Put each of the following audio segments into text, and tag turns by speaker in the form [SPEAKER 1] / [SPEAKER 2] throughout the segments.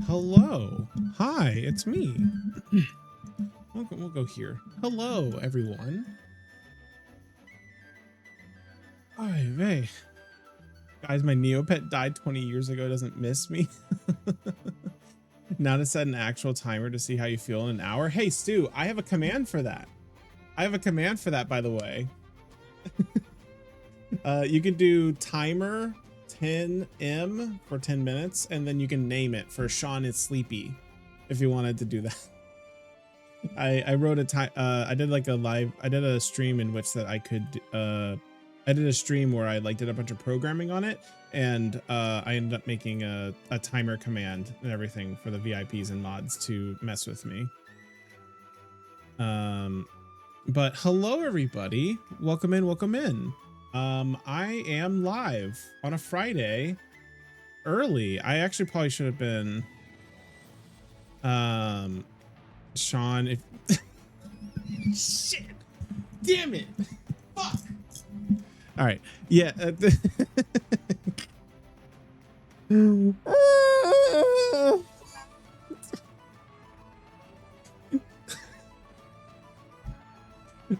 [SPEAKER 1] Hello. Hi, it's me. We'll go here. Hello, everyone. Ay vey. Guys, my Neopet died 20 years ago, doesn't miss me. Now to set an actual timer to see how you feel in an hour. Hey, Stu, I have a command for that. By the way. You can do timer 10M for 10 minutes, and then you can name it for Sean is Sleepy if you wanted to do that. I wrote a time. I did like a live. I did a stream in which that I could. I did a stream where I like did a bunch of programming on it, and I ended up making a timer command and everything for the VIPs and mods to mess with me. But hello everybody, welcome in, welcome in. I am live on a Friday, early. I actually probably should have been. Sean, if shit, damn it, fuck. All right, yeah.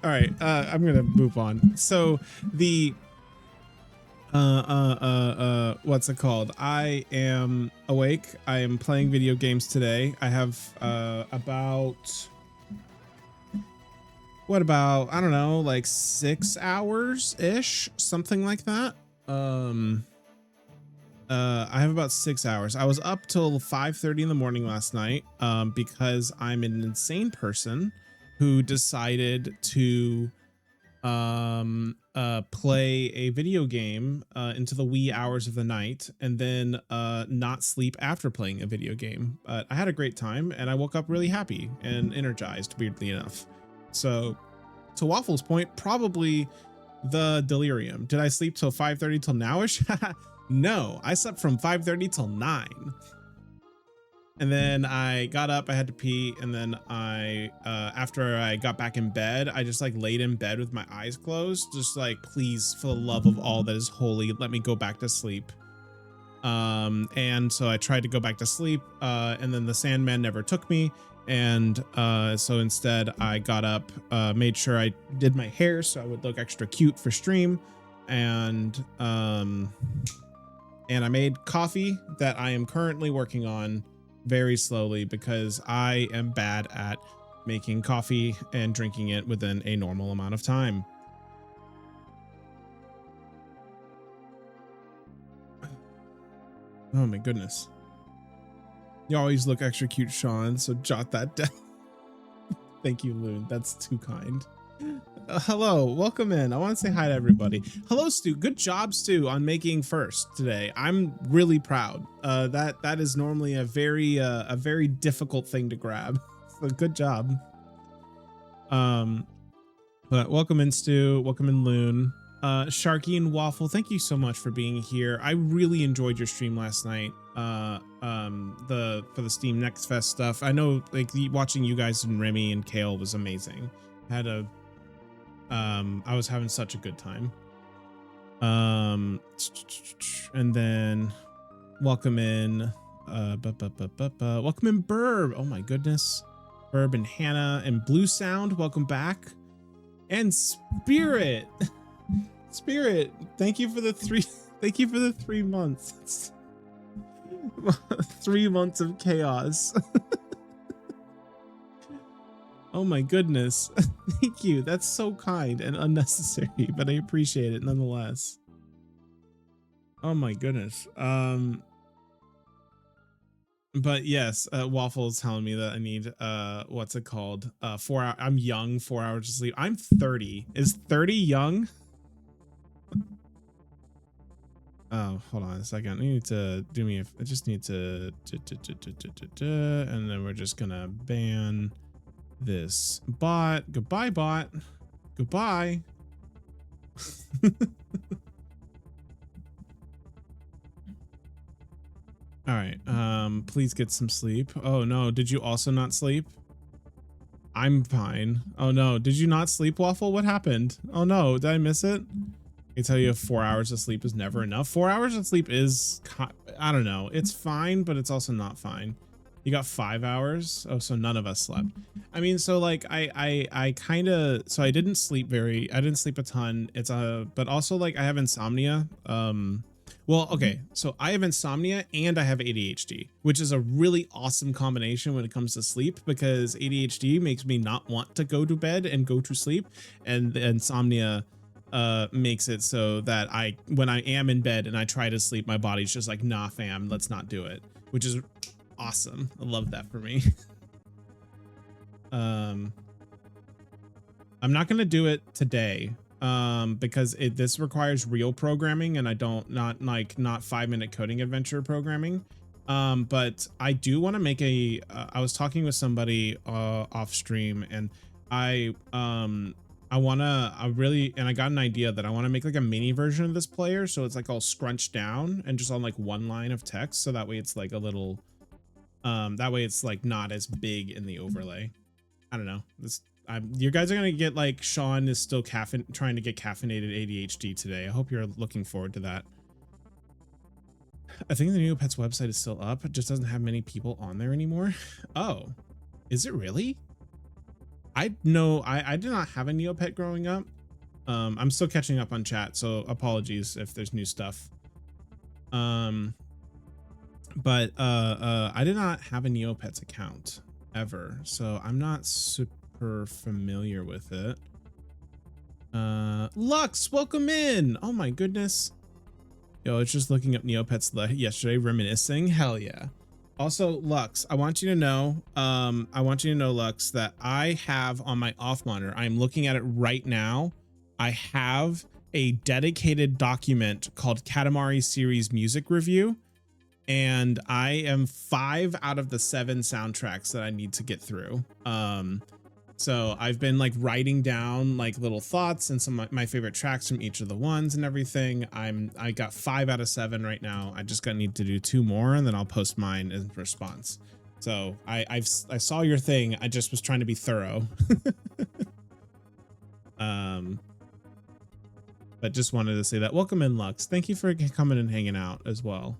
[SPEAKER 1] All right, I'm gonna move on. So the what's it called? I am awake. I am playing video games today. I have about I don't know, like 6 hours ish, something like that. I have about 6 hours. I was up till 5:30 in the morning last night because I'm an insane person who decided to play a video game into the wee hours of the night and then not sleep after playing a video game. But I had a great time and I woke up really happy and energized, weirdly enough. So to Waffle's point, probably the delirium. Did I sleep till 5:30 till nowish? No, I slept from 5:30 till 9. And then I got up, I had to pee, and then I after I got back in bed, I just like laid in bed with my eyes closed, just like, please, for the love of all that is holy, let me go back to sleep. And so I tried to go back to sleep, and then the Sandman never took me, and so instead I got up, made sure I did my hair so I would look extra cute for stream, and I made coffee that I am currently working on very slowly because I am bad at making coffee and drinking it within a normal amount of time. Oh my goodness. You always look extra cute, Sean, so jot that down. Thank you, Loon. That's too kind. Hello, welcome in. I want to say hi to everybody. Hello, Stu. Good job, Stu, on making first today. I'm really proud. That is normally a very difficult thing to grab. So good job. But welcome in, Stu. Welcome in, Loon. Sharky and Waffle, thank you so much for being here. I really enjoyed your stream last night. For the Steam Next Fest stuff. I know, like, watching you guys and Remy and Kale was amazing. I was having such a good time. And then welcome in welcome in Burb. Oh my goodness. Burb and Hannah and Blue Sound, welcome back. And Spirit. Spirit, thank you for the 3 months. 3 months of chaos. Oh my goodness. Thank you. That's so kind and unnecessary, but I appreciate it nonetheless. Oh my goodness. But yes, Waffle's telling me that I need what's it called? 4 hours. I'm young, 4 hours of sleep. I'm 30. Is 30 young? Oh, hold on a second. I need to do me I just need to and then we're just gonna ban this bot. Goodbye, bot. Goodbye. All right, please get some sleep. Oh no, did you also not sleep? I'm fine. Oh no, did you not sleep, Waffle? What happened? Oh no, did I miss it? I tell you, 4 hours of sleep is never enough. 4 hours of sleep is, I don't know, it's fine, but it's also not fine. You got 5 hours. Oh, so none of us slept. I mean, so like I kind of, so I didn't sleep a ton. It's but also like I have insomnia. Well, okay, so I have insomnia and I have ADHD, which is a really awesome combination when it comes to sleep, because ADHD makes me not want to go to bed and go to sleep, and the insomnia makes it so that when I am in bed and I try to sleep, my body's just like, nah fam, let's not do it, which is awesome. I love that for me. I'm not gonna do it today because this requires real programming, and I don't not 5-minute coding adventure programming. But I do want to make a I was talking with somebody off stream, and I got an idea that I want to make like a mini version of this player, so it's like all scrunched down and just on like one line of text, so that way it's like a little that way it's like not as big in the overlay. I don't know. You guys are gonna get like, Sean is still trying to get caffeinated ADHD today. I hope you're looking forward to that. I think the Neopets website is still up. It just doesn't have many people on there anymore. Oh, is it really? I did not have a Neopet growing up. I'm still catching up on chat, so apologies if there's new stuff. But I did not have a Neopets account ever, so I'm not super familiar with it. Lux, welcome in. Oh my goodness. Yo, I was just looking up Neopets yesterday, reminiscing. Hell yeah. Also, Lux, I want you to know, Lux, that I have on my off monitor, I'm looking at it right now, I have a dedicated document called Katamari Series Music Review, and I am 5 out of the 7 soundtracks that I need to get through. So I've been like writing down like little thoughts and some of my favorite tracks from each of the ones and everything. I got 5 out of 7 right now. I just need to do 2 more, and then I'll post mine in response. So I saw your thing. I just was trying to be thorough. But just wanted to say that. Welcome in, Lux. Thank you for coming and hanging out as well.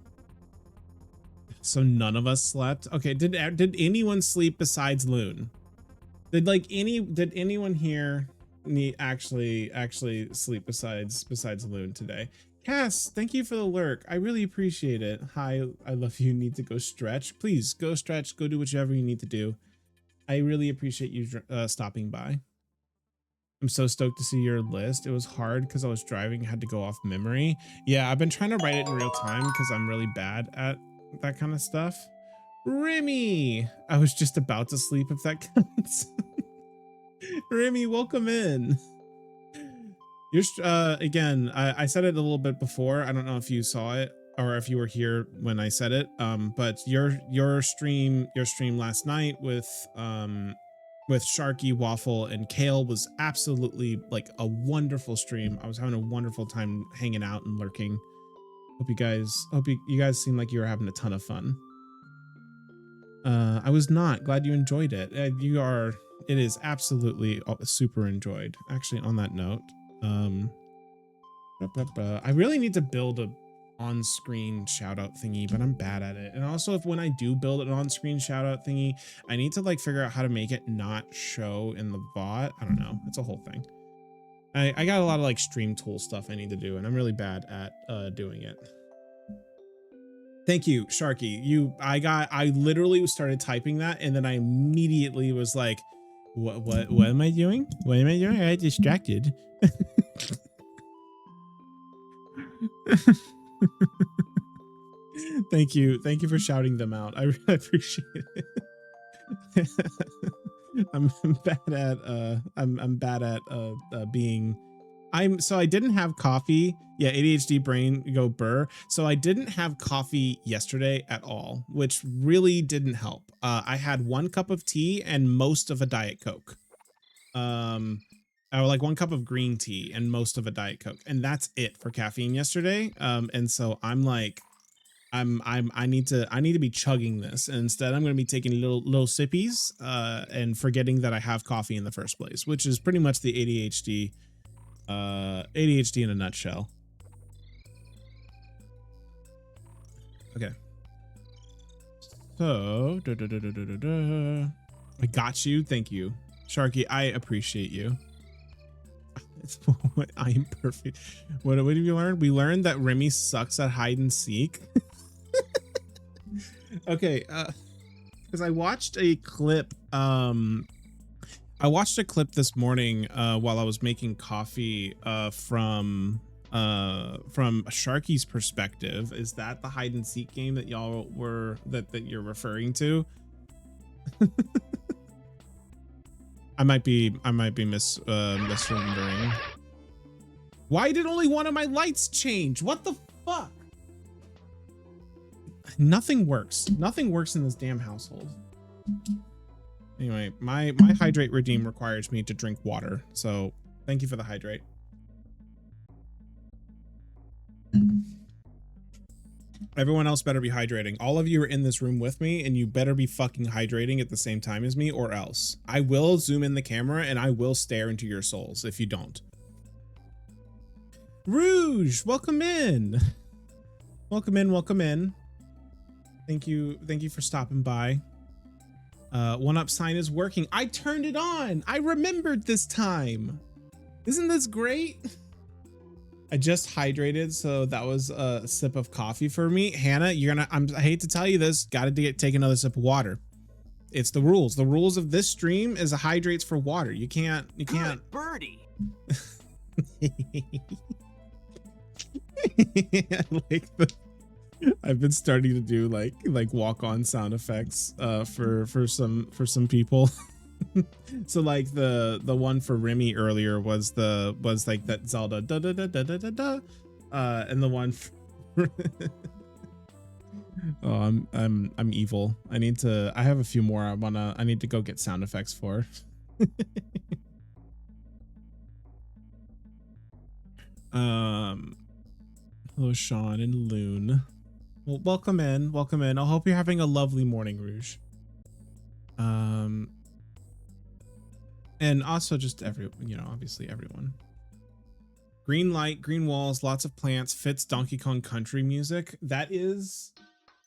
[SPEAKER 1] So none of us slept. Okay, did anyone sleep besides Loon? Did anyone here actually sleep besides Loon today? Cass, thank you for the lurk. I really appreciate it. Hi, I love you. Need to go stretch. Please go stretch. Go do whichever you need to do. I really appreciate you stopping by. I'm so stoked to see your list. It was hard because I was driving, had to go off memory. Yeah, I've been trying to write it in real time because I'm really bad at that kind of stuff. Remy, I was just about to sleep if that counts. Remy, welcome in. You're again, I said it a little bit before. I don't know if you saw it or if you were here when I said it. But your stream last night with Sharky, Waffle, and Kale was absolutely like a wonderful stream. I was having a wonderful time hanging out and lurking. Hope you guys seem like you were having a ton of fun. I was not. Glad you enjoyed it. It is absolutely super enjoyed. Actually, on that note, I really need to build a on-screen shout out thingy, but I'm bad at it. And also, when I do build an on-screen shout out thingy, I need to like figure out how to make it not show in the bot. I don't know. It's a whole thing. I got a lot of like stream tool stuff I need to do, and I'm really bad at doing it. Thank you, Sharky. I literally started typing that, and then I immediately was like, what am I doing? What am I doing? I got distracted. Thank you for shouting them out. I really appreciate it. I'm bad at being. So I didn't have coffee. Yeah, ADHD brain go burr. So I didn't have coffee yesterday at all, which really didn't help. I had 1 cup of tea and most of a Diet Coke. Or like 1 cup of green tea and most of a Diet Coke, and that's it for caffeine yesterday. And so I'm like, I need to be chugging this, and instead I'm going to be taking little sippies and forgetting that I have coffee in the first place, which is pretty much the ADHD in a nutshell. So, I got you. Thank you, Sharky. I appreciate you. I am perfect. What did we learn? We learned that Remy sucks at hide and seek. Okay, because I watched a clip. I watched a clip this morning while I was making coffee from Sharky's perspective. Is that the hide and seek game that y'all were that you're referring to? I might be misremembering. Why did only one of my lights change? What the fuck? Nothing works. Nothing works in this damn household. Anyway, my hydrate redeem requires me to drink water. So thank you for the hydrate. Everyone else better be hydrating. All of you are in this room with me, and you better be fucking hydrating at the same time as me, or else I will zoom in the camera and I will stare into your souls if you don't. Rouge, welcome in. Welcome in, welcome in. Thank you for stopping by. One up sign is working. I turned it on. I remembered this time. Isn't this great? I just hydrated, so that was a sip of coffee for me. Hannah, I hate to tell you this, gotta take another sip of water. It's the rules. The rules of this stream is a hydrates for water. You can't. Good birdie. I've been starting to do like walk on sound effects for some people. So like the one for Remy earlier was like that Zelda da da da da da da da, and the one for oh I'm evil. I have a few more I need to go get sound effects for. Hello Sean and Loon. Well, welcome in. I hope you're having a lovely morning, Rouge. And also just obviously everyone. Green light, green walls, lots of plants, fits Donkey Kong Country music. That is,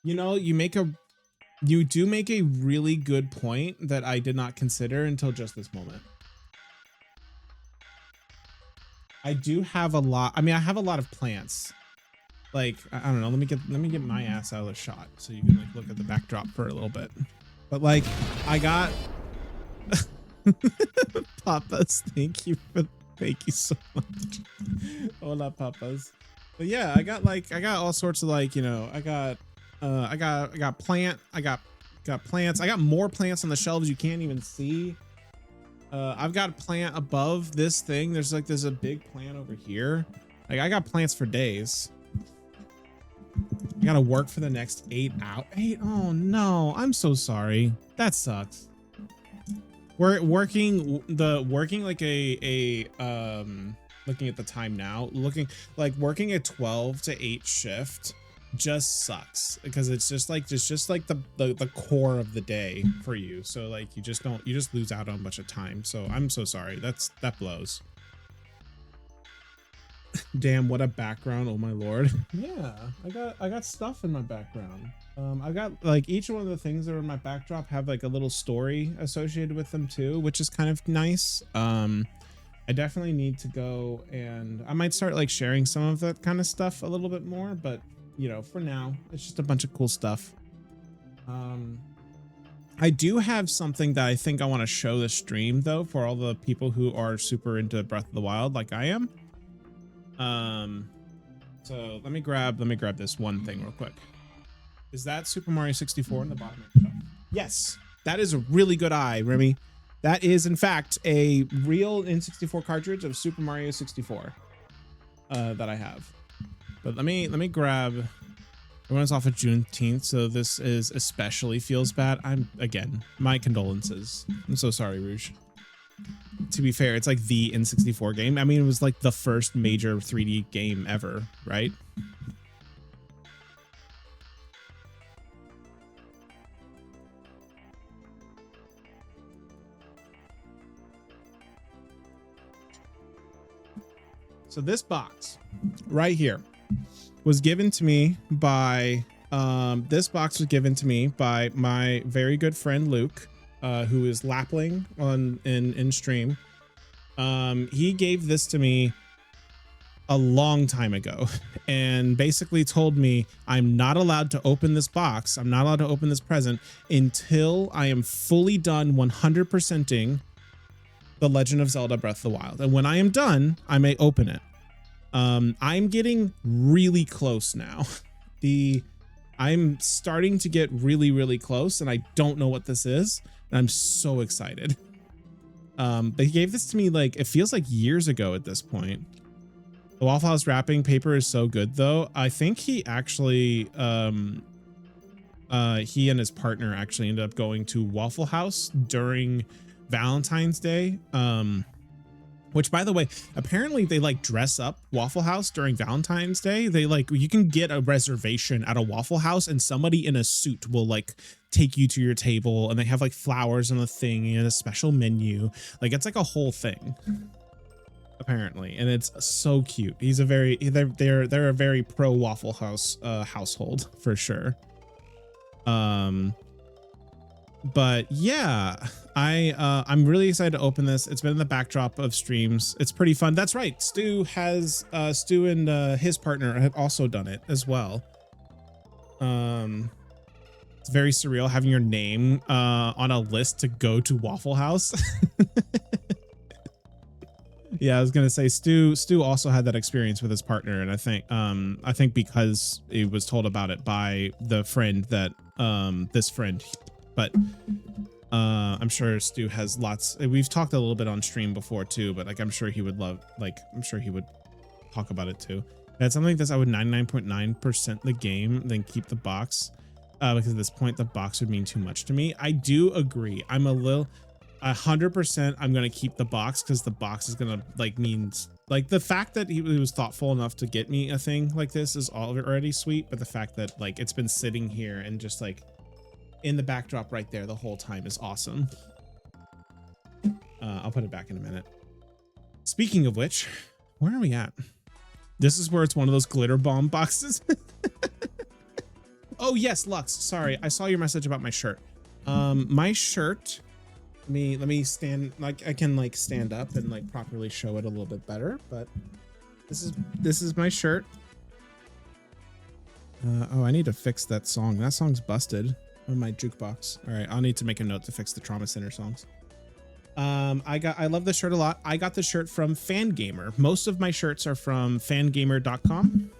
[SPEAKER 1] you do make a really good point that I did not consider until just this moment. I do have a lot. I mean, I have a lot of plants. Like, I don't know. Let me get my ass out of the shot so you can like look at the backdrop for a little bit. But like, I got Papas, thank you so much. Hola, Papas. But yeah, I got all sorts of like, I got plants. I got more plants on the shelves you can't even see. I've got a plant above this thing. There's a big plant over here. Like, I got plants for days. I gotta work for the next 8 hours. Oh no, I'm so sorry. That sucks. We're working like looking at the time now, working a 12 to 8 shift just sucks because it's just like the core of the day for you. So like you just lose out on a bunch of time. So I'm so sorry. That blows. Damn, what a background. Oh my lord. Yeah, I got stuff in my background. I got like each one of the things that are in my backdrop have like a little story associated with them too, which is kind of nice. I definitely need to go and I might start like sharing some of that kind of stuff a little bit more, but for now it's just a bunch of cool stuff. I do have something that I think I want to show the stream though, for all the people who are super into Breath of the Wild like I am. So let me grab this one thing real quick. Is that Super Mario 64 in the bottom of the shelf? Yes, that is a really good eye, Remy. That is in fact a real N64 cartridge of Super Mario 64 that I have. But let me grab. Everyone's off of Juneteenth, so this is especially feels bad. Again, my condolences. I'm so sorry, Rouge. To be fair, it's like the N64 game. I mean, it was like the first major 3D game ever, right? So this box right here was given to me by This box was given to me by my very good friend Luke, who is Lapling in stream. He gave this to me a long time ago and basically told me I'm not allowed to open this box. I'm not allowed to open this present until I am fully done 100%ing The Legend of Zelda Breath of the Wild. And when I am done, I may open it. I'm getting really close now. I'm starting to get really, really close, and I don't know what this is. And I'm so excited. They gave this to me like, it feels like years ago at this point. The Waffle House wrapping paper is so good though. I think he actually, he and his partner actually ended up going to Waffle House during Valentine's Day. Which, by the way, apparently they like dress up Waffle House during Valentine's Day. They like, you can get a reservation at a Waffle House and somebody in a suit will like take you to your table, and they have like flowers on the thing and a special menu. Like, it's like a whole thing apparently, and it's so cute. He's a very, they're a very pro Waffle House household for sure. But yeah, I'm really excited to open this. It's been in the backdrop of streams. It's pretty fun. That's right. Stu and his partner have also done it as well. It's very surreal having your name on a list to go to Waffle House. Yeah, I was gonna say Stu also had that experience with his partner, and I think because he was told about it by the friend that this friend. But I'm sure Stu has lots. We've talked a little bit on stream before too, but like I'm sure he would love, like I'm sure he would talk about it too. That's something like this. I would 99.9% the game, then keep the box, because at this point the box would mean too much to me. I do agree. I'm a little 100%. I'm gonna keep the box because the box is gonna like means like the fact that he was thoughtful enough to get me a thing like this is already sweet, but the fact that like it's been sitting here and just like in the backdrop right there the whole time is awesome. I'll put it back in a minute. Speaking of which, where are we at? This is where it's one of those glitter bomb boxes. Oh yes, Lux, sorry, I saw your message about my shirt. My shirt, let me stand, like I can like stand up and like properly show it a little bit better, but this is my shirt. Oh, I need to fix that song. That song's busted on my jukebox. All right, I'll need to make a note to fix the Trauma Center songs. I love this shirt a lot. I got this shirt from Fangamer. Most of my shirts are from fangamer.com.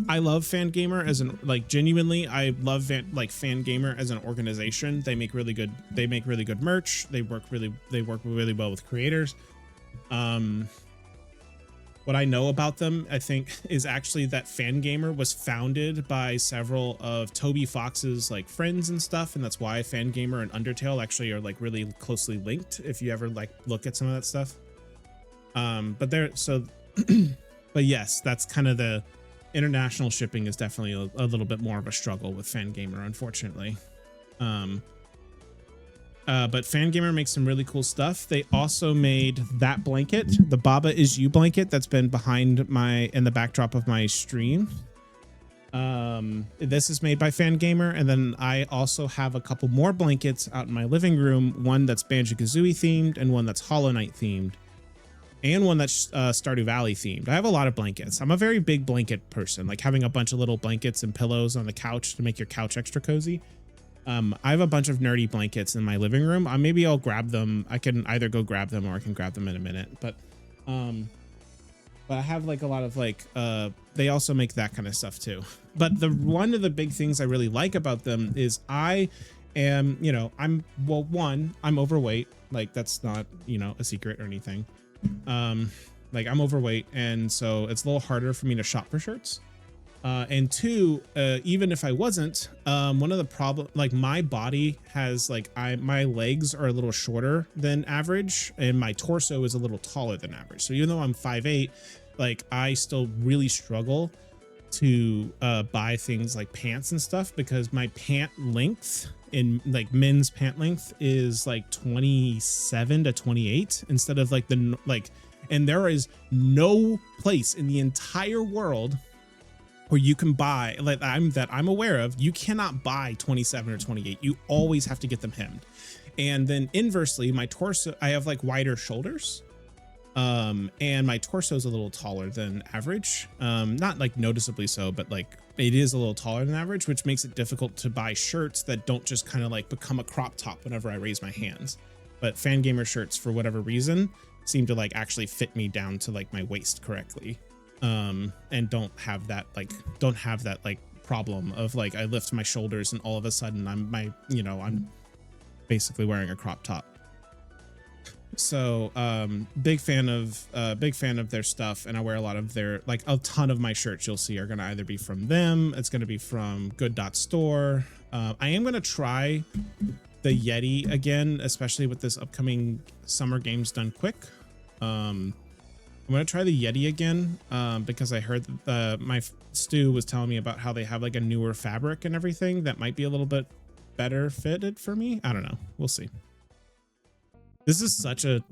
[SPEAKER 1] I love Fangamer as an, like, genuinely, I love Fangamer as an organization. They make really good merch. They work really well with creators. What I know about them, I think, is actually that Fangamer was founded by several of Toby Fox's like friends and stuff, and that's why Fangamer and Undertale actually are like really closely linked if you ever like look at some of that stuff. But yes, that's kind of the international shipping is definitely a little bit more of a struggle with Fangamer, unfortunately. But Fangamer makes some really cool stuff. They also made that blanket, the Baba Is You blanket that's been behind in the backdrop of my stream. This is made by Fangamer, and then I also have a couple more blankets out in my living room, one that's Banjo-Kazooie themed and one that's Hollow Knight themed, and one that's Stardew Valley themed. I have a lot of blankets. I'm a very big blanket person, like having a bunch of little blankets and pillows on the couch to make your couch extra cozy. I have a bunch of nerdy blankets in my living room. Maybe I'll grab them. I can either go grab them or I can grab them in a minute. But I have like a lot of like, they also make that kind of stuff too. But one of the big things I really like about them is I am, I'm overweight. Like that's not, a secret or anything. Like I'm overweight. And so it's a little harder for me to shop for shirts. And two, even if I wasn't, one of the problem, like my body has like, my legs are a little shorter than average and my torso is a little taller than average. So even though I'm 5'8", like I still really struggle to buy things like pants and stuff because my pant length in like men's pant length is like 27 to 28 instead of like and there is no place in the entire world or you can buy, like I'm aware of, you cannot buy 27 or 28. You always have to get them hemmed. And then inversely, my torso, I have like wider shoulders. And my torso is a little taller than average. Not like noticeably so, but like it is a little taller than average, which makes it difficult to buy shirts that don't just kind of like become a crop top whenever I raise my hands. But Fangamer shirts, for whatever reason, seem to like actually fit me down to like my waist correctly. And don't have that like problem of like I lift my shoulders and all of a sudden I'm basically wearing a crop top. So big fan of their stuff, and I wear a lot of their, like a ton of my shirts you'll see are gonna either be from them, it's gonna be from Good.store. I am gonna try the Yeti again, especially with this upcoming Summer Games Done Quick. I'm gonna try the Yeti again because I heard that my Stu was telling me about how they have like a newer fabric and everything that might be a little bit better fitted for me. I don't know, we'll see. This is such a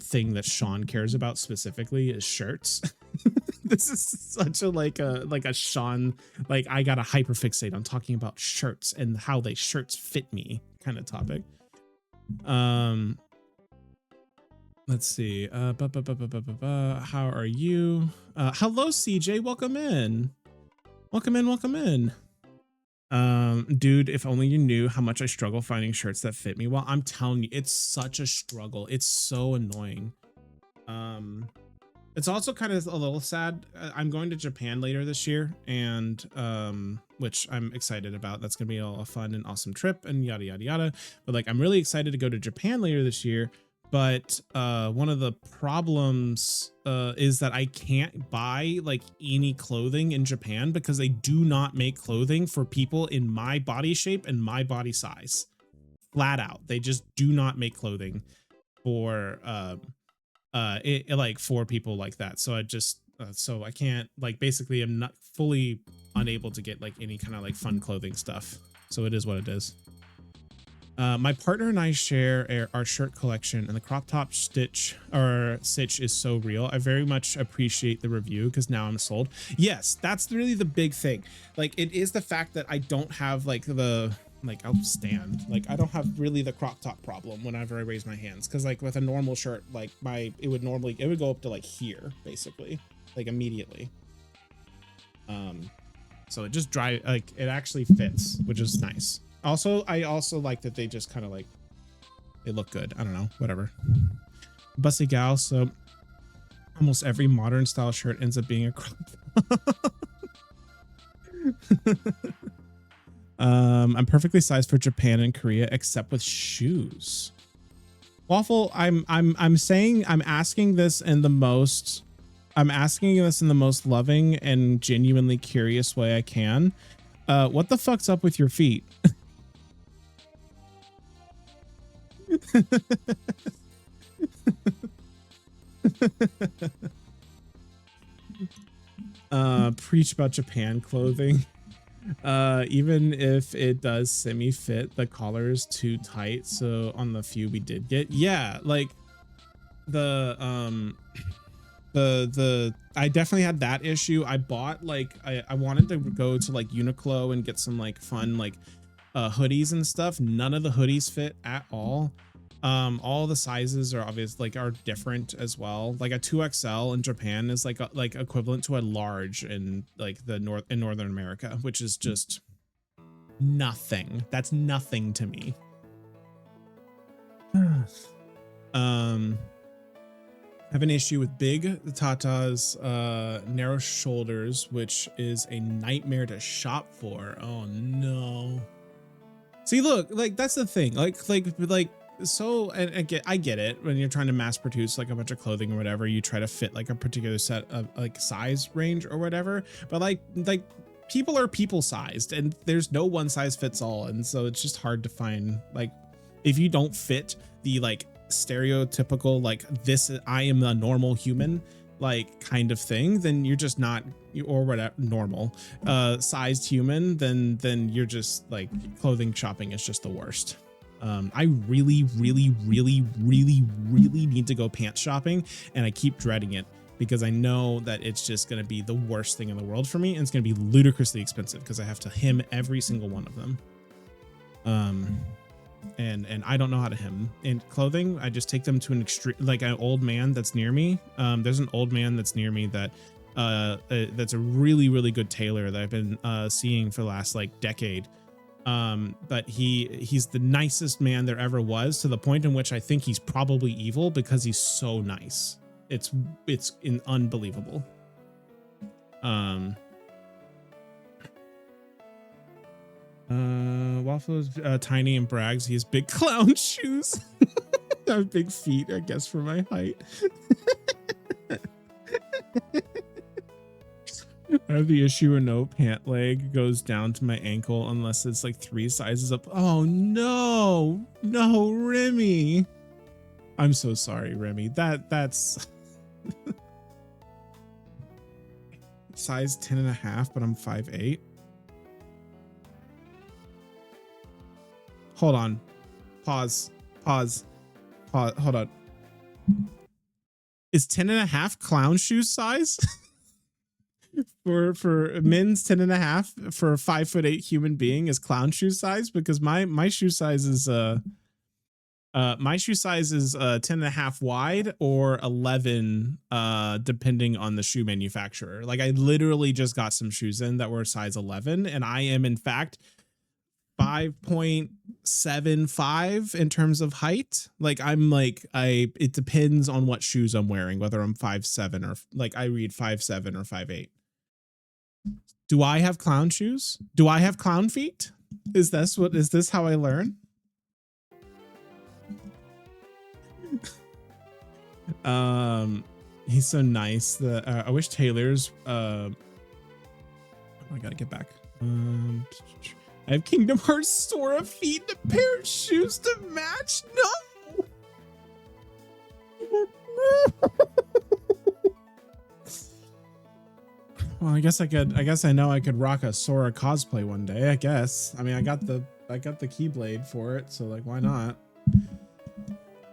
[SPEAKER 1] thing that Sean cares about specifically, is shirts. This is such a like a Sean, like I gotta hyperfixate on talking about shirts and how they shirts fit me kind of topic. Let's see. How are you? Hello, CJ. Welcome in. Welcome in. Dude, if only you knew how much I struggle finding shirts that fit me well. I'm telling you, it's such a struggle. It's so annoying. It's also kind of a little sad. I'm going to Japan later this year, and which I'm excited about. That's gonna be a fun and awesome trip and yada yada yada. But like, I'm really excited to go to Japan later this year. But one of the problems is that I can't buy like any clothing in Japan because they do not make clothing for people in my body shape and my body size. Flat out, they just do not make clothing for like for people like that. So I just so I can't, like, basically I'm not fully unable to get like any kind of like fun clothing stuff. So it is what it is. My partner and I share our shirt collection, and the crop top stitch is so real. I very much appreciate the review because now I'm sold. Yes, that's really the big thing. Like, it is the fact that I don't have like I'll stand. Like, I don't have really the crop top problem whenever I raise my hands, because like with a normal shirt, like it would go up to like here, basically, like immediately. So it just it actually fits, which is nice. Also, I also like that they just kind of like, they look good. I don't know, whatever. Bussy gal, so almost every modern style shirt ends up being a crop top. I'm perfectly sized for Japan and Korea, except with shoes. Waffle, I'm asking this in the most loving and genuinely curious way I can. What the fuck's up with your feet? Preach about Japan clothing. Even if it does semi-fit, the collar is too tight. So on the few we did get, yeah, like I definitely had that issue. I bought like I wanted to go to like Uniqlo and get some like fun like hoodies and stuff. None of the hoodies fit at all. All the sizes are are different as well. Like a 2XL in Japan is like equivalent to a large in like in Northern America, which is just nothing. That's nothing to me. I have an issue with big Tata's narrow shoulders, which is a nightmare to shop for. Oh no. See, look, like that's the thing. So, and I get it, when you're trying to mass produce like a bunch of clothing or whatever, you try to fit like a particular set of like size range or whatever, but like people are people sized, and there's no one size fits all, and so it's just hard to find, like, if you don't fit the like stereotypical like this I am a normal human like kind of thing, then you're just not, or whatever, normal sized human, then you're just like, clothing shopping is just the worst. I really need to go pants shopping, and I keep dreading it because I know that it's just going to be the worst thing in the world for me. And it's going to be ludicrously expensive because I have to hem every single one of them. And I don't know how to hem in clothing. I just take them to an extreme, like an old man that's near me. There's an old man that's near me that that's a really, really good tailor that I've been seeing for the last like decade. But he's the nicest man there ever was, to the point in which I think he's probably evil because he's so nice. It's unbelievable. Waffles, tiny and brags. He has big clown shoes. I have big feet, I guess, for my height. I have the issue where no pant leg goes down to my ankle unless it's like 3 sizes up. Oh no, Remy. I'm so sorry, Remy. That's size 10.5, but I'm 5'8". Hold on. Pause. Hold on. Is 10.5 clown shoe size? for men's 10.5 for a 5'8" human being is clown shoe size? Because my shoe size is 10.5 wide or 11 depending on the shoe manufacturer. Like I literally just got some shoes in that were size 11, and I am in fact 5.75 in terms of height. Like it depends on what shoes I'm wearing, whether I'm 5'7" or like I read 5'7" or 5'8". Do I have clown shoes? Do I have clown feet? Is this how I learn? He's so nice. I wish tailors I gotta get back. I have Kingdom Hearts Sora feet and a pair of shoes to match. No. Well, I guess I know I could rock a Sora cosplay one day. I guess. I mean, I got the Keyblade for it, so like, why not?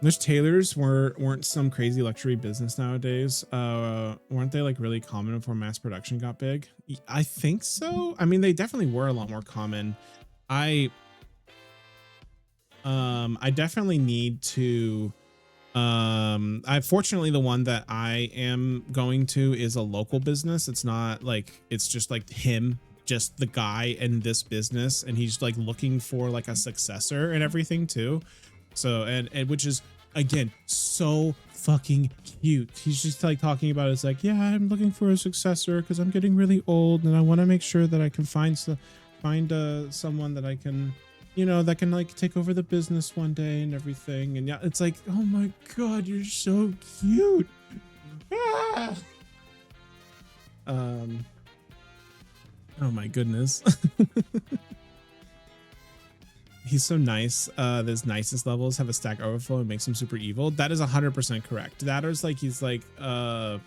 [SPEAKER 1] Those tailors weren't some crazy luxury business nowadays. Weren't they like really common before mass production got big? I think so. I mean, they definitely were a lot more common. I definitely need to. Fortunately the one that I am going to is a local business. It's not like it's just like him, just the guy in this business, and he's like looking for like a successor and everything too. So and which is again so fucking cute. He's just like talking about it's like, yeah, I'm looking for a successor because I'm getting really old and I want to make sure that I can find someone that I can, you know, that can like take over the business one day and everything. And yeah, it's like, oh my god, you're so cute. Ah! Oh my goodness. He's so nice. His nicest levels have a stack overflow and makes him super evil. That is 100% correct. That is like he's like I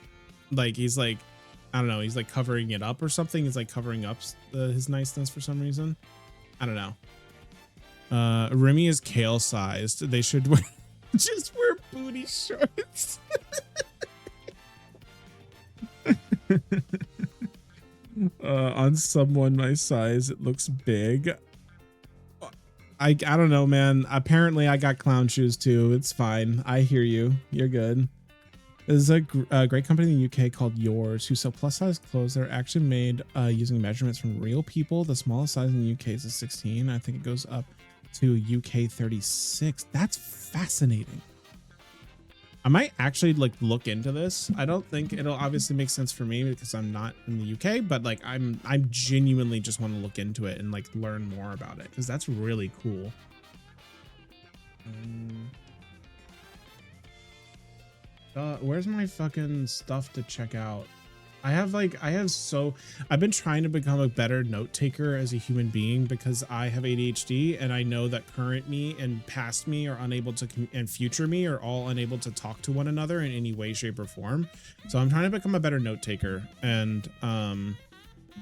[SPEAKER 1] don't know, he's like covering it up or something. He's like covering up his niceness for some reason. I don't know. Remy is kale sized. They should just wear booty shorts. On someone my size, it looks big. I don't know, man. Apparently I got clown shoes too. It's fine. I hear you. You're good. There's a great company in the UK called Yours who sell plus size clothes that are actually made using measurements from real people. The smallest size in the UK is a 16. I think it goes up to UK 36. That's fascinating. I might actually like look into this. I don't think it'll obviously make sense for me because I'm not in the UK, but like I'm genuinely just want to look into it and like learn more about it because that's really cool. Where's my fucking stuff to check out? I've been trying to become a better note taker as a human being because I have ADHD and I know that current me and past me are unable to, and future me are all unable to talk to one another in any way, shape or form. So I'm trying to become a better note taker, and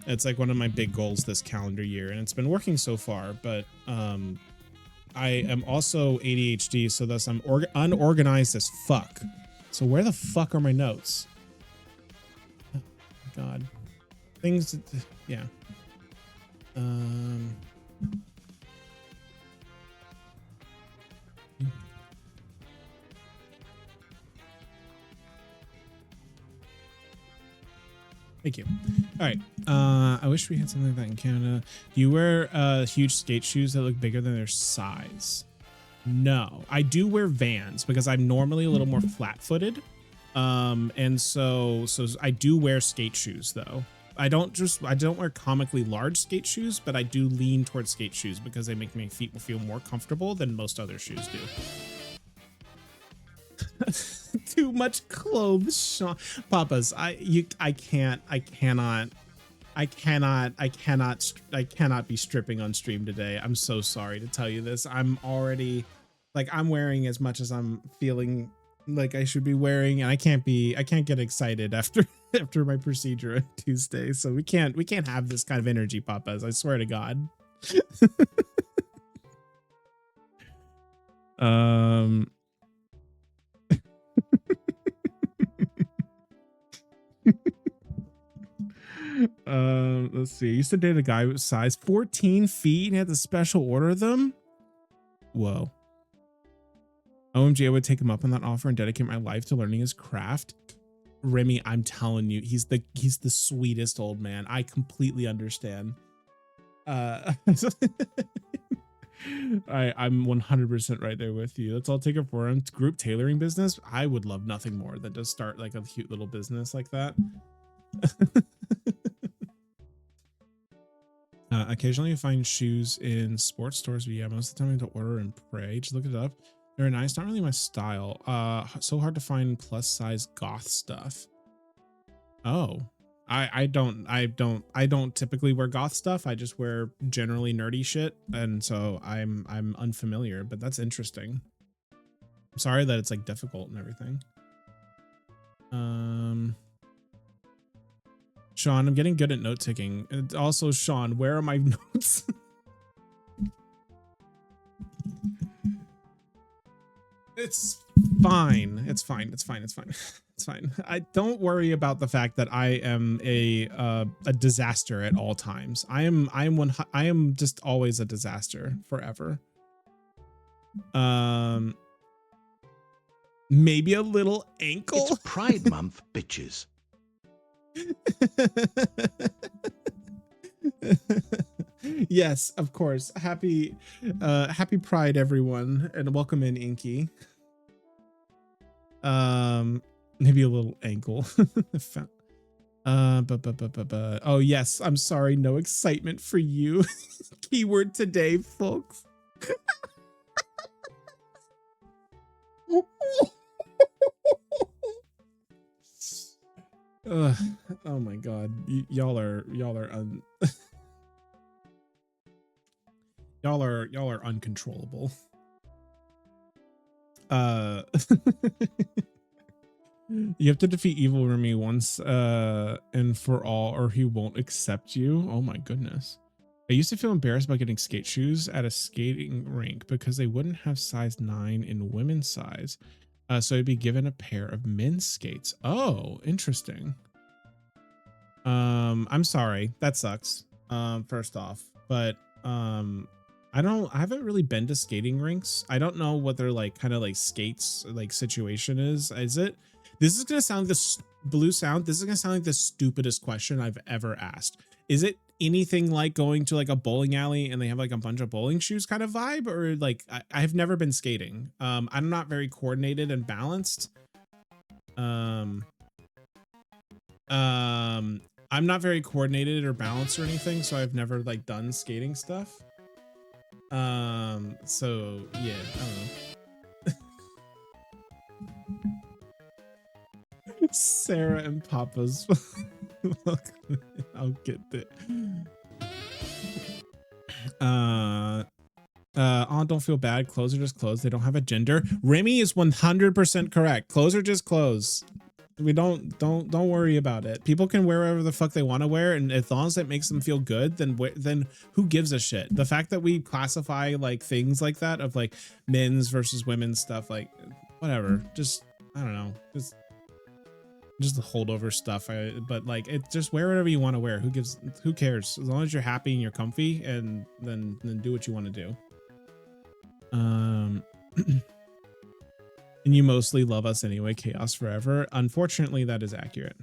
[SPEAKER 1] it's like one of my big goals this calendar year, and it's been working so far, but I am also ADHD, so thus I'm unorganized as fuck. So where the fuck are my notes? God. Things, yeah. Thank you. All right. I wish we had something like that in Canada. Do you wear huge skate shoes that look bigger than their size? No, I do wear Vans because I'm normally a little more flat-footed. And so I do wear skate shoes though. I don't wear comically large skate shoes, but I do lean towards skate shoes because they make my feet feel more comfortable than most other shoes do. Too much clothes, Sean. Papas, I cannot be stripping on stream today. I'm so sorry to tell you this. I'm already like, I'm wearing as much as I'm feeling like I should be wearing, and I can't get excited after my procedure on Tuesday. So we can't have this kind of energy, Papas. I swear to God. Let's see. I used to date a guy with size 14 feet and had to special order them. Whoa. OMG, I would take him up on that offer and dedicate my life to learning his craft. Remy, I'm telling you, he's the sweetest old man. I completely understand. I'm 100% right there with you. Let's all take it for him. Group tailoring business. I would love nothing more than to start like a cute little business like that. Occasionally you find shoes in sports stores, but yeah, most of the time I have to order and pray. Just look it up. They're nice, not really my style. So hard to find plus size goth stuff. Oh, I don't typically wear goth stuff. I just wear generally nerdy shit, and so I'm unfamiliar, but that's interesting. I'm sorry that it's like difficult and everything. Sean, I'm getting good at note taking. And also, Sean, where are my notes? It's fine. It's fine. It's fine. It's fine. It's fine. I don't worry about the fact that I am a disaster at all times. I am just always a disaster forever. Maybe a little ankle.
[SPEAKER 2] It's Pride Month, bitches.
[SPEAKER 1] Yes, of course. Happy Pride, everyone, and welcome in, Inky. Maybe a little ankle. Oh yes, I'm sorry, no excitement for you. Keyword today, folks. Oh my God, y'all are uncontrollable. You have to defeat evil Remy once and for all, or he won't accept you. Oh my goodness. I used to feel embarrassed about getting skate shoes at a skating rink because they wouldn't have size 9 in women's size. So I'd be given a pair of men's skates. Oh, interesting. I'm sorry. That sucks. First off, but I haven't really been to skating rinks. I don't know what their like kind of like skates like situation is. This is going to sound this blue sound. This is going to sound like the stupidest question I've ever asked. Is it anything like going to like a bowling alley and they have like a bunch of bowling shoes kind of vibe, or like I've never been skating. I'm not very coordinated and balanced. I'm not very coordinated or balanced or anything, so I've never like done skating stuff. So yeah, I don't know. Sarah and Papa's. I'll get it. Don't feel bad. Clothes are just clothes. They don't have a gender. Remy is 100% correct. Clothes are just clothes. We don't worry about it. People can wear whatever the fuck they want to wear, and as long as it makes them feel good, then who gives a shit? The fact that we classify like things like that of like men's versus women's stuff, like whatever. Just I don't know. Just just the holdover stuff. But like, it just wear whatever you want to wear. Who cares? As long as you're happy and you're comfy, and then do what you want to do. And you mostly love us anyway, Chaos Forever. Unfortunately, that is accurate.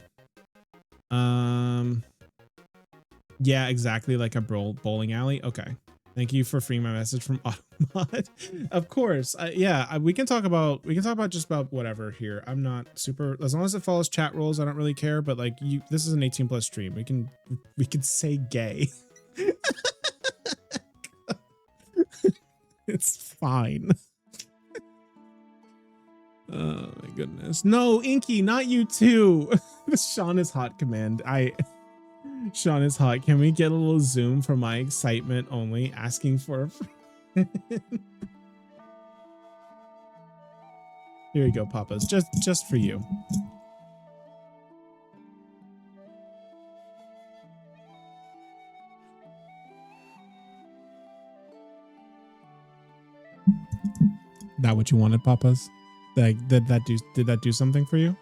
[SPEAKER 1] Yeah, exactly, like a bowling alley. Okay. Thank you for freeing my message from Automod. Of course. Yeah, we can talk about just about whatever here. I'm not super, as long as it follows chat rules, I don't really care, but like this is an 18+ stream. We can say gay. It's fine. Oh my goodness. No, Inky, not you too. Sean is hot command. Sean is hot. Can we get a little zoom for my excitement only? Asking for a friend. Here you go, Papas. Just for you. That what you wanted, Papas? Like, did that do something for you?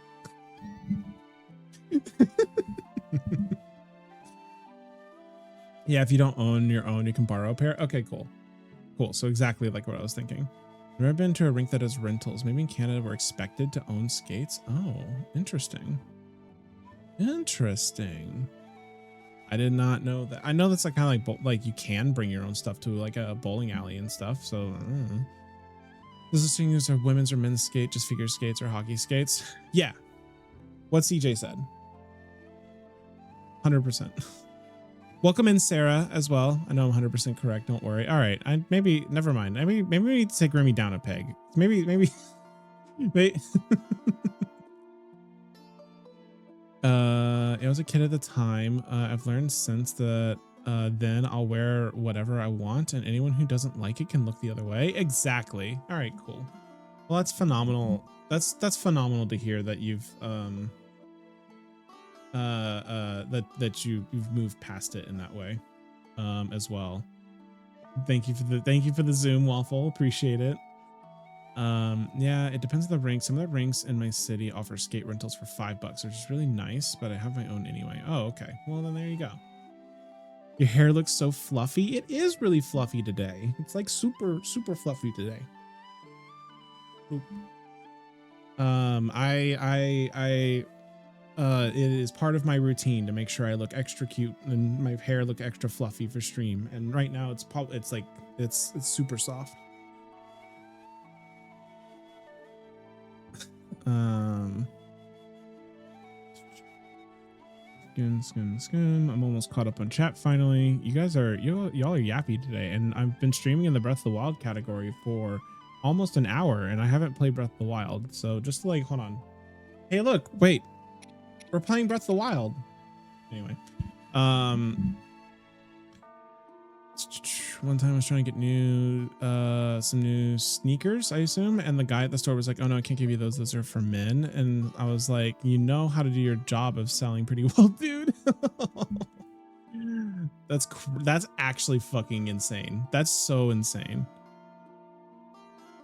[SPEAKER 1] Yeah, if you don't own your own, you can borrow a pair. Okay, cool. Cool. So exactly like what I was thinking. I've never been to a rink that has rentals. Maybe in Canada we're expected to own skates. Oh, interesting. Interesting. I did not know that. I know that's like kind of like you can bring your own stuff to like a bowling alley and stuff. So I don't know. Does this thing use a women's or men's skate, just figure skates or hockey skates? Yeah. What CJ said. 100%. Welcome in, Sarah, as well. I know I'm 100% correct. Don't worry. All right. Never mind. Maybe we need to take Remy down a peg. Maybe. Wait. I was a kid at the time. I've learned since that then I'll wear whatever I want, and anyone who doesn't like it can look the other way. Exactly. All right, cool. Well, that's phenomenal. That's phenomenal to hear that you've that you've moved past it in that way as well. Thank you for the Zoom, Waffle. Appreciate it. Yeah, it depends on the rink. Some of the rinks in my city offer skate rentals for $5, which is really nice, but I have my own anyway. Oh, okay. Well, then there you go. Your hair looks so fluffy. It is really fluffy today. It's like super fluffy today. Oop. It is part of my routine to make sure I look extra cute and my hair look extra fluffy for stream. And right now it's super soft. Skin. I'm almost caught up on chat finally. You guys are y'all are yappy today, and I've been streaming in the Breath of the Wild category for almost an hour, and I haven't played Breath of the Wild. So just like, hold on. Hey, look, wait. We're playing Breath of the Wild. Anyway, one time I was trying to get some new sneakers, I assume, and the guy at the store was like, "Oh no, I can't give you those. Those are for men." And I was like, "You know how to do your job of selling pretty well, dude." That's actually fucking insane. That's so insane.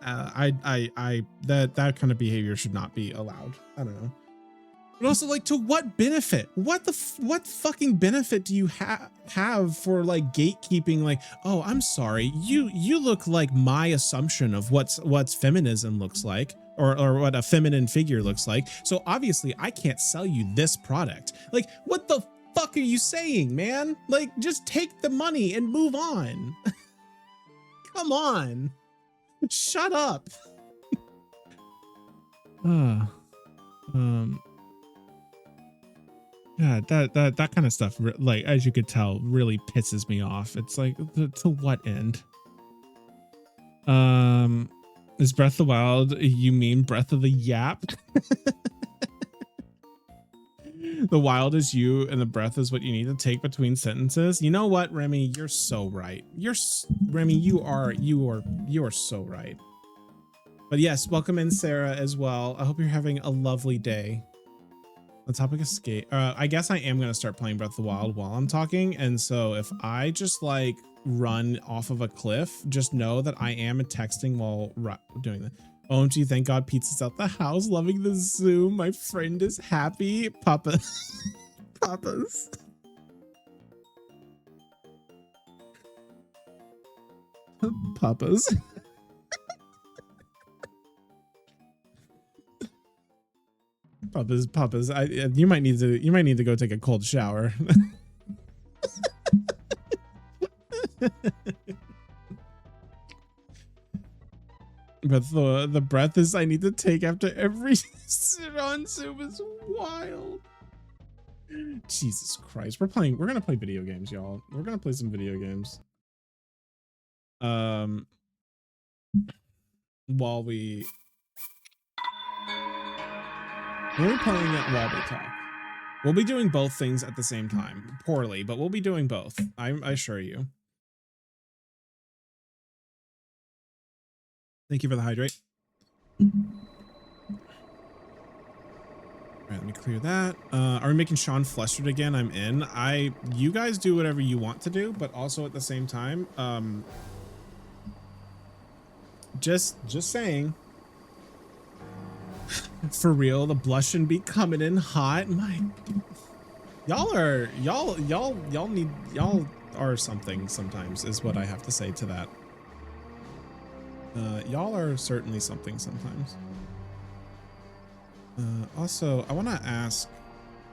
[SPEAKER 1] That kind of behavior should not be allowed. I don't know. But also, like, to what benefit? What fucking benefit do you have for like gatekeeping? Like, oh, I'm sorry, you look like my assumption of what's feminism looks like, or what a feminine figure looks like. So obviously, I can't sell you this product. Like, what the fuck are you saying, man? Like, just take the money and move on. Come on, shut up. Yeah, that kind of stuff, like, as you could tell, really pisses me off. It's like, to what end? Is Breath of the Wild, you mean Breath of the Yap? The wild is you and the breath is what you need to take between sentences. You know what, Remy? You're so right. Remy, you are so right. But yes, welcome in, Sarah, as well. I hope you're having a lovely day. The topic of skate. I guess I am going to start playing Breath of the Wild while I'm talking. And so if I just like run off of a cliff, just know that I am texting while doing that. OMG, thank God pizza's out the house. Loving the Zoom. My friend is happy. Papa. Papas. Papas. Papas. You might need to go take a cold shower. But the breath is I need to take after every sit on Zoom is wild. Jesus Christ. We're gonna play video games, y'all. We're gonna play some video games. While we're playing it while we talk. We'll be doing both things at the same time. Poorly, but we'll be doing both. I assure you. Thank you for the hydrate. All right, let me clear that. Are we making Sean flustered again? I'm in. You guys do whatever you want to do, but also at the same time, just saying. For real, the blushing be coming in hot. Y'all are something sometimes, is what I have to say to that. Y'all are certainly something sometimes. Also, I want to ask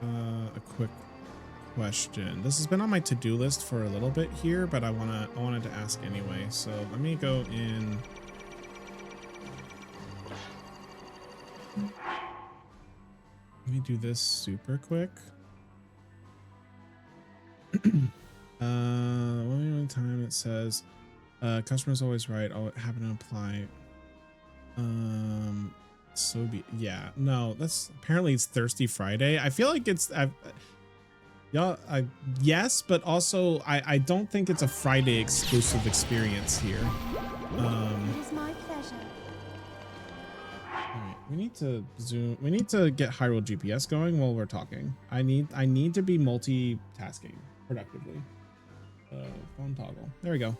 [SPEAKER 1] a quick question. This has been on my to-do list for a little bit here, but I wanted to ask anyway. So let me go in. Let me do this super quick. One time it says customer's always right. I'll happen to apply. So yeah, no, that's apparently it's Thirsty Friday. I feel like it's yes, but also I don't think it's a Friday exclusive experience here.
[SPEAKER 3] It is my pleasure.
[SPEAKER 1] All right, we need to zoom. We need to get Hyrule GPS going while we're talking. I need to be multitasking productively. Phone toggle. There we go.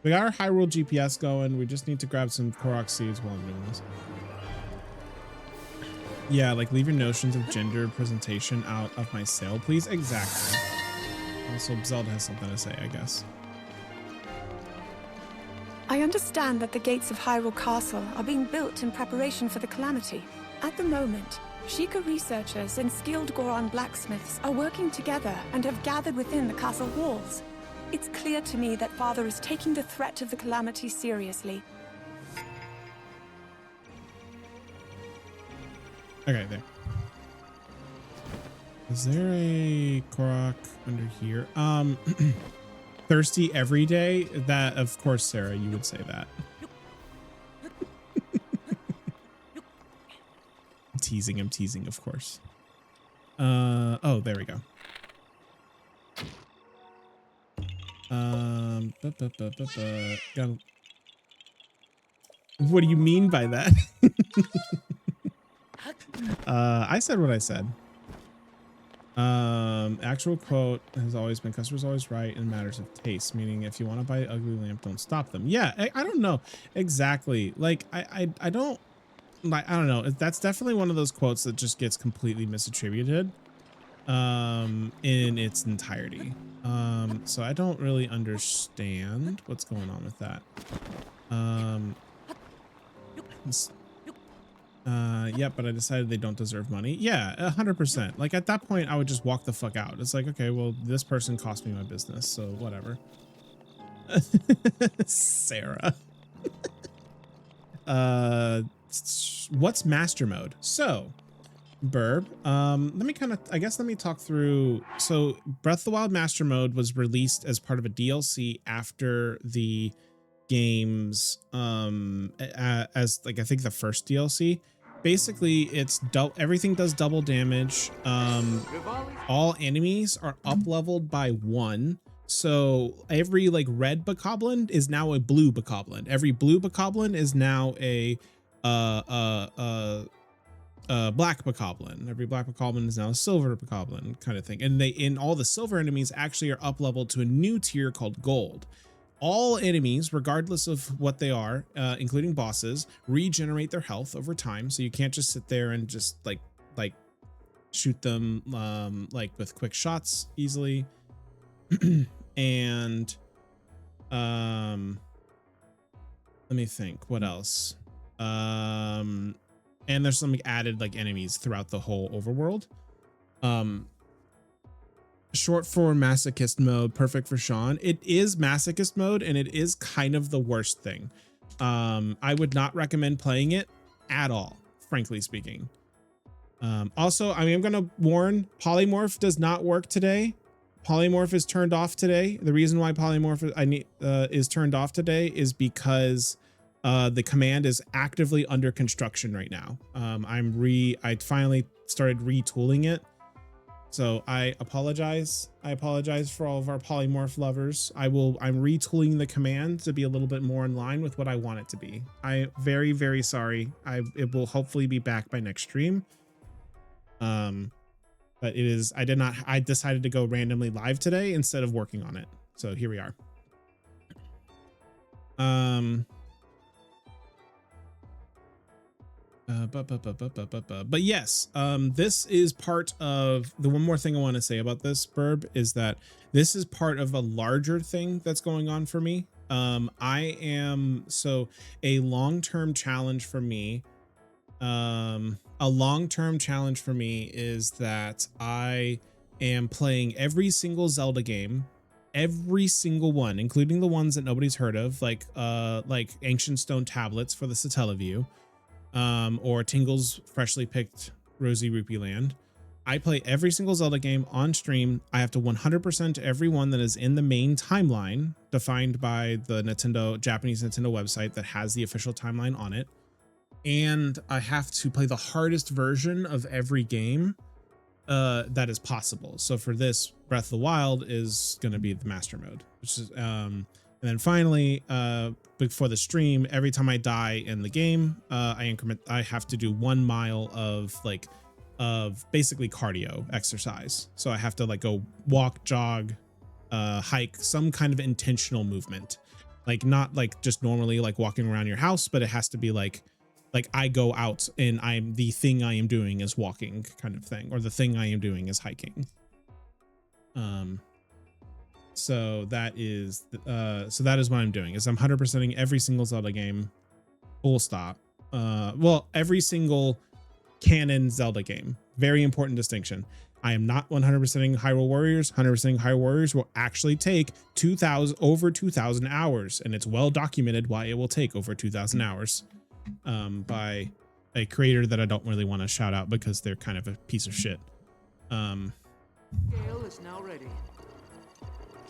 [SPEAKER 1] We got our Hyrule GPS going. We just need to grab some Korok seeds while I'm doing this. Yeah, like leave your notions of gender presentation out of my sale, please. Exactly. Also, Zelda has something to say, I guess.
[SPEAKER 4] I understand that the gates of Hyrule Castle are being built in preparation for the Calamity. At the moment, Sheikah researchers and skilled Goron blacksmiths are working together and have gathered within the castle walls. It's clear to me that Father is taking the threat of the Calamity seriously.
[SPEAKER 1] Okay, there. Is there a Korok under here? Thirsty every day? That, of course, Sarah, you would say that. I'm teasing, of course. Oh, there we go. What do you mean by that? I said what I said. Actual quote has always been customers always right in matters of taste, meaning if you want to buy an ugly lamp, don't stop them. Yeah, I don't know exactly. Like I don't know. That's definitely one of those quotes that just gets completely misattributed in its entirety. So I don't really understand what's going on with that. Yeah, but I decided they don't deserve money. Yeah, 100%. Like at that point, I would just walk the fuck out. It's like, okay, well, this person cost me my business, so whatever. Sarah. What's master mode? So, Burb, let me talk through. So Breath of the Wild Master Mode was released as part of a DLC after the games, as like, I think the first DLC. Basically, it's everything does double damage. All enemies are up leveled by 1. So every like red bokoblin is now a blue bokoblin. Every blue bokoblin is now a black bokoblin. Every black bokoblin is now a silver bokoblin, kind of thing. And all the silver enemies actually are up leveled to a new tier called gold. all enemies, regardless of what they are, including bosses, regenerate their health over time. So you can't just sit there and just like shoot them like with quick shots easily. And let me think what else. And there's some added like enemies throughout the whole overworld. Short for masochist mode, perfect for Sean. It is masochist mode, and it is kind of the worst thing. I would not recommend playing it at all, frankly speaking. Also, I mean, I'm gonna warn, polymorph does not work today. Polymorph is turned off today. The reason why polymorph is turned off today is because the command is actively under construction right now. I finally started retooling it. So I apologize. I apologize for all of our polymorph lovers. I'm retooling the command to be a little bit more in line with what I want it to be. I'm very, very sorry. It will hopefully be back by next stream. But I decided to go randomly live today instead of working on it. So here we are. But yes, this is part of the one more thing I want to say about this, Burb, is that this is part of a larger thing that's going on for me. A long-term challenge for me. A long-term challenge for me is that I am playing every single Zelda game, every single one, including the ones that nobody's heard of, like Ancient Stone Tablets for the Satellaview. Or Tingle's freshly picked Rosy Rupee Land. I play every single Zelda game on stream. I have to 100% every one that is in the main timeline defined by the Japanese Nintendo website that has the official timeline on it. And I have to play the hardest version of every game that is possible. So for this, Breath of the Wild is going to be the master mode, which is and then finally, before the stream, every time I die in the game, I have to do 1 mile of basically cardio exercise. So I have to like go walk, jog, hike, some kind of intentional movement, like not like just normally like walking around your house, but it has to be like I go out and the thing I am doing is walking kind of thing, or the thing I am doing is hiking. So that is what I'm doing, is I'm 100%ing every single Zelda game, full stop. Well, every single canon Zelda game. Very important distinction. I am not 100%ing Hyrule Warriors. 100%ing Hyrule Warriors will actually take over 2,000 hours, and it's well documented why it will take over 2,000 hours by a creator that I don't really want to shout out because they're kind of a piece of shit.
[SPEAKER 5] Gale is now ready.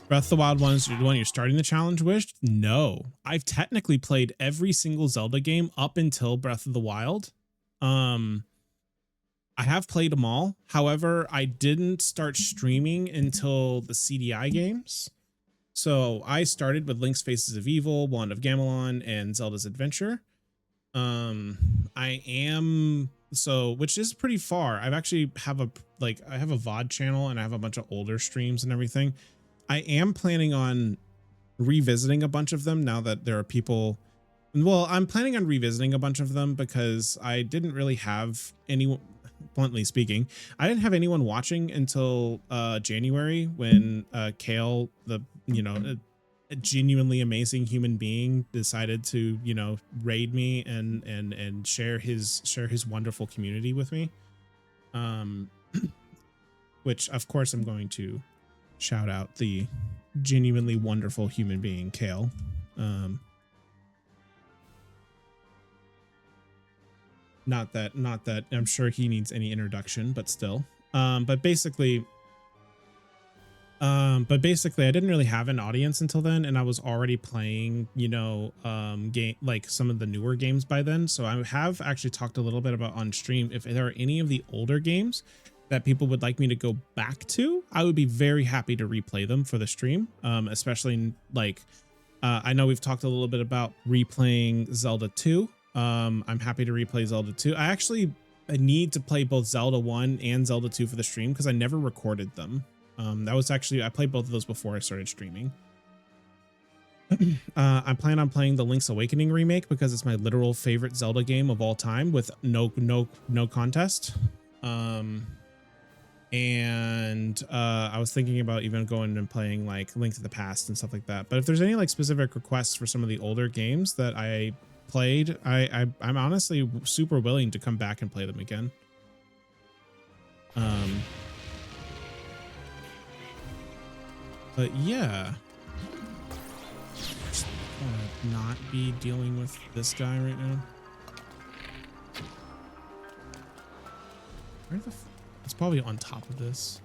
[SPEAKER 1] Breath of the Wild one is the one you're starting the challenge with? No, I've technically played every single Zelda game up until Breath of the Wild. I have played them all. However, I didn't start streaming until the CDI games. So I started with Link's Faces of Evil, Wand of Gamelon, and Zelda's Adventure. Which is pretty far. I actually have a VOD channel, and I have a bunch of older streams and everything. I am planning on revisiting a bunch of them now that there are people. Well, I'm planning on revisiting a bunch of them because I didn't really have anyone, bluntly speaking, I didn't have anyone watching until January when Kale, a genuinely amazing human being, decided to, raid me and share his wonderful community with me. Which of course I'm going to shout out the genuinely wonderful human being, Kale. Not that I'm sure he needs any introduction, but still. But basically, I didn't really have an audience until then, and I was already playing, like some of the newer games by then. So I have actually talked a little bit about on stream if there are any of the older games that people would like me to go back to, I would be very happy to replay them for the stream. Especially like, I know we've talked a little bit about replaying Zelda 2. I'm happy to replay Zelda 2. I need to play both Zelda 1 and Zelda 2 for the stream because I never recorded them. I played both of those before I started streaming. I plan on playing the Link's Awakening remake because it's my literal favorite Zelda game of all time with no contest. And I was thinking about even going and playing like Link to the Past and stuff like that. But if there's any like specific requests for some of the older games that I played, I'm honestly super willing to come back and play them again. But yeah, just wanna not be dealing with this guy right now. Where the it's probably on top of this.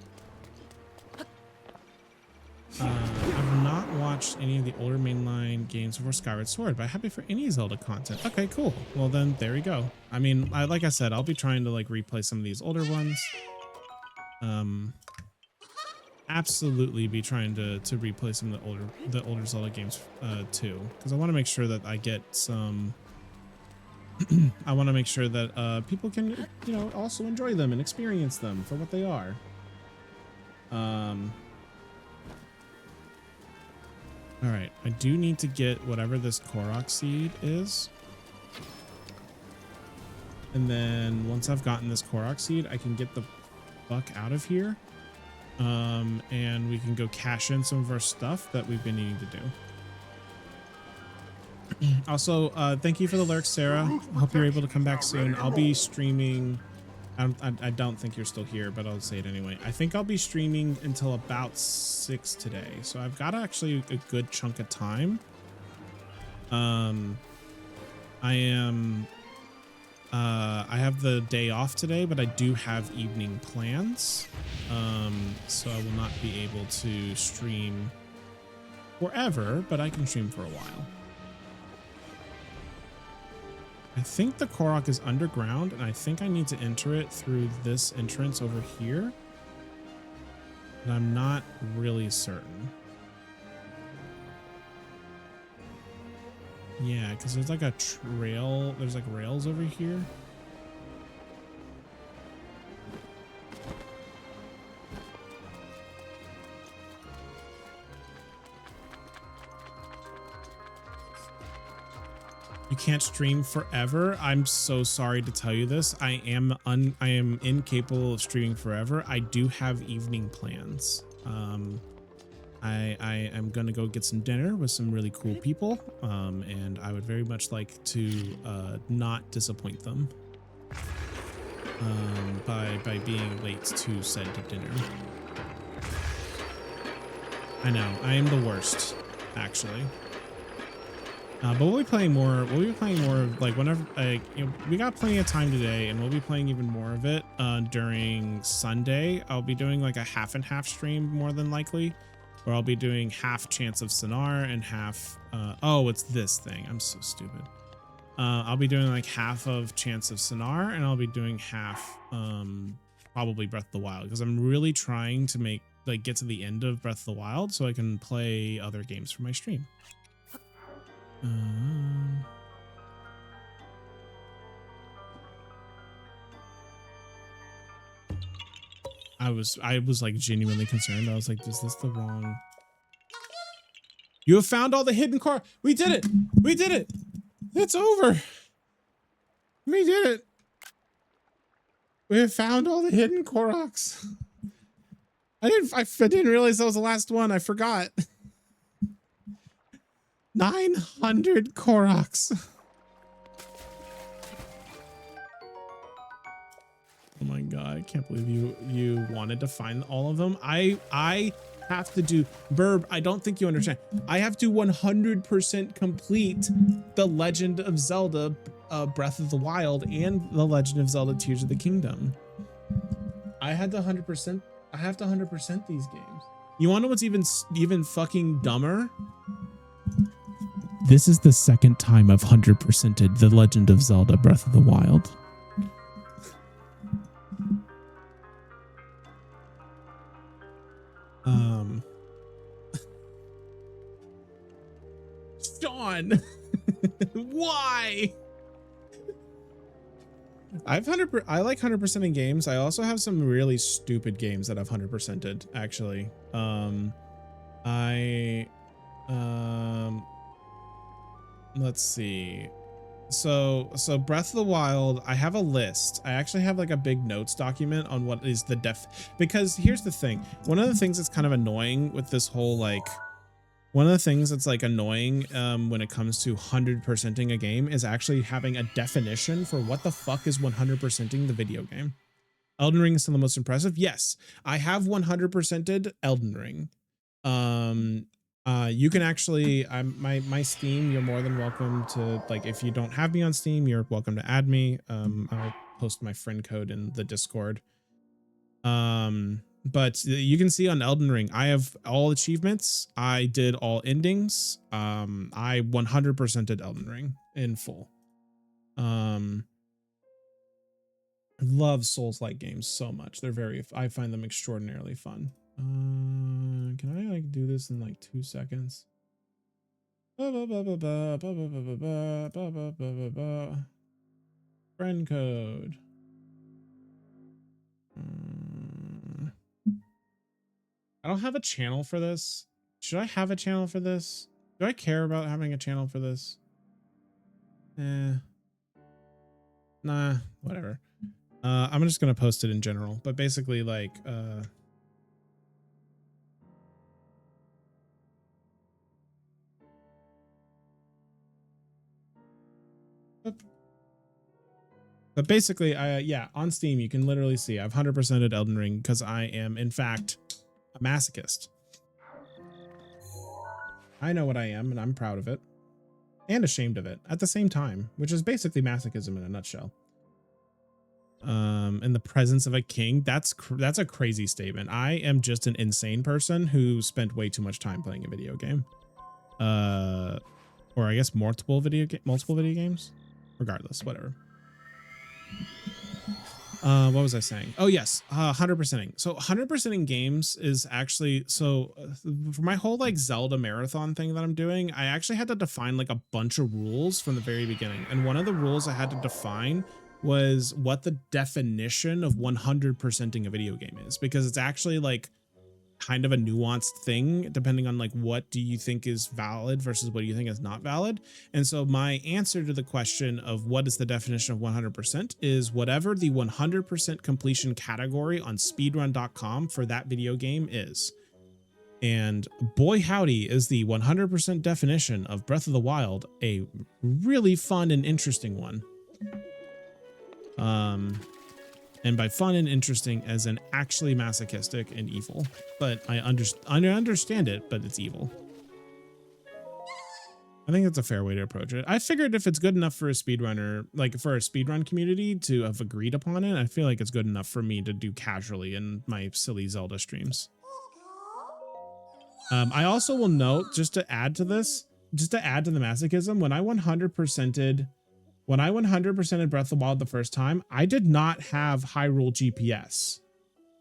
[SPEAKER 1] I've not watched any of the older mainline games before Skyward Sword, but I'm happy for any Zelda content. Okay, cool. Well then, there we go. I mean, like I said, I'll be trying to like replay some of these older ones. Absolutely be trying to replay some of the older Zelda games too, because I want to make sure that I get some. I want to make sure that people can, you know, also enjoy them and experience them for what they are. All right, I do need to get whatever this Korok seed is. And then once I've gotten this Korok seed, I can get the fuck out of here. And we can go cash in some of our stuff that we've been needing to do. Also, thank you for the lyrics, Sarah. Hope you're able to come back soon. I'll be streaming. I don't think you're still here, but I'll say it anyway. I think I'll be streaming until about 6 today. So I've got actually a good chunk of time. I have the day off today, but I do have evening plans. So I will not be able to stream forever, but I can stream for a while. I think the Korok is underground, and I think I need to enter it through this entrance over here. But I'm not really certain. Yeah, because there's like a trail. There's like rails over here. You can't stream forever. I'm so sorry to tell you this. I am incapable of streaming forever. I do have evening plans. I am gonna go get some dinner with some really cool people, and I would very much like to not disappoint them by being late to said dinner. I know I am the worst, actually. But we'll be playing more. We'll be playing more like whenever, you know, we got plenty of time today, and we'll be playing even more of it during Sunday. I'll be doing like a half and half stream more than likely, where I'll be doing half Chants of Sennaar and half. Oh, it's this thing. I'm so stupid. I'll be doing like half of Chants of Sennaar, and I'll be doing half probably Breath of the Wild, because I'm really trying to get to the end of Breath of the Wild so I can play other games for my stream. I was like genuinely concerned. I was like, is this the wrong? You have found all the hidden core. We did it. We did it. It's over. We did it. We have found all the hidden Koroks. I didn't realize that was the last one. I forgot. 900 Koroks. Oh my god, I can't believe you wanted to find all of them. I have to do Burb, I don't think you understand. I have to 100% complete The Legend of Zelda Breath of the Wild and The Legend of Zelda Tears of the Kingdom. I have to 100% these games. You want to know what's even fucking dumber? This is the second time I've 100%ed The Legend of Zelda Breath of the Wild. Sean, why? I like 100% in games. I also have some really stupid games that I've 100%ed actually. Let's see. So Breath of the Wild, I have a list. I actually have like a big notes document on what is the because here's the thing. One of the things that's kind of annoying with this whole like one of the things that's like annoying when it comes to 100%ing a game is actually having a definition for what the fuck is 100%ing the video game. Elden Ring is still the most impressive. Yes, I have 100%ed Elden Ring. You can actually, my Steam, you're more than welcome to, like, if you don't have me on Steam, you're welcome to add me. I'll post my friend code in the Discord. But you can see on Elden Ring, I have all achievements. I did all endings. I 100%ed Elden Ring in full. I love Souls-like games so much. I find them extraordinarily fun. Can I like do this in like 2 seconds? Friend code. I don't have a channel for this. Should I have a channel for this? Do I care about having a channel for this? Nah, whatever. I'm just gonna post it in general, but basically like but basically, yeah, on Steam, you can literally see I've 100%ed Elden Ring because I am, in fact, a masochist. I know what I am, and I'm proud of it and ashamed of it at the same time, which is basically masochism in a nutshell. In the presence of a king, that's a crazy statement. I am just an insane person who spent way too much time playing a video game, or I guess multiple video games. Regardless, whatever. What was I saying? Oh yes, 100%ing. So 100%ing games is actually, so for my whole like Zelda marathon thing that I'm doing, I actually had to define like a bunch of rules from the very beginning. And one of the rules I had to define was what the definition of 100%ing a video game is, because it's actually like kind of a nuanced thing depending on like what do you think is valid versus what do you think is not valid. And so my answer to the question of what is the definition of 100% is whatever the 100% completion category on speedrun.com for that video game is. And boy howdy, is the 100% definition of Breath of the Wild a really fun and interesting one. And by fun and interesting as in actually masochistic and evil, but I understand it, but it's evil. I think that's a fair way to approach it. I figured if it's good enough for a speedrunner, like for a speedrun community to have agreed upon it, I feel like it's good enough for me to do casually in my silly Zelda streams. I also will note, just to add to this, just to add to the masochism, when I 100%ed Breath of the Wild the first time, I did not have Hyrule GPS.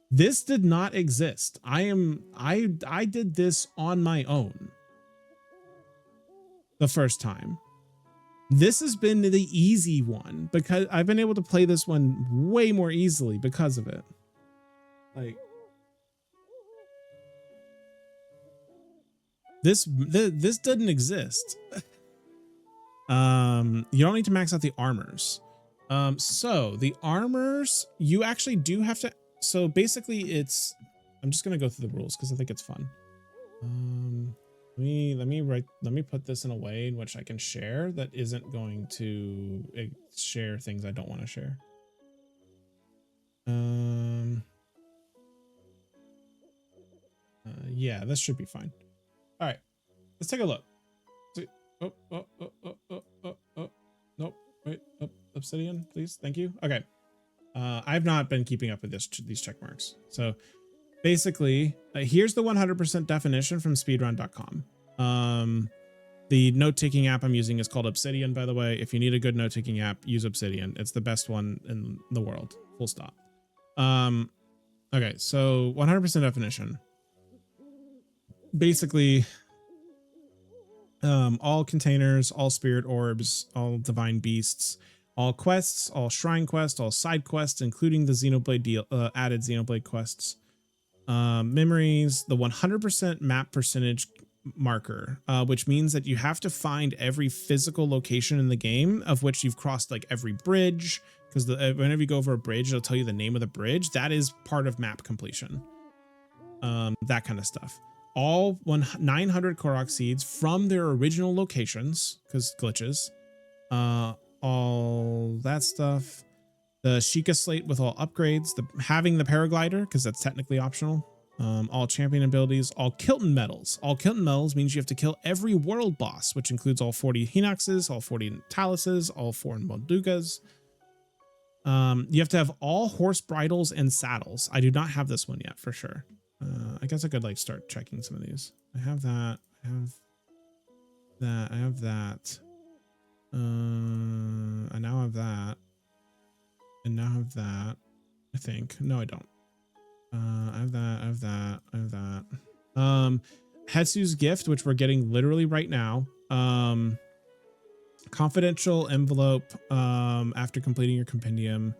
[SPEAKER 1] This did not exist. I did this on my own the first time. This has been the easy one because I've been able to play this one way more easily because of it. Like this didn't exist. You don't need to max out the armors. So the armors, you actually do have to, so basically it's, I'm just going to go through the rules because I think it's fun. Let me put this in a way in which I can share that isn't going to share things I don't want to share. Yeah, this should be fine. All right, let's take a look. Nope. Wait, Obsidian, please. Thank you. Okay. I've not been keeping up with these check marks. So basically, here's the 100% definition from speedrun.com. The note-taking app I'm using is called Obsidian, by the way. If you need a good note-taking app, use Obsidian. It's the best one in the world. Full stop. Okay, so 100% definition. Basically, all containers, all spirit orbs, all divine beasts, all quests, all shrine quests, all side quests, including the Xenoblade added Xenoblade quests, memories, the 100% map percentage marker, which means that you have to find every physical location in the game of which you've crossed, like every bridge, because whenever you go over a bridge, it'll tell you the name of the bridge. That is part of map completion. That kind of stuff. All 900 Korok seeds from their original locations, because glitches. All that stuff. The Sheikah slate with all upgrades. Having the paraglider, because that's technically optional. All champion abilities. All Kilton medals. All Kilton medals means you have to kill every world boss, which includes all 40 Hinoxes, all 40 Taluses, all 4 Moldugas. You have to have all horse bridles and saddles. I do not have this one yet, for sure. I guess I could like start checking some of these. I have that. I have that. I have that. I now have that. And now have that. I think. No, I don't. I have that. I have that. I have that. Hetsu's gift, which we're getting literally right now. Confidential envelope. After completing your compendium.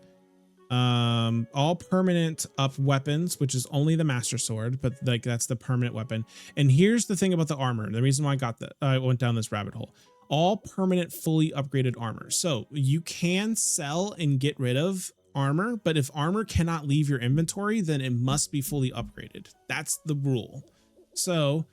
[SPEAKER 1] All permanent up weapons, which is only the Master Sword, but like that's the permanent weapon. And here's the thing about the armor. The reason why I went down this rabbit hole. All permanent, fully upgraded armor. So you can sell and get rid of armor, but if armor cannot leave your inventory, then it must be fully upgraded. That's the rule. So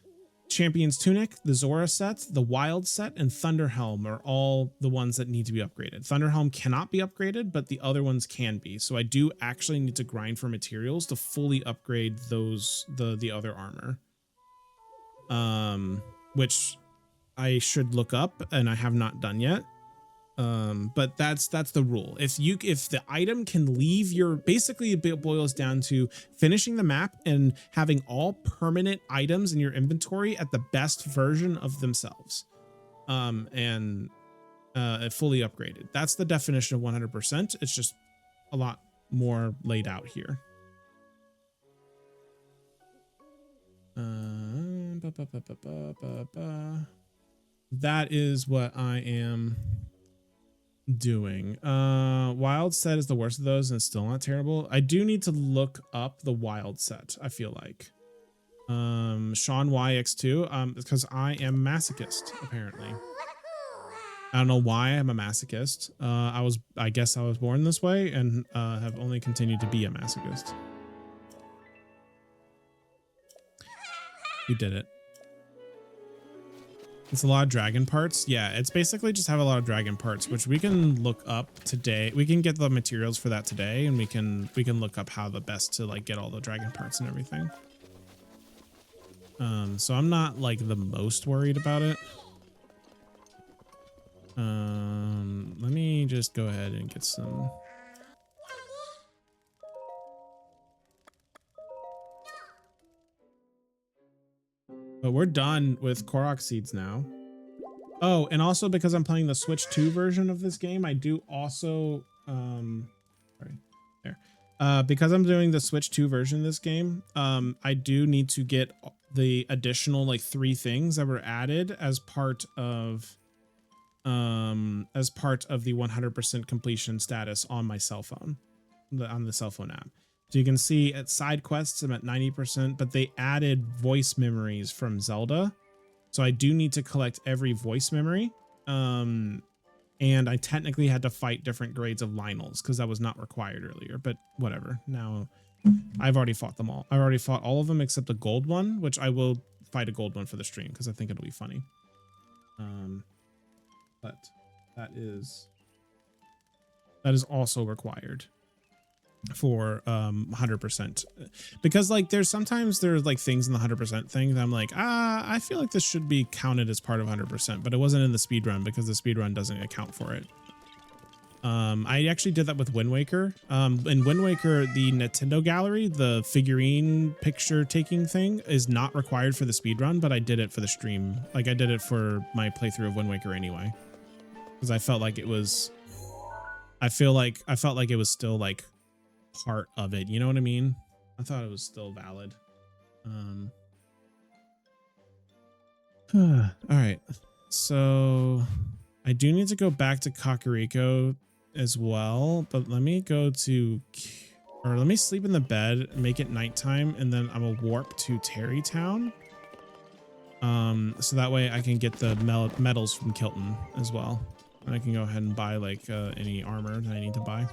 [SPEAKER 1] Champion's Tunic, the Zora set, the Wild set, and Thunderhelm are all the ones that need to be upgraded. Thunderhelm cannot be upgraded, but the other ones can be. So I do actually need to grind for materials to fully upgrade those, the other armor. Which I should look up and I have not done yet. But that's the rule. If the item can leave your, basically it boils down to finishing the map and having all permanent items in your inventory at the best version of themselves. And fully upgraded. That's the definition of 100%. It's just a lot more laid out here. That is what I am doing. Wild set is the worst of those and it's still not terrible. I do need to look up the wild set, I feel like. Sean YX2, because I am masochist, apparently. I don't know why I'm a masochist. I guess I was born this way and have only continued to be a masochist. You did it. It's a lot of dragon parts. Yeah, it's basically just have a lot of dragon parts, which we can look up today. We can get the materials for that today, and we can look up how the best to like get all the dragon parts and everything. So I'm not like the most worried about it. Let me just go ahead and get some. But we're done with Korok seeds now. Oh, and also because I'm playing the Switch 2 version of this game, I do also, because I'm doing the Switch 2 version of this game, I do need to get the additional like 3 things that were added as part of the 100% completion status on my cell phone, on the cell phone app. So you can see at side quests, I'm at 90%, but they added voice memories from Zelda. So I do need to collect every voice memory. And I technically had to fight different grades of Lynels because that was not required earlier, but whatever. Now I've already fought them all. I already fought all of them except the gold one, which I will fight a gold one for the stream because I think it'll be funny. But that is also required for 100%, because like there's like things in the 100% thing that I'm like, I feel like this should be counted as part of 100%, but it wasn't in the speed run because the speed run doesn't account for it. I actually did that with Wind Waker. In Wind Waker, the Nintendo Gallery, the figurine picture taking thing, is not required for the speed run, but I did it for the stream. Like I did it for my playthrough of Wind Waker anyway, because I felt like it was, I felt like it was still like part of it, you know what I mean? I thought it was still valid. All right, so I do need to go back to Kakariko as well, but let me go to, or let me sleep in the bed, make it nighttime, and then I will warp to Terrytown. So that way I can get the medals from Kilton as well. And I can go ahead and buy like any armor that I need to buy.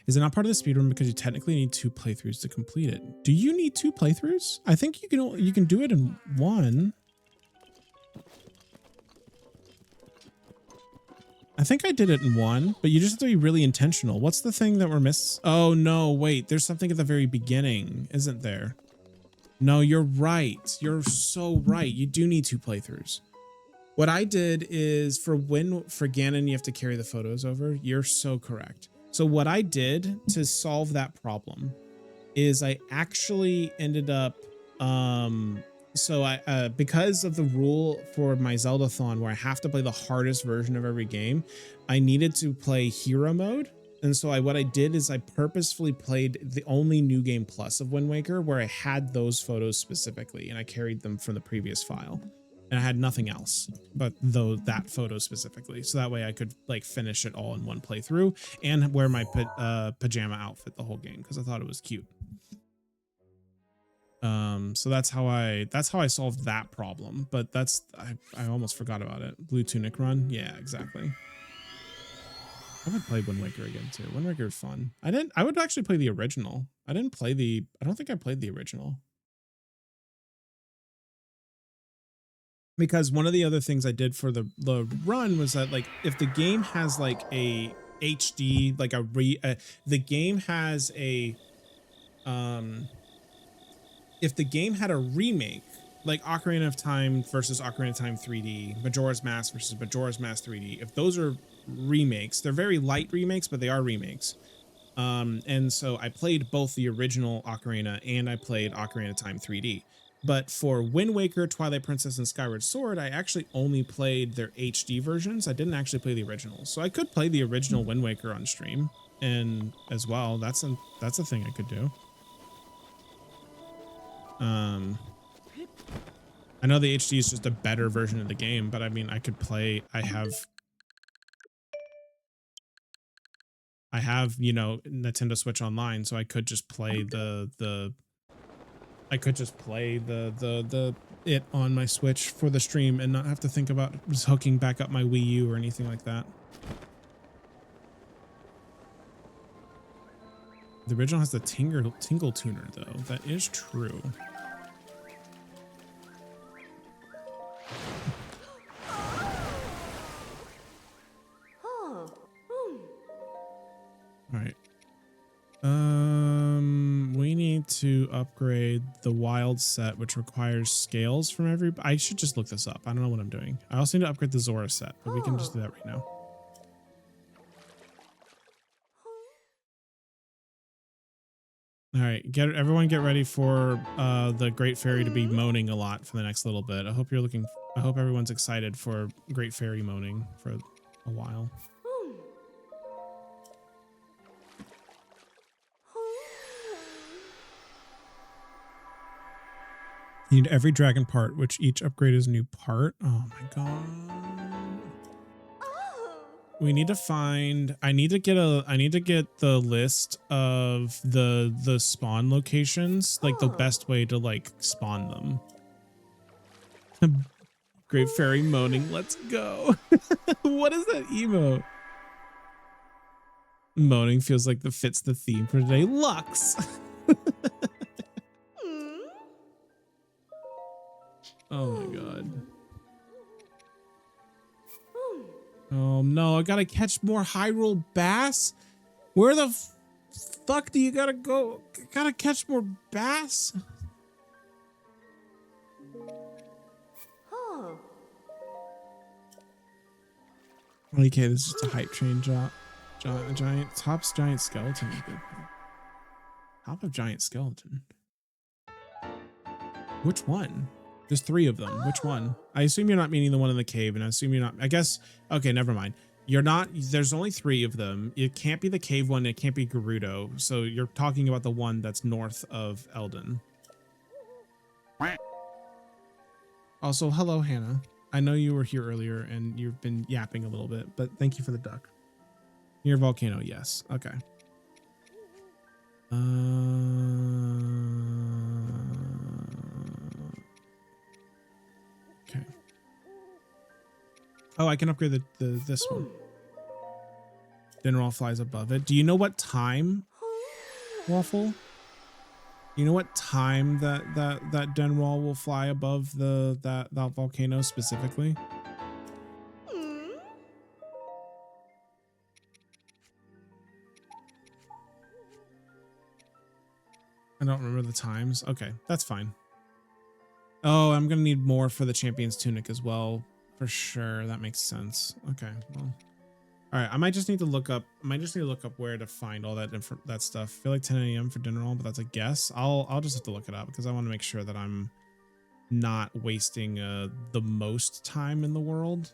[SPEAKER 1] Is it not part of the speedrun because you technically need 2 playthroughs to complete it? Do you need 2 playthroughs? I think you can do it in 1. I think I did it in 1, but you just have to be really intentional. What's the thing that we're missing? Oh no, wait, there's something at the very beginning, isn't there? No, you're right. You're so right. You do need 2 playthroughs. What I did is for Ganon, you have to carry the photos over. You're so correct. So what I did to solve that problem is I actually ended up, because of the rule for my Zeldathon where I have to play the hardest version of every game, I needed to play hero mode. And so what I did is I purposefully played the only New Game Plus of Wind Waker where I had those photos specifically and I carried them from the previous file. And I had nothing else but that photo specifically. So that way I could like finish it all in one playthrough and wear my pajama outfit the whole game because I thought it was cute. So that's how I solved that problem. But I almost forgot about it. Blue Tunic run. Yeah, exactly. I would play Wind Waker again too. Wind Waker is fun. I would actually play the original. I don't think I played the original. Because one of the other things I did for the run was that like if the game has like a HD, like the game has a if the game had a remake like Ocarina of Time versus Ocarina of Time 3D, Majora's Mask versus Majora's Mask 3D, if those are remakes, they're very light remakes, but they are remakes. And so I played both the original Ocarina and I played Ocarina of Time 3D. But for Wind Waker, Twilight Princess, and Skyward Sword, I actually only played their HD versions. I didn't actually play the originals. So I could play the original Wind Waker on stream and as well. That's a thing I could do. I know the HD is just a better version of the game, but I mean, I could play, I have, you know, Nintendo Switch Online, so I could just play it on my Switch for the stream and not have to think about just hooking back up my Wii U or anything like that. The original has the tingle tuner though. That is true. All right. We need to upgrade the wild set, which requires scales from every. I should just look this up. I don't know what I'm doing. I also need to upgrade the Zora set, but we can just do that right now. All right, everyone get ready for the Great Fairy to be moaning a lot for the next little bit. I hope everyone's excited for Great Fairy moaning for a while. You need every dragon part, which each upgrade is a new part. Oh my god. We need to find, I need to get the list of the spawn locations, like the best way to like spawn them. Great Fairy moaning, let's go. What is that emote? Moaning feels like fits the theme for today. Lux. Oh my god. Oh no, I gotta catch more Hyrule bass? Where the fuck do you gotta go? Gotta catch more bass? Okay, this is just a hype train giant Top's giant skeleton. Top of giant skeleton. Which one? There's 3 of them. Which one? I assume you're not meaning the one in the cave, and I assume you're not. I guess. Okay, never mind. You're not. There's only 3 of them. It can't be the cave one. It can't be Gerudo. So you're talking about the one that's north of Eldin. Also, hello, Hannah. I know you were here earlier and you've been yapping a little bit, but thank you for the duck. Near volcano, yes. Okay. Okay. Oh, I can upgrade the this one. Dinnerall flies above it. Do you know what time, Waffle? You know what time that Dinnerall will fly above that volcano specifically? I don't remember the times. Okay, that's fine. Oh, I'm gonna need more for the champion's tunic as well, for sure. That makes sense. Okay, well, all right. I might just need to look up. Where to find all that stuff. I feel like 10 a.m. for Dinnerall, but that's a guess. I'll just have to look it up because I want to make sure that I'm not wasting the most time in the world.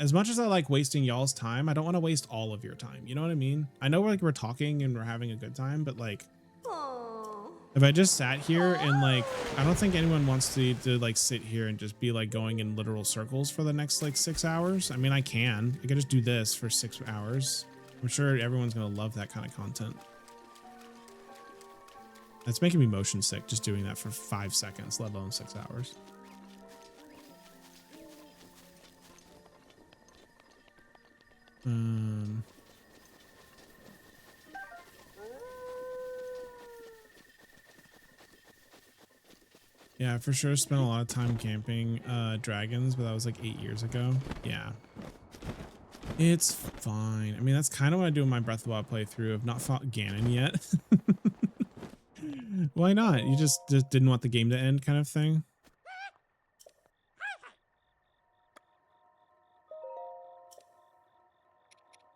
[SPEAKER 1] As much as I like wasting y'all's time, I don't want to waste all of your time. You know what I mean? I know we're talking and we're having a good time, but like, if I just sat here and like, I don't think anyone wants to like sit here and just be like going in literal circles for the next like 6 hours. I mean, I can just do this for 6 hours. I'm sure everyone's going to love that kind of content. That's making me motion sick just doing that for 5 seconds, let alone 6 hours. Yeah, for sure spent a lot of time camping dragons, but that was like 8 years ago. Yeah. It's fine. I mean, that's kind of what I do in my Breath of the Wild playthrough. I've not fought Ganon yet. Why not? You just didn't want the game to end kind of thing?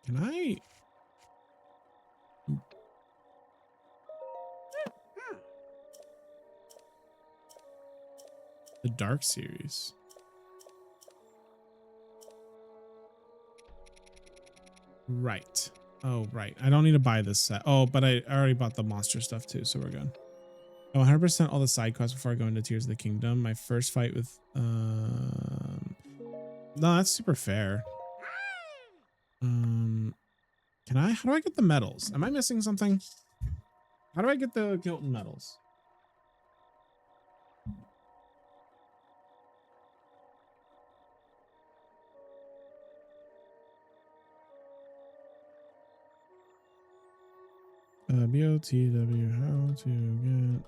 [SPEAKER 1] Can I... The Dark series. Right. Oh, right. I don't need to buy this set. Oh, but I already bought the monster stuff too, so we're good. Oh, 100% all the side quests before I go into Tears of the Kingdom. My first fight with... No, that's super fair. Can I... How do I get the medals? Am I missing something? How do I get the Gilton medals? BOTW, how to get...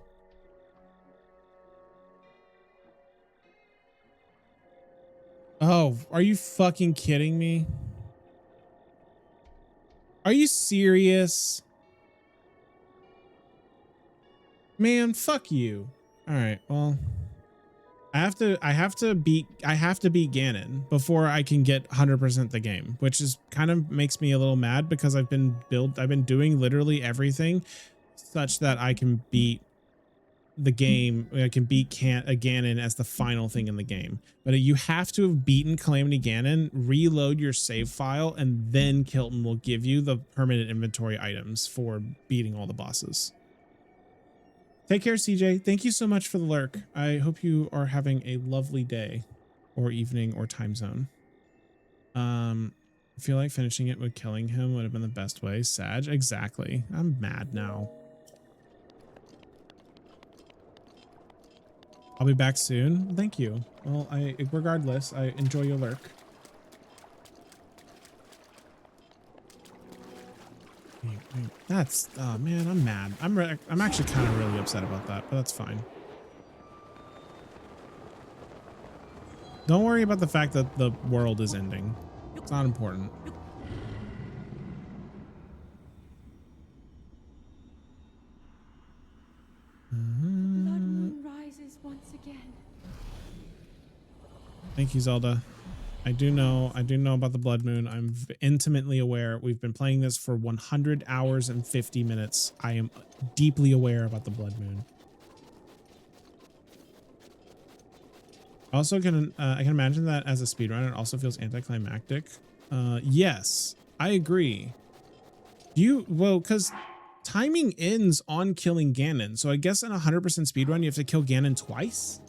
[SPEAKER 1] Oh, are you fucking kidding me? Are you serious? Man, fuck you. All right, well, I have to beat Ganon before I can get 100% the game, which is kind of makes me a little mad because I've been doing literally everything such that I can beat the game. I can beat Ganon as the final thing in the game. But you have to have beaten Calamity Ganon, reload your save file, and then Kilton will give you the permanent inventory items for beating all the bosses. Take care, CJ. Thank you so much for the lurk. I hope you are having a lovely day or evening or time zone. I feel like finishing it with killing him would have been the best way. Sag, exactly. I'm mad now. I'll be back soon. Thank you. Well, regardless, I enjoy your lurk. Wait. That's, oh man, I'm mad. I'm actually kind of really upset about that, but that's fine. Don't worry about the fact that the world is ending. It's not important.
[SPEAKER 3] Blood moon rises once again.
[SPEAKER 1] Thank you, Zelda. I do know about the Blood Moon. I'm intimately aware. We've been playing this for 100 hours and 50 minutes. I am deeply aware about the Blood Moon. Also, I can imagine that as a speedrunner, it also feels anticlimactic. Yes, I agree. Because timing ends on killing Ganon. So I guess in a 100% speedrun, you have to kill Ganon twice.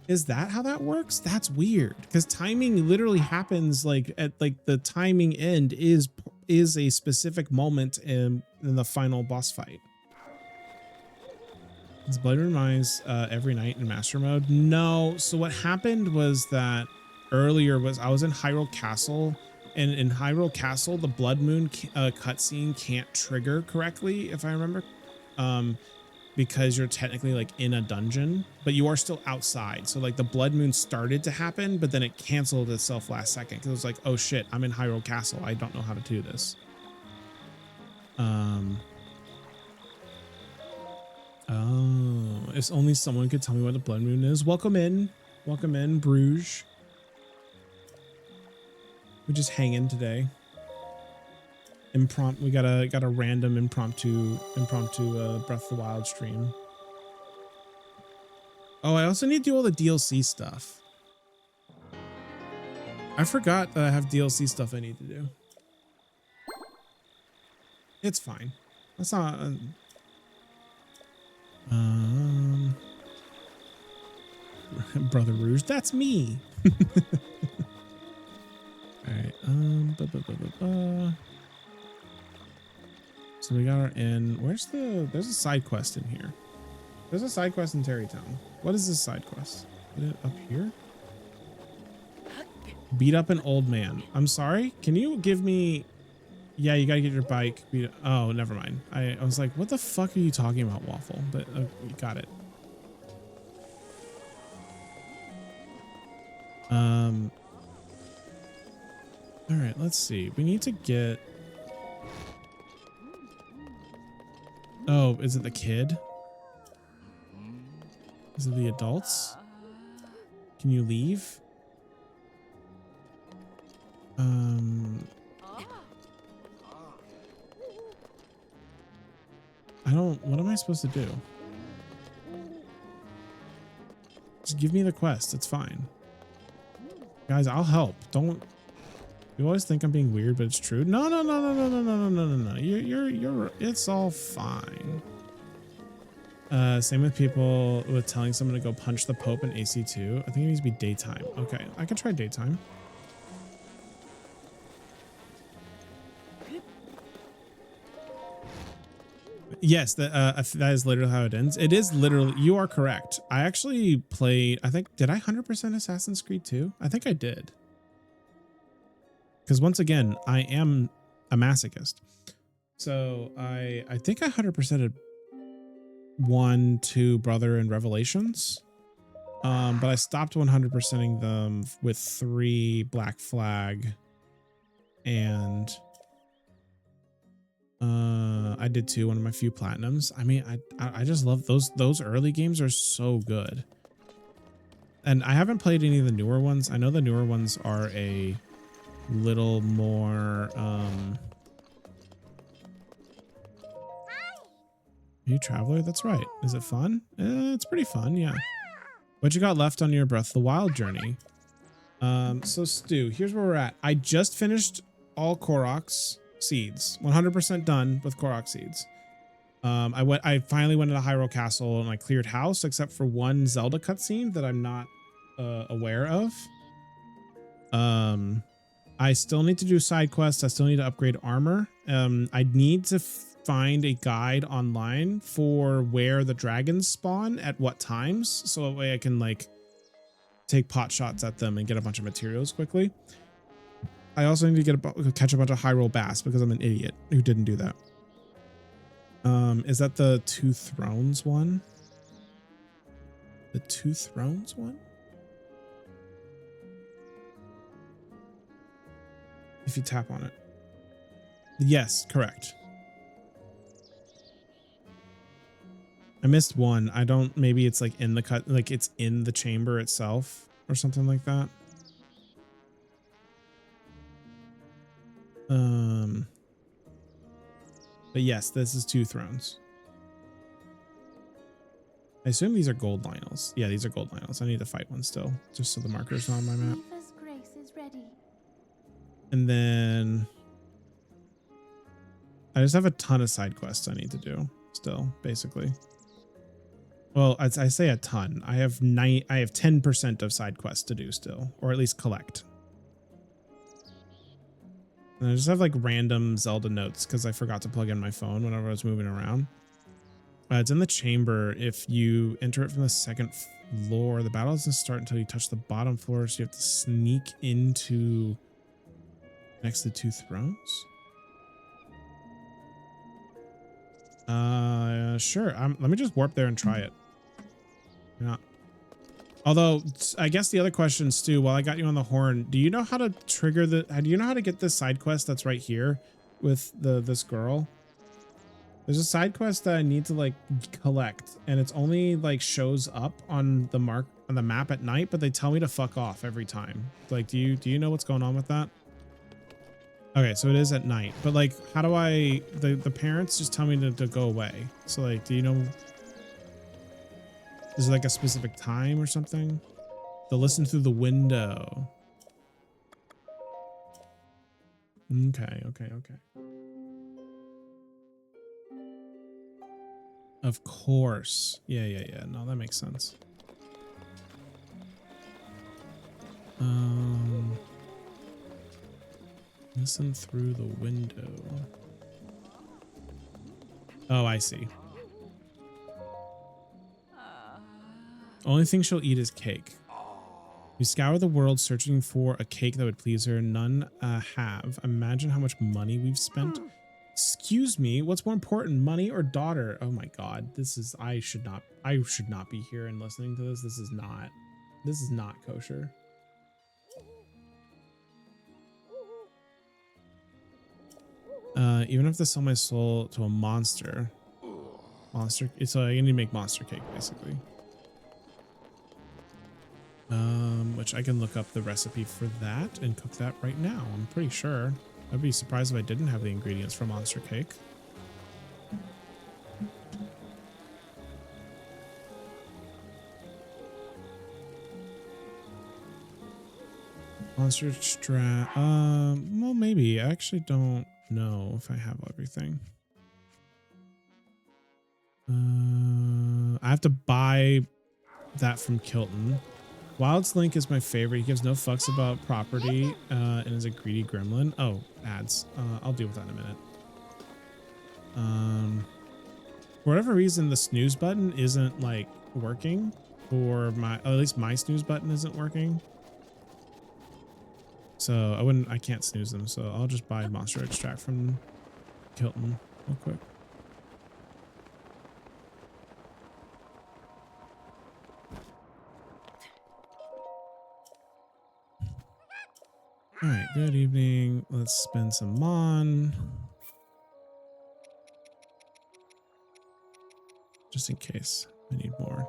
[SPEAKER 1] Is that how that works? That's weird because timing literally happens like at like the timing end is is a specific moment in the final boss fight. Does Bloodmoon rise every night in Master Mode? No. So what happened was that earlier I was in Hyrule Castle, and in Hyrule Castle, the Blood Moon cutscene can't trigger correctly, if I remember, because you're technically like in a dungeon, but you are still outside. So like the Blood Moon started to happen, but then it canceled itself last second because it was like, oh shit, I'm in Hyrule Castle. I don't know how to do this. Oh, if only someone could tell me what a Blood Moon is. Welcome in, Bruges. We just hang in today. We got a random impromptu Breath of the Wild stream. Oh, I also need to do all the DLC stuff. I forgot that I have DLC stuff I need to do. It's fine. That's not. Brother Rouge, that's me. All right. So we got our inn. There's a side quest in here. There's a side quest in Terrytown. What is this side quest? Is it up here? Beat up an old man. I'm sorry. Can you give me? Yeah, you gotta get your bike. Oh, never mind. I was like, what the fuck are you talking about, Waffle? But you got it. All right, let's see. We need to get. Oh, is it the kid? Is it the adults? Can you leave? What am I supposed to do? Just give me the quest. It's fine. Guys, I'll help. Don't. You always think I'm being weird, but it's true. No. You're. It's all fine. Same with people with telling someone to go punch the Pope in AC2. I think it needs to be daytime. Okay, I can try daytime. Yes, that is literally how it ends. It is literally. You are correct. I actually played. I think did I 100% Assassin's Creed 2? I think I did. Because once again, I am a masochist. So I think I 100%ed 1, 2, Brother, and Revelations. But I stopped 100%ing them with 3, Black Flag, and I did 2, one of my few platinums. I mean, I just love those early games are so good. And I haven't played any of the newer ones. I know the newer ones are a little more New Traveler, that's right. Is it fun? It's pretty fun, yeah. What you got left on your Breath of the Wild journey? So Stu, here's where we're at. I just finished all Koroks seeds. 100% done with Korok seeds. I finally went into Hyrule Castle and I cleared house except for one Zelda cutscene that I'm not aware of. I still need to do side quests. I still need to upgrade armor. I need to find a guide online for where the dragons spawn at what times, so that way I can like take pot shots at them and get a bunch of materials quickly. I also need to catch a bunch of Hyrule Bass because I'm an idiot who didn't do that. Is that the Two Thrones one? The Two Thrones one? If you tap on it. Yes, correct. I missed one. I don't, maybe it's like in the cut, like it's in the chamber itself or something like that. But yes, this is Two Thrones. I assume these are gold Lionels. Yeah, these are gold Lionels. I need to fight one still, just so the marker's not on my map.
[SPEAKER 3] Shiva's grace is ready.
[SPEAKER 1] And then I just have a ton of side quests I need to do still, basically. Well, I say a ton. I have 10% of side quests to do still, or at least collect. And I just have like random Zelda notes because I forgot to plug in my phone whenever I was moving around. It's in the chamber. If you enter it from the second floor, the battle doesn't start until you touch the bottom floor, so you have to sneak into next to 2 thrones. Sure. Let me just warp there and try it. Yeah. Although, I guess the other question, Stu, while I got you on the horn, do you know how to trigger do you know how to get this side quest that's right here with this girl? There's a side quest that I need to like collect, and it's only like shows up on the map at night, but they tell me to fuck off every time. Like, do you know what's going on with that? Okay, so it is at night, but like, how do the parents just tell me to go away? So like, do you know, is it like a specific time or something? To listen through the window. Okay. Of course. Yeah. No, that makes sense. Listen through the window. Oh, I see. Only thing she'll eat is cake. You scour the world searching for a cake that would please her. None have. Imagine how much money we've spent. Excuse me, what's more important, money or daughter? Oh my god, I should not be here and listening to this. This is not kosher. Even if I sell my soul to a monster, so I need to make monster cake basically. Which I can look up the recipe for that and cook that right now. I'm pretty sure. I'd be surprised if I didn't have the ingredients for monster cake. Monster extract. Well, maybe. I actually don't know if I have everything. I have to buy that from Kilton. Wild's Link is my favorite. He gives no fucks about property and is a greedy gremlin. Oh, ads. I'll deal with that in a minute. For whatever reason, the snooze button isn't like working, or at least my snooze button isn't working. So I can't snooze them. So I'll just buy monster extract from Kilton real quick. All right, good evening. Let's spend some mon. Just in case I need more.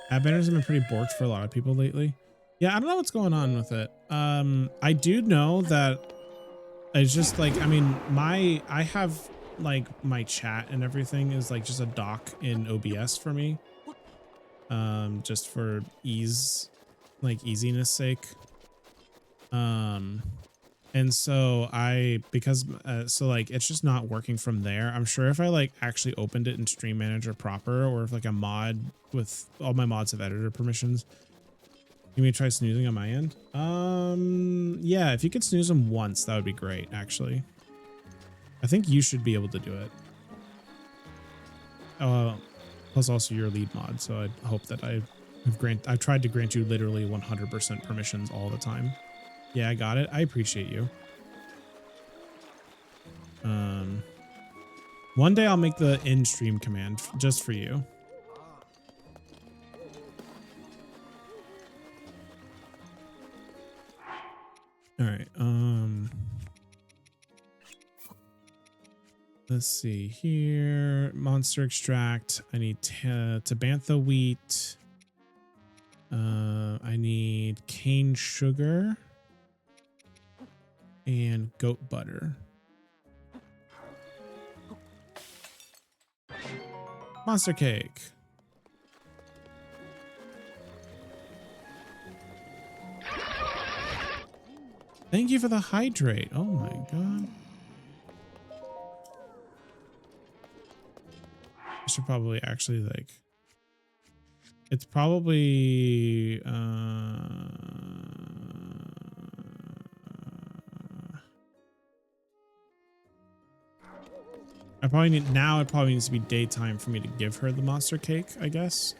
[SPEAKER 1] Ad banners have been pretty borked for a lot of people lately. Yeah, I don't know what's going on with it. I do know that it's just like, I mean, I have like my chat and everything is like just a doc in OBS for me. Just for easiness sake. And so so like it's just not working from there. I'm sure if I like actually opened it in Stream Manager proper, or if like a mod with all my mods have editor permissions, you may try snoozing on my end. Yeah, if you could snooze them once, that would be great. Actually, I think you should be able to do it. Plus also you're lead mod, so I hope that I've tried to grant you literally 100% permissions all the time. Yeah, I got it. I appreciate you. One day I'll make the in-stream command just for you. All right. Let's see here. Monster extract. I need Tabantha wheat. I need cane sugar. And goat butter. Monster cake. Thank you for the hydrate. Oh my god. I should probably actually like, it's probably I probably need now. It probably needs to be daytime for me to give her the monster cake, I guess.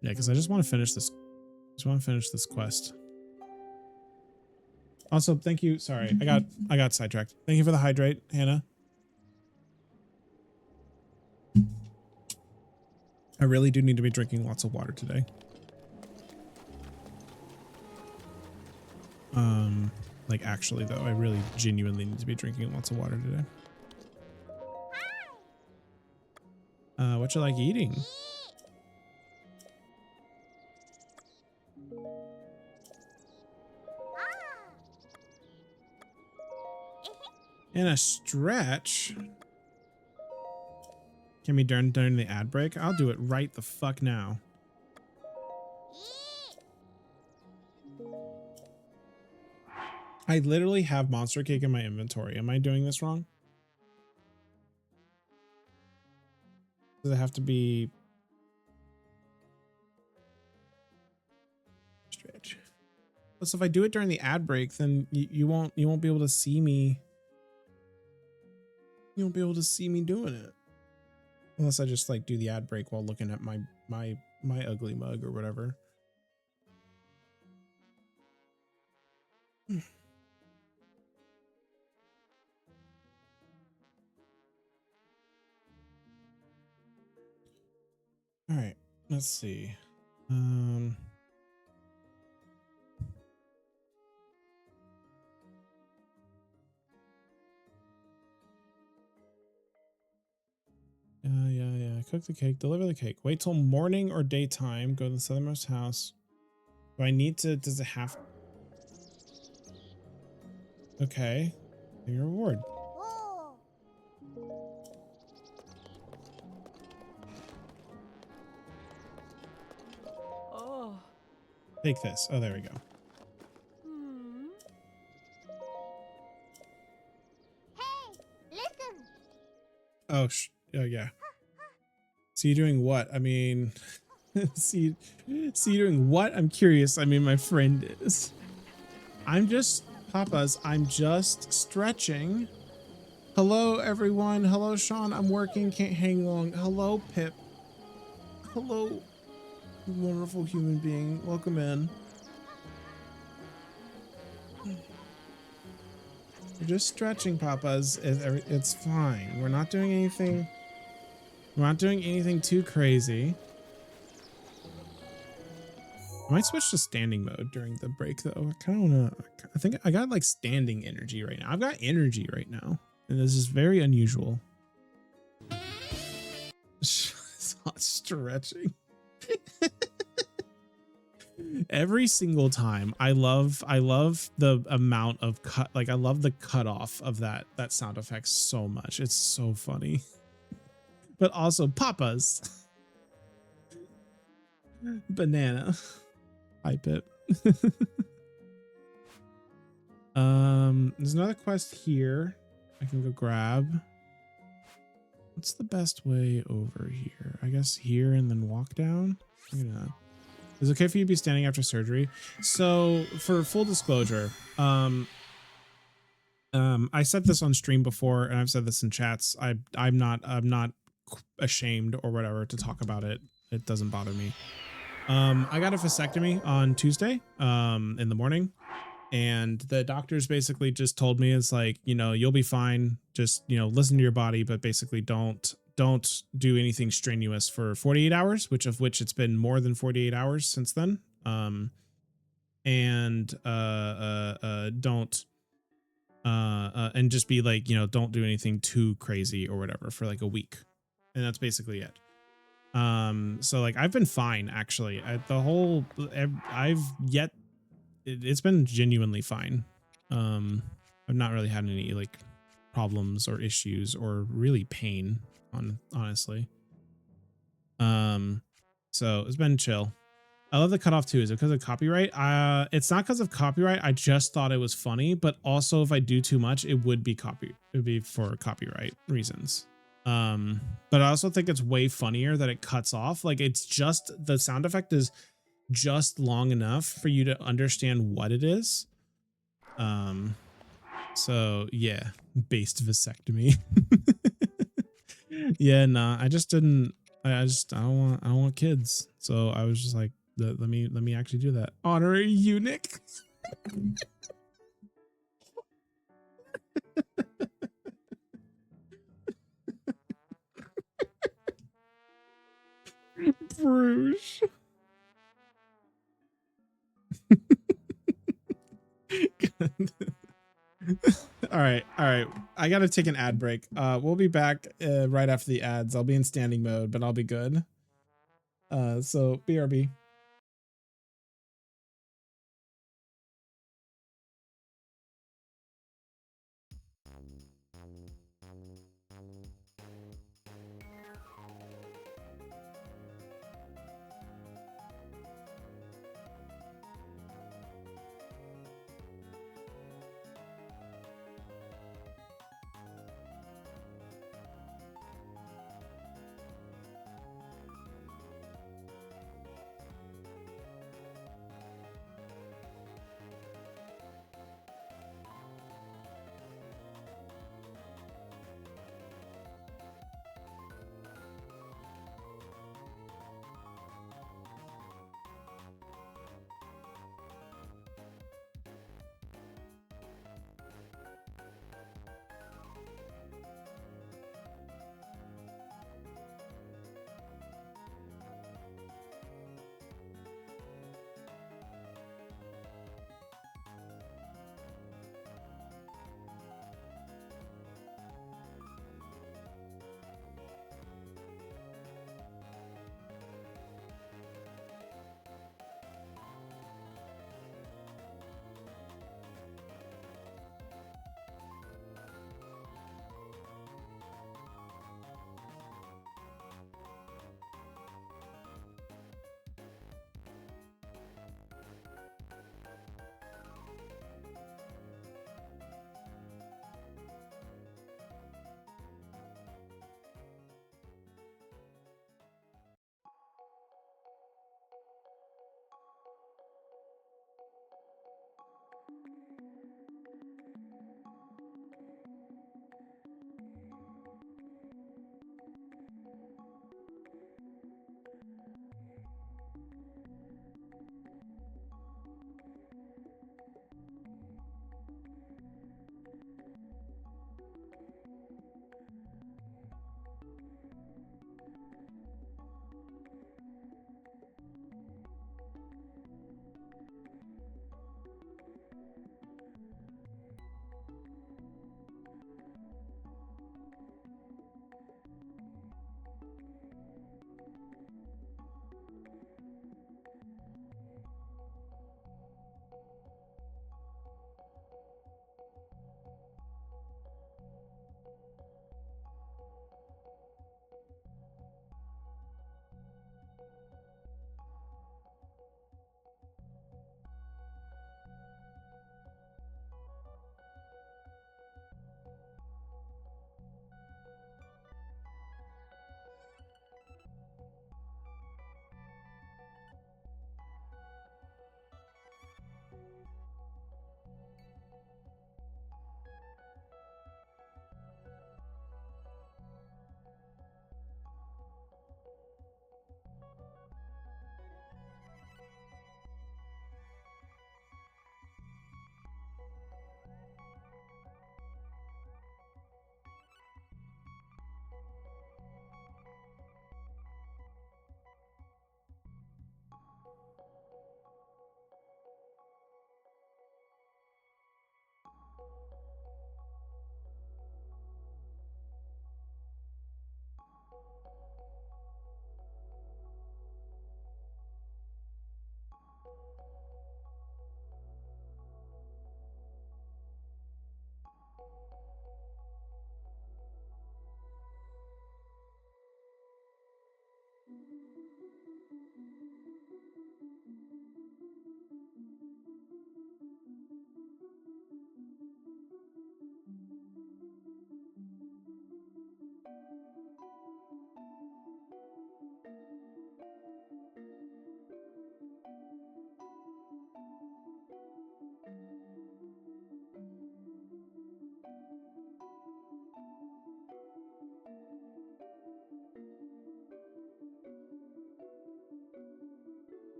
[SPEAKER 1] Yeah, because I just want to finish this. Just want to finish this quest. Also, thank you. Sorry, I got sidetracked. Thank you for the hydrate, Hannah. I really do need to be drinking lots of water today. Like actually though, I really genuinely need to be drinking lots of water today. What you like eating? In a stretch. Can be done during the ad break? I'll do it right the fuck now. I literally have monster cake in my inventory. Am I doing this wrong? Does it have to be stretch? Plus, if I do it during the ad break, then you won't be able to see me. You won't be able to see me doing it. Unless I just like do the ad break while looking at my ugly mug or whatever. All right, let's see. Yeah. Cook the cake, deliver the cake. Wait till morning or daytime. Go to the southernmost house. Do I need to, does it have? Okay. Your reward.
[SPEAKER 3] Oh.
[SPEAKER 1] Take this. Oh, there we go.
[SPEAKER 6] Hey, listen.
[SPEAKER 1] Oh, yeah. So you doing what? I mean, see you doing what? I'm curious. I mean, my friend is. I'm just, Papas, I'm just stretching. Hello, everyone. Hello, Sean. I'm working. Can't hang long. Hello, Pip. Hello, you wonderful human being. Welcome in. We're just stretching, Papas. It's fine. We're not doing anything. We're not doing anything too crazy. I might switch to standing mode during the break, though. I kind of want to. I think I got like standing energy right now. I've got energy right now, and this is very unusual. It's not stretching. Every single time, I love the amount of cut. Like I love the cutoff of that sound effect so much. It's so funny. But also Papas. Banana. Hi, Pip. There's another quest here I can go grab. What's the best way over here? I guess here and then walk down. Look at that. Is it okay for you to be standing after surgery? So for full disclosure, I said this on stream before, and I've said this in chats. I'm not ashamed or whatever to talk about it. It doesn't bother me. I got a vasectomy on Tuesday in the morning, and the doctors basically just told me, it's like, you know, you'll be fine, just, you know, listen to your body, but basically don't do anything strenuous for 48 hours, which it's been more than 48 hours since then. And just be like, you know, don't do anything too crazy or whatever for like a week, and that's basically it. So like I've been fine actually. It's been genuinely fine. I've not really had any like problems or issues or really pain honestly. So it's been chill. I love the cutoff too. Is it because of copyright? It's not because of copyright. I just thought it was funny, but also if I do too much, it would be for copyright reasons. But I also think it's way funnier that it cuts off. Like it's just the sound effect is just long enough for you to understand what it is. So yeah, based vasectomy. Yeah, nah, I just didn't. I don't want kids. So I was just like, let me actually do that. Honorary eunuch. Bruges. All right. I gotta take an ad break. We'll be back right after the ads. I'll be in standing mode, but I'll be good. So BRB.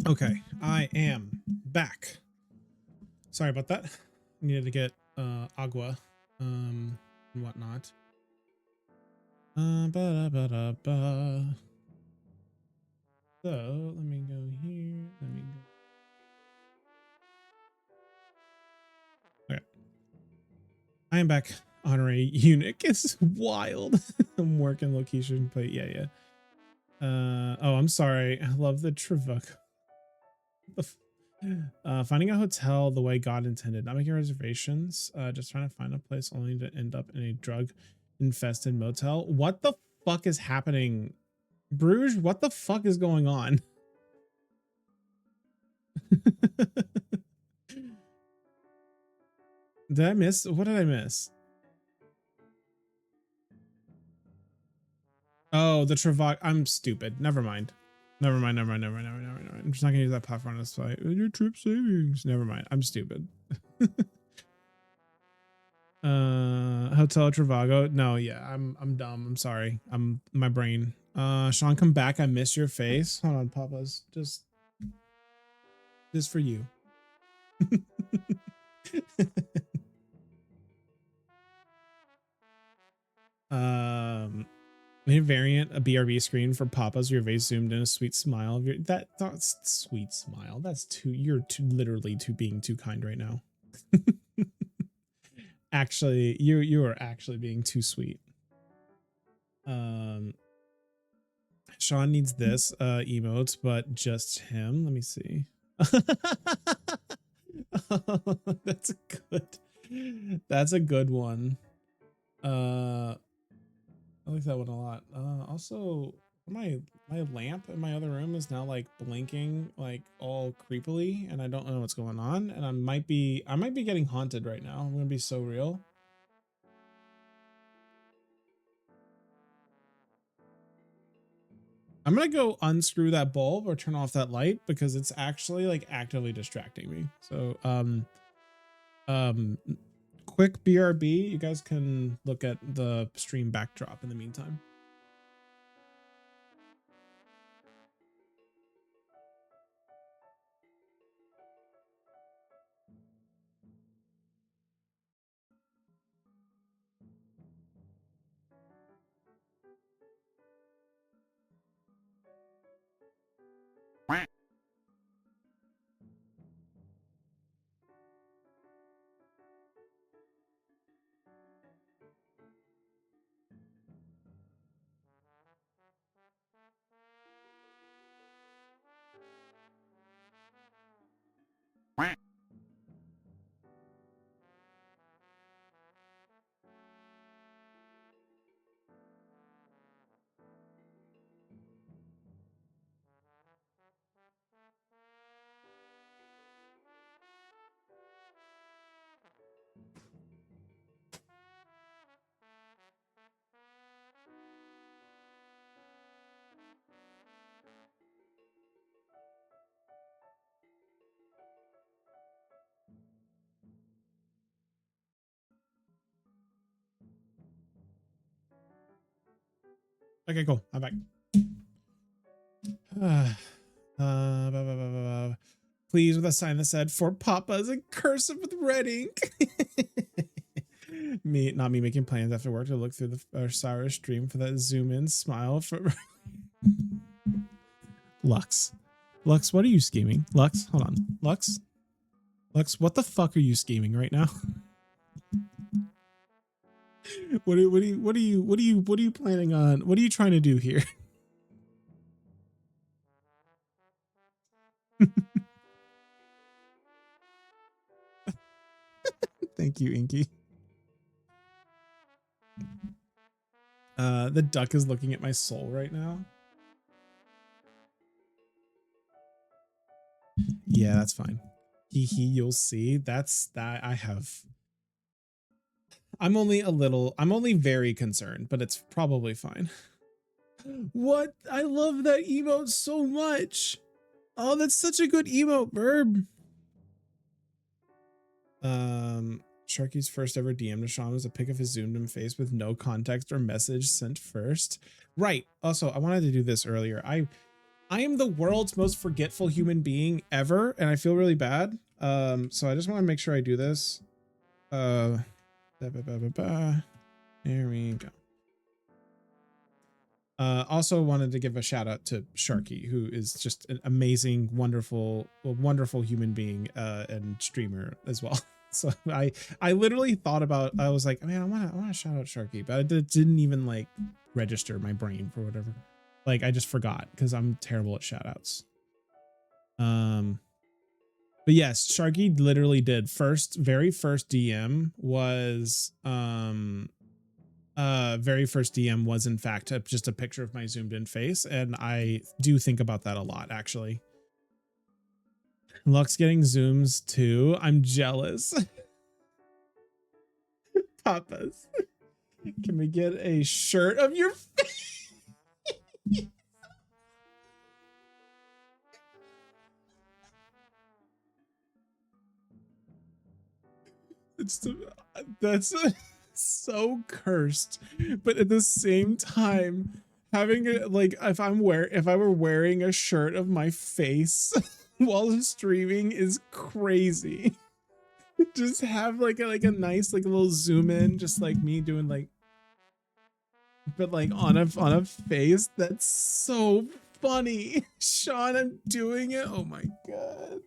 [SPEAKER 1] Okay, I am back. Sorry about that. Needed to get agua and whatnot. Ba-da-ba-da-ba. So let me go here. Let me go. Okay. I am back. Honorary eunuch is wild. I'm working location, but yeah. Oh, I'm sorry. I love the Travuck. Finding a hotel the way God intended, not making reservations, just trying to find a place only to end up in a drug infested motel. What the fuck is happening, Bruges? What the fuck is going on? Did I miss? What did I miss? Oh, the Travago. I'm stupid. Never mind. Never mind. I'm just not gonna use that platform on this fight. Your trip savings. Never mind. I'm stupid. Hotel Travago. No, yeah, I'm dumb. I'm sorry. I'm my brain. Sean, come back. I miss your face. Hold on, Papa's just for you. New variant, a BRB screen for Papa's. Your face zoomed in, a sweet smile of your that's sweet smile. That's too, you're too literally being too kind right now. Actually, you are actually being too sweet. Sean needs this emote, but just him. Let me see. That's a good one. I like that one a lot. Also, my lamp in my other room is now like blinking like all creepily, and I don't know what's going on, and I might be getting haunted right now. I'm gonna be so real. I'm gonna go unscrew that bulb or turn off that light because it's actually like actively distracting me. So quick BRB, you guys can look at the stream backdrop in the meantime. Okay, cool. I'm back. Please, with a sign that said "For Papa's" in cursive with red ink. Not me making plans after work to look through the Osiris stream for that zoom in smile for Lux. Lux, what are you scheming? Lux, hold on. Lux, what the fuck are you scheming right now? What are you planning on? What are you trying to do here? Thank you, Inky. The duck is looking at my soul right now. Yeah, that's fine. You'll see. That's that I have. I'm only very concerned, but it's probably fine. What? I love that emote so much. Oh, that's such a good emote, Verb. Sharky's first ever DM to Sean was a pic of his zoomed in face with no context or message sent first. Right. Also, I wanted to do this earlier. I am the world's most forgetful human being ever, and I feel really bad. So I just want to make sure I do this. There we go. Also wanted to give a shout out to Sharky, who is just an amazing, wonderful human being and streamer as well. So I literally thought about, I was like, man, I want to shout out Sharky, but it didn't even like register my brain for whatever. Like I just forgot because I'm terrible at shout outs. But yes, Sharky literally did very first DM was very first DM was in fact just a picture of my zoomed in face, and I do think about that a lot actually. Lux getting zooms too. I'm jealous. Papas, can we get a shirt of your face? That's so cursed, but at the same time, having a, like if I were wearing a shirt of my face while streaming is crazy. Just have like a nice like a little zoom in, just like me doing like, but like on a face. That's so funny. Sean, I'm doing it. Oh my god.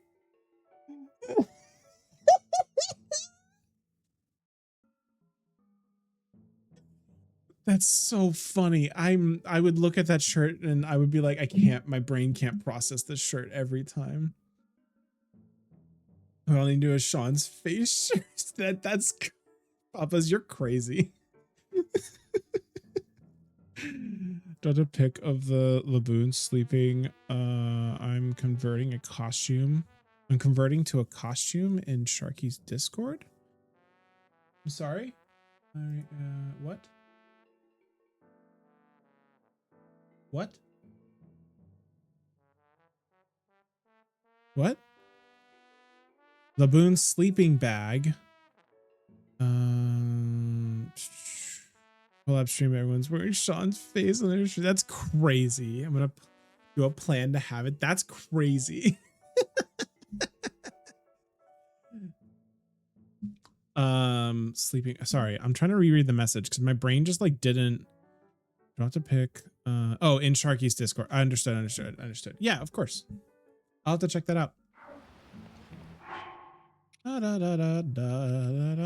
[SPEAKER 1] That's so funny. I would look at that shirt and I would be like, my brain can't process this shirt every time. I only do a Sean's face shirt. That's Papas, you're crazy. Got a pic of the Laboon sleeping. I'm converting to a costume in Sharky's Discord. I'm sorry. What? What? What? Laboon's sleeping bag. Collab stream, everyone's wearing Sean's face on their shirt. That's crazy. I'm gonna do a plan to have it. That's crazy. Sleeping. Sorry, I'm trying to reread the message because my brain just like didn't. Do I have to pick? Oh, in Sharky's Discord. I understood. Yeah, of course. I'll have to check that out. Da, da, da, da, da, da.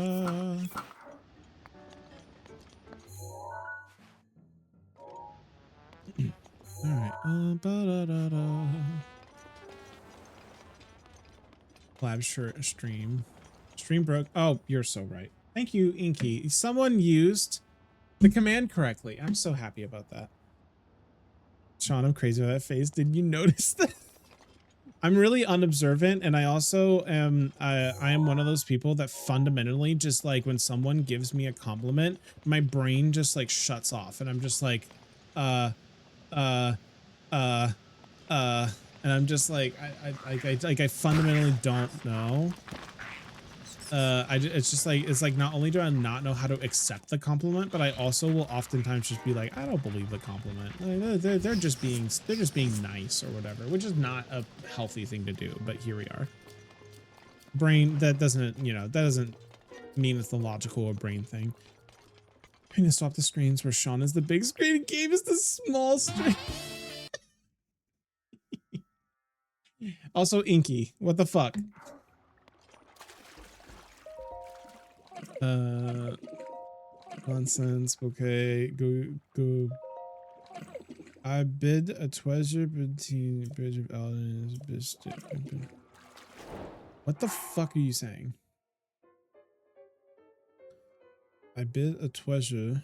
[SPEAKER 1] All right. Collab shirt stream. Stream broke. Oh, you're so right. Thank you, Inky. Someone used the command correctly. I'm so happy about that. Sean, I'm crazy about that face. Did you notice that? I'm really unobservant, and I also am I am one of those people that fundamentally just like when someone gives me a compliment, my brain just like shuts off and I'm just like and I'm just like I fundamentally don't know. It's just like, it's like, not only do I not know how to accept the compliment, but I also will oftentimes just be like, I don't believe the compliment. Like, they're just being nice or whatever, which is not a healthy thing to do, but here we are. Brain, that doesn't, you know, that doesn't mean it's the logical or brain thing. I'm gonna swap the screens where Sean is the big screen and Gabe is the small screen. Also, Inky, what the fuck? Nonsense. Okay, go. I bid a treasure between the bridge of Alden and his bitch. What the fuck are you saying? I bid a treasure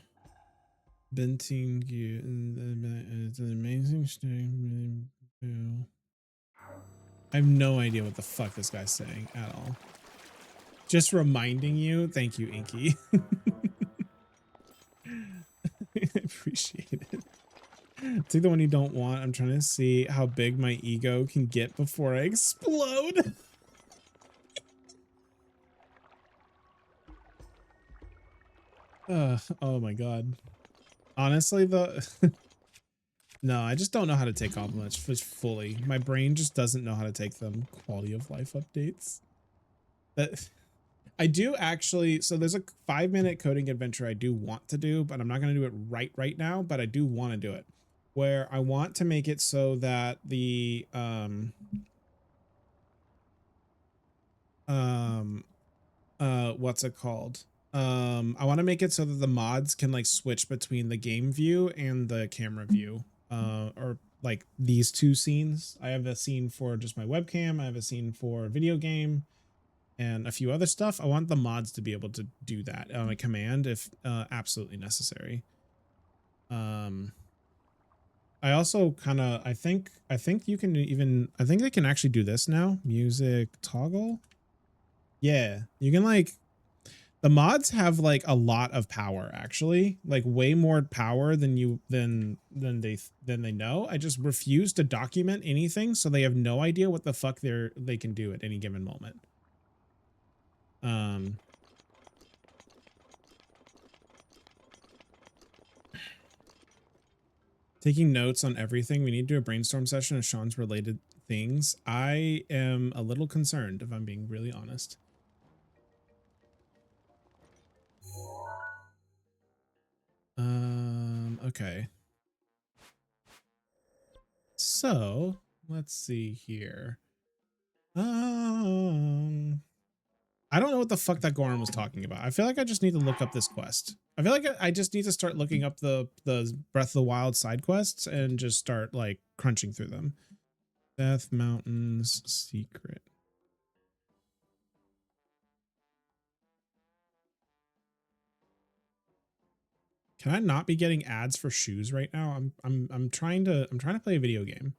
[SPEAKER 1] between you and it's an amazing stream. I have no idea what the fuck this guy's saying at all. Just reminding you. Thank you, Inky. I appreciate it. Take the one you don't want. I'm trying to see how big my ego can get before I explode. Oh my god. Honestly, no, I just don't know how to take compliments just fully. My brain just doesn't know how to take them. Quality of life updates. That I do actually. So there's a 5-minute coding adventure I do want to do, but I'm not going to do it right now. But I do want to do it, where I want to make it so that the what's it called? I want to make it so that the mods can like switch between the game view and the camera view, or like these two scenes. I have a scene for just my webcam. I have a scene for video game and a few other stuff. I want the mods to be able to do that on a command if absolutely necessary. I also kind of, I think you can even, I think they can actually do this now. Music toggle. Yeah, you can like, The mods have like a lot of power, actually, like way more power than they know. I just refuse to document anything, so they have no idea what the fuck they can do at any given moment. Taking notes on everything. We need to do a brainstorm session of Sean's related things. I am a little concerned, if I'm being really honest. Okay. So let's see here. I don't know what the fuck that Goran was talking about. I feel like I just need to look up this quest. I feel like I just need to start looking up the Breath of the Wild side quests and just start like crunching through them. Death Mountains secret. Can I not be getting ads for shoes right now? I'm trying to play a video game.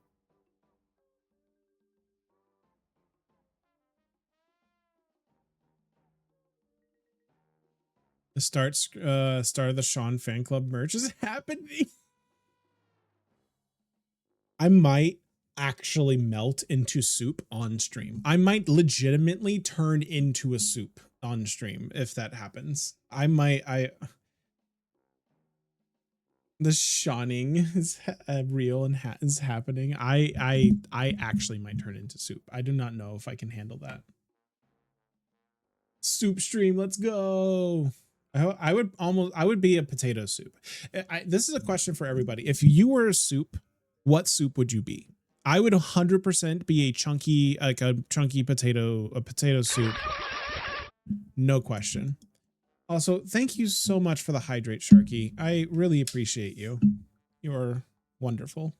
[SPEAKER 1] The start of the Sean fan club merch is happening. I might actually melt into soup on stream. I might legitimately turn into a soup on stream if that happens. The shawning is real and is happening. I actually might turn into soup. I do not know if I can handle that. Soup stream, let's go. I would be a potato soup. This is a question for everybody. If you were a soup, what soup would you be? I would 100% be a chunky potato soup. No question. Also, thank you so much for the hydrate, Sharky. I really appreciate you. You're wonderful.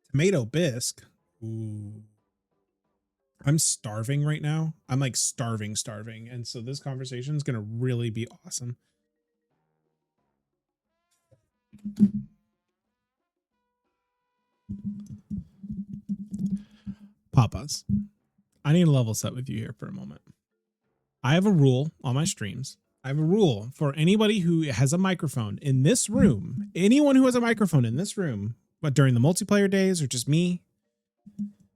[SPEAKER 1] Tomato bisque. Ooh. I'm starving right now. I'm like starving. And so this conversation is going to really be awesome. Papas, I need to level set with you here for a moment. I have a rule on my streams. I have a rule for anybody who has a microphone in this room. Anyone who has a microphone in this room, but during the multiplayer days or just me,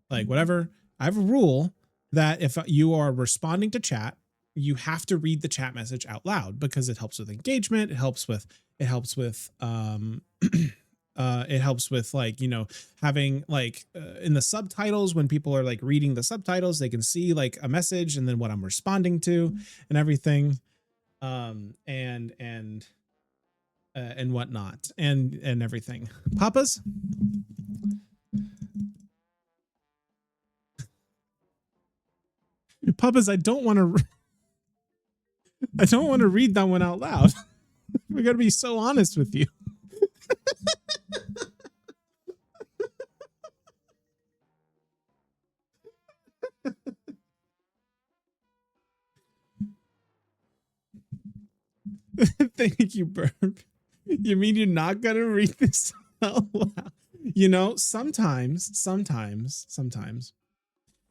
[SPEAKER 1] like whatever, I have a rule that if you are responding to chat, you have to read the chat message out loud because it helps with engagement. It helps with it helps with like, you know, having like in the subtitles, when people are like reading the subtitles, they can see like a message and then what I'm responding to and everything, and whatnot and everything. Papas, I don't want to read that one out loud. We got to be so honest with you. Thank you, Burp. You mean you're not gonna read this out loud? You know, sometimes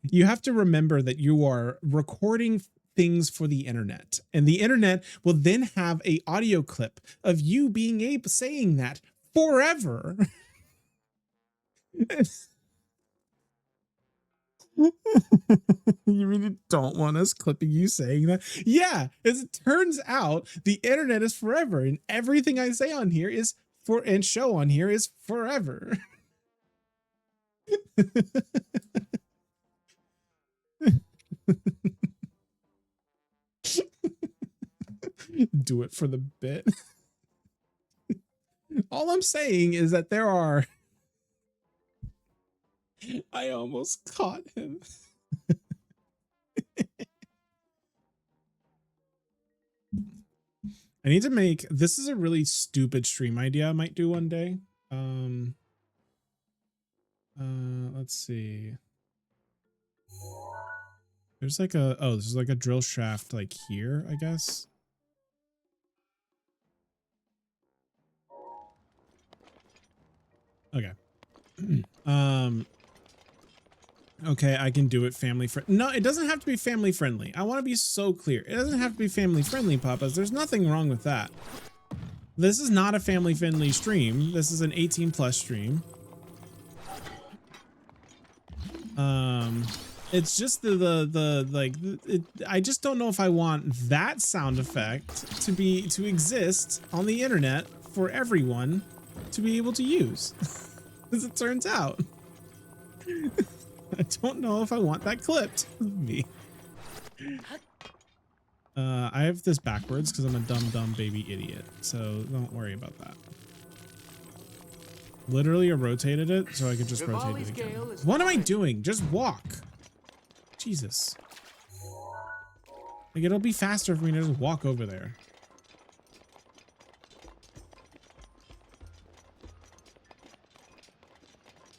[SPEAKER 1] you have to remember that you are recording things for the internet, and the internet will then have a audio clip of you being saying that forever. You really don't want us clipping you saying that? Yeah, as it turns out, the internet is forever, and everything I say on here is show on here is forever. Do it for the bit. All I'm saying is that there are. I almost caught him. I need to make, this is a really stupid stream idea I might do one day. Let's see. There's like a, oh, this is like a drill shaft like here, I guess. Okay. Okay, I can do it family friendly. No, it doesn't have to be family friendly. I want to be so clear. It doesn't have to be family friendly, Papas. There's nothing wrong with that. This is not a family friendly stream. This is an 18+ stream. It's just I just don't know if I want that sound effect to exist on the internet for everyone to be able to use. As it turns out. I don't know if I want that clipped of me. I have this backwards because I'm a dumb baby idiot, so don't worry about that. Literally, I rotated it so I could just rotate it again. What am I doing? Just walk. Jesus. Like, it'll be faster for me to just walk over there.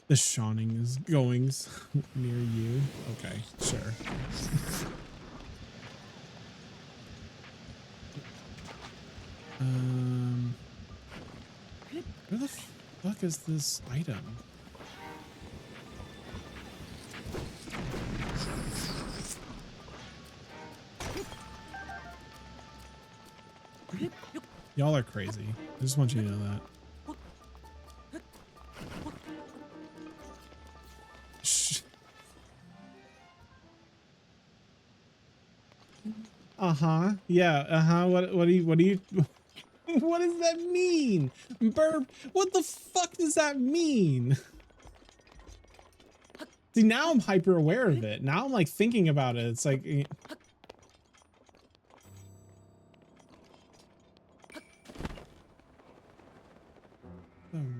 [SPEAKER 1] The shawning is going near you. Okay, sure. Where the fuck is this item? Y'all are crazy. I just want you to know that. Yeah, what do you what does that mean? Burp, what the fuck does that mean? See, now I'm hyper aware of it. Now I'm like thinking about it. It's like the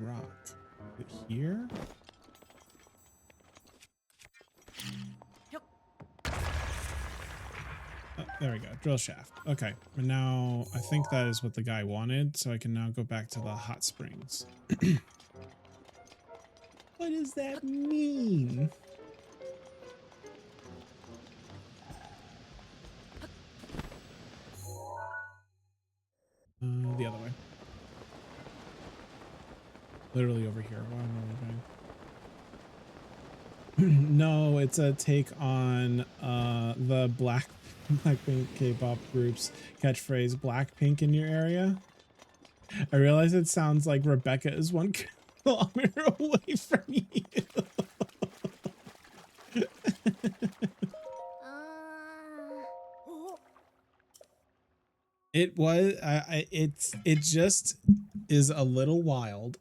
[SPEAKER 1] rock. Is it here? Oh, there we go. Drill shaft. Okay. And now I think that is what the guy wanted. So I can now go back to the hot springs. What does that mean? The other way. Literally over here. Why am I going? No, it's a take on the Blackpink K-pop group's catchphrase, Blackpink in your area. I realize it sounds like Rebecca is 1 kilometer away from you. It was, it just is a little wild.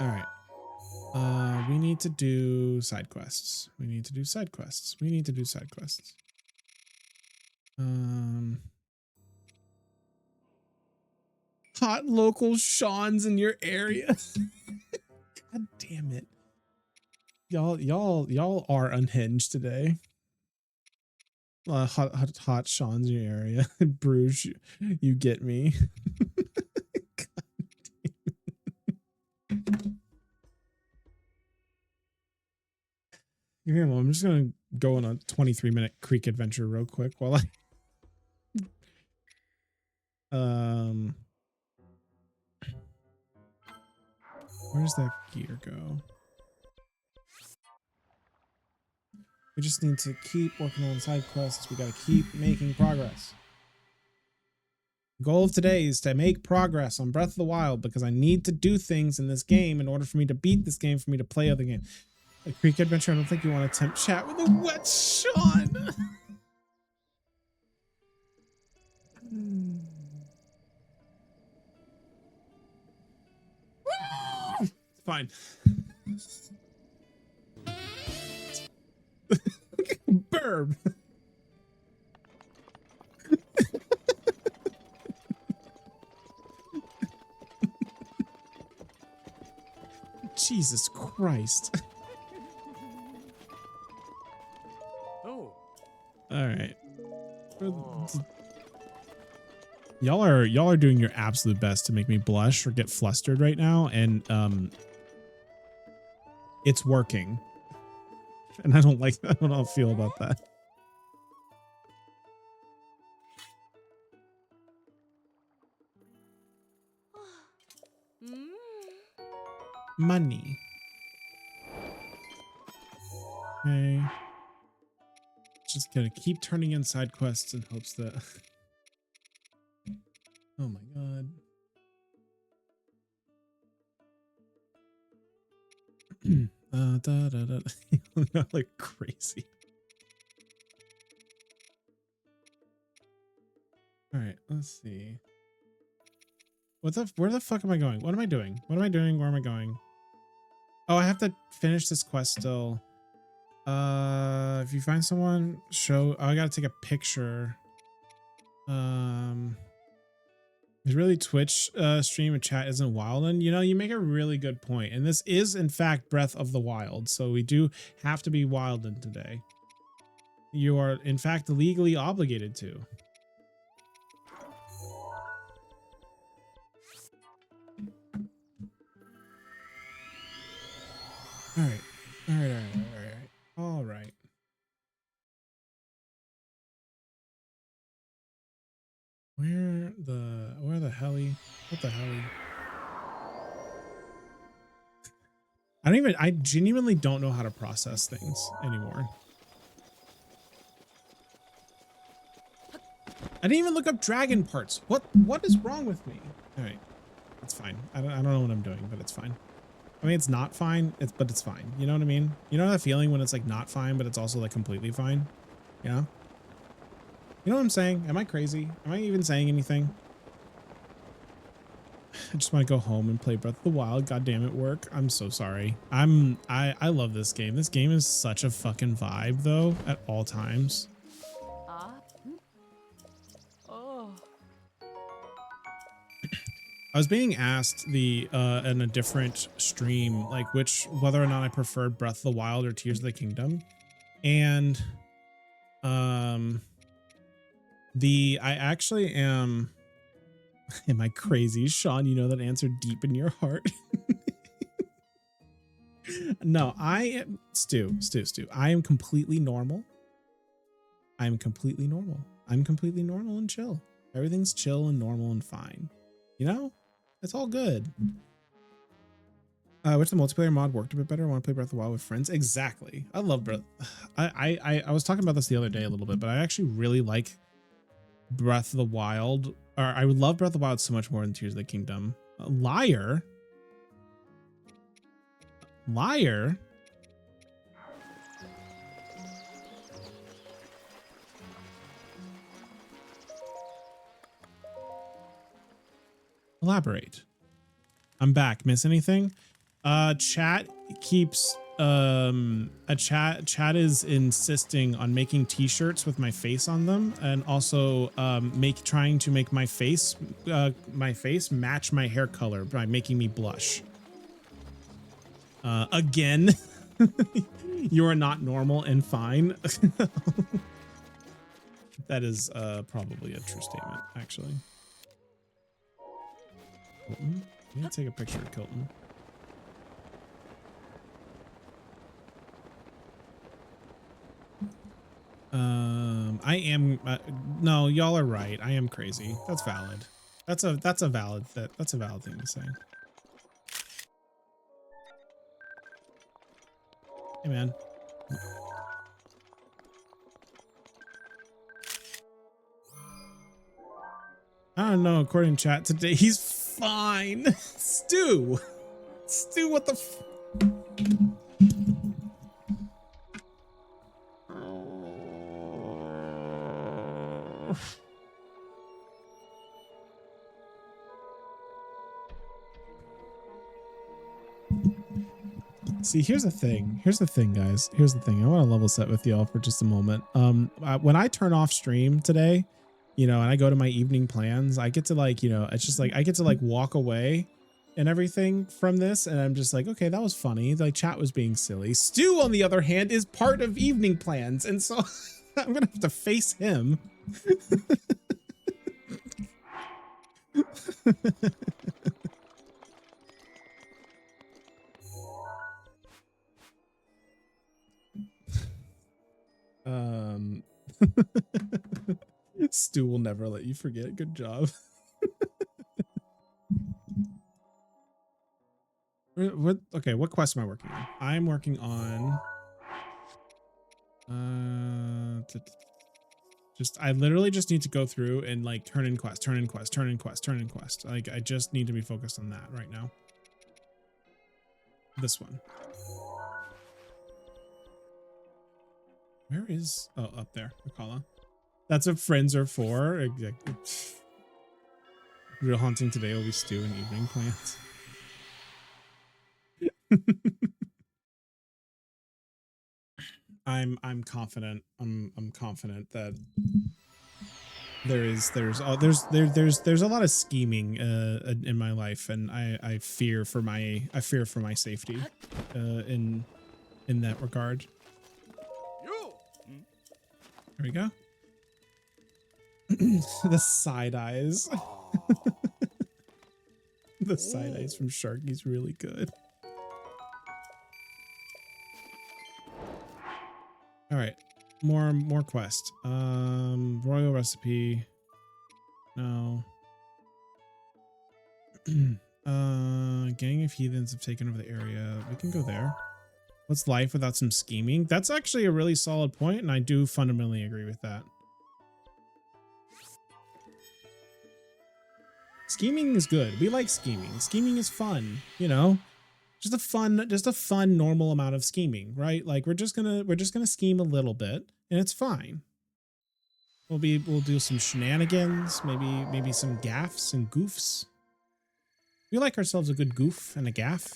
[SPEAKER 1] All right. We need to do side quests. We need to do side quests. We need to do side quests. Hot local Sean's in your area. God damn it. Y'all are unhinged today. Hot Sean's in your area. Bruges, you get me. Yeah, well, I'm just gonna go on a 23-minute creek adventure real quick while where does that gear go? We just need to keep working on side quests. We gotta keep making progress. The goal of today is to make progress on Breath of the Wild because I need to do things in this game in order for me to beat this game, for me to play other games. A creek adventure, I don't think you want to attempt chat with a wet Sean. Fine. Burb. Jesus Christ.
[SPEAKER 5] Oh.
[SPEAKER 1] All right. Y'all are doing your absolute best to make me blush or get flustered right now, and it's working. And I don't like that. I don't feel about that. Money. Okay. Just gonna keep turning in side quests in hopes that. Oh my god. Da, da, da. Not like crazy. All right, let's see. Where the fuck am I going? What am I doing? What am I doing? Where am I going? Oh, I have to finish this quest still. If you find someone, show. Oh, I gotta take a picture. Is really Twitch stream and chat isn't wild, and you know, you make a really good point. And this is in fact Breath of the Wild, so we do have to be wild in today. You are in fact legally obligated to. All right. Where the helly? What the helly? I genuinely don't know how to process things anymore. I didn't even look up dragon parts. What is wrong with me? All right, it's fine. I don't know what I'm doing, but it's fine. I mean, it's not fine, but it's fine. You know what I mean? You know that feeling when it's like not fine, but it's also like completely fine? You know? You know what I'm saying? Am I crazy? Am I even saying anything? I just want to go home and play Breath of the Wild. God damn it, work. I'm so sorry. I love this game. This game is such a fucking vibe though at all times. I was being asked in a different stream, like whether or not I preferred Breath of the Wild or Tears of the Kingdom. And I actually am. Am I crazy? Sean, you know that answer deep in your heart. No, I am Stu. I am completely normal. I'm completely normal and chill. Everything's chill and normal and fine. You know? It's all good. Which the multiplayer mod worked a bit better. I want to play Breath of the Wild with friends. Exactly. I love Breath. I was talking about this the other day a little bit, but I actually really like Breath of the Wild. Or I would love Breath of the Wild so much more than Tears of the Kingdom. Liar. Elaborate. I'm back. Miss anything? Chat keeps chat is insisting on making t-shirts with my face on them, and also trying to make my face match my hair color by making me blush. Again. You are not normal and fine. That is probably a true statement, actually. Kilton? I'm gonna take a picture of Kilton. I am no, y'all are right. I am crazy. That's valid. That's a valid thing to say. Hey man. I don't know, according to chat today, he's fine. Stu, what the f— See, here's the thing, guys. Here's the thing. I want to level set with y'all for just a moment. When I turn off stream today, you know, and I go to my evening plans, I get to like, you know, it's just like I get to like walk away and everything from this, and I'm just like, okay, that was funny. Like, chat was being silly. Stu, on the other hand, is part of evening plans, and so I'm gonna have to face him. Stu will never let you forget. Good job. What? Okay, what quest am I working on? I'm working on. Just I literally just need to go through and like turn in quest, turn in quest, turn in quest, turn in quest. Like I just need to be focused on that right now. This one. Where is? Oh, up there, Akala. That's what friends are for. Exactly. Real hunting today will be stew and evening plans. I'm confident. I'm confident that there's a lot of scheming in my life, and I fear for my safety in that regard. There we go. The side eyes. The side eyes from Sharky's really good. All right, more quest. Royal recipe. No. Gang of heathens have taken over the area. We can go there. What's life without some scheming? That's actually a really solid point, and I do fundamentally agree with that. Scheming is good. We like scheming. Scheming is fun, you know? Just a fun normal amount of scheming, right? Like we're just gonna scheme a little bit and it's fine. We'll do some shenanigans, maybe some gaffs and goofs. We like ourselves a good goof and a gaff.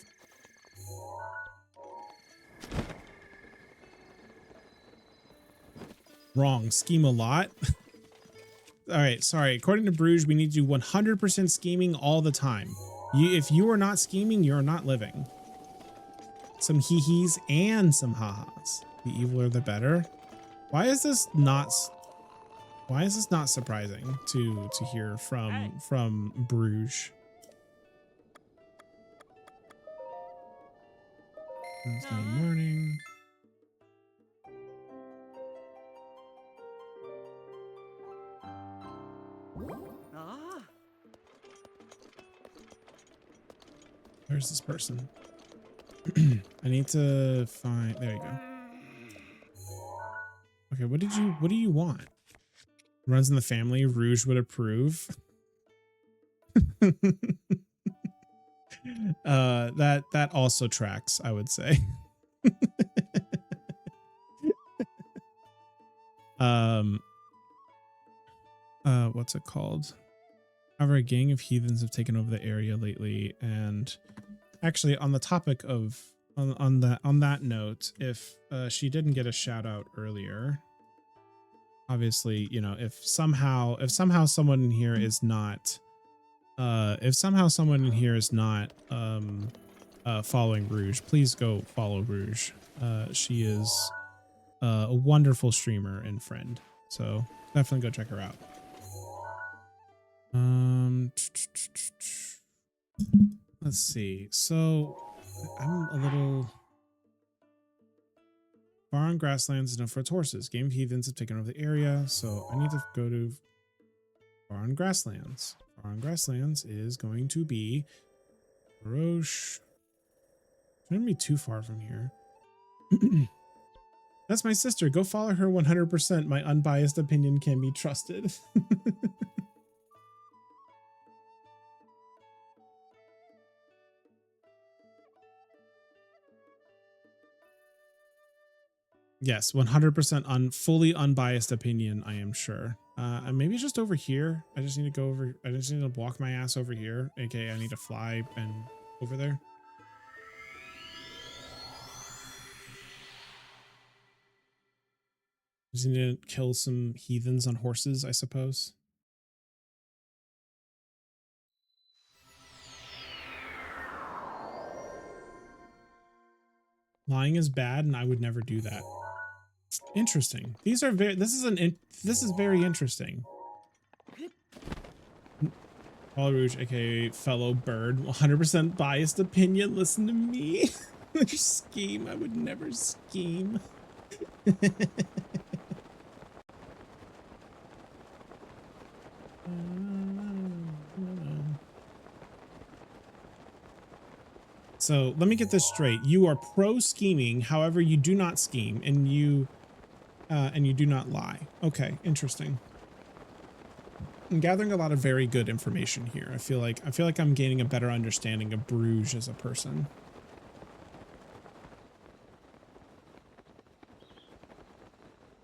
[SPEAKER 1] Wrong. Scheme a lot. All right, sorry. According to Bruges, we need to do 100% scheming all the time. If you are not scheming, you're not living. Some hee-hees and some ha-has. The eviler the better. Why is this not surprising to hear from Bruges? Wednesday morning. Where's this person? I need to find. There you go. Okay, what do you want? Runs in the family. Rouge would approve. That also tracks, I would say. What's it called? However, a gang of heathens have taken over the area lately, and actually on the topic of on that note, if she didn't get a shout out earlier, obviously, you know, if somehow someone in here is not following Rouge, please go follow Rouge. She is a wonderful streamer and friend, so definitely go check her out. Let's see. So I'm a little far on grasslands enough for its horses. Game of heathens have taken over the area, so I need to go to far on grasslands. Far on grasslands is going to be Roche. Shouldn't be too far from here. That's my sister. Go follow her 100%. My unbiased opinion can be trusted. Yes, 100% fully unbiased opinion, I am sure. And maybe just over here. I just need to walk my ass over here. AKA I need to fly and over there. Just need to kill some heathens on horses, I suppose. Lying is bad, and I would never do that. Interesting. This is very interesting. Paul Rouge, aka fellow bird, 100% biased opinion. Listen to me. Scheme. I would never scheme. So let me get this straight. You are pro scheming, however, you do not scheme, and you do not lie. Okay, interesting. I'm gathering a lot of very good information here. I feel like I'm gaining a better understanding of Bruges as a person.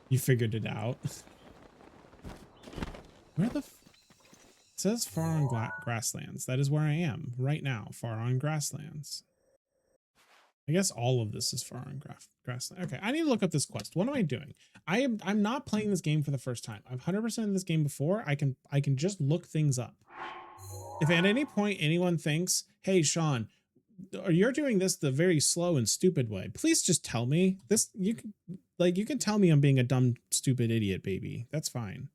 [SPEAKER 1] You figured it out. Where the f— it says far on grasslands. That is where I am right now, far on grasslands. I guess all of this is far on grassland. Okay, I need to look up this quest. What am I doing? I'm not playing this game for the first time. I've 100% of this game before. I can just look things up. If at any point anyone thinks, "Hey, Sean, you're doing this the very slow and stupid way," please just tell me. This you can tell me I'm being a dumb, stupid idiot, baby. That's fine.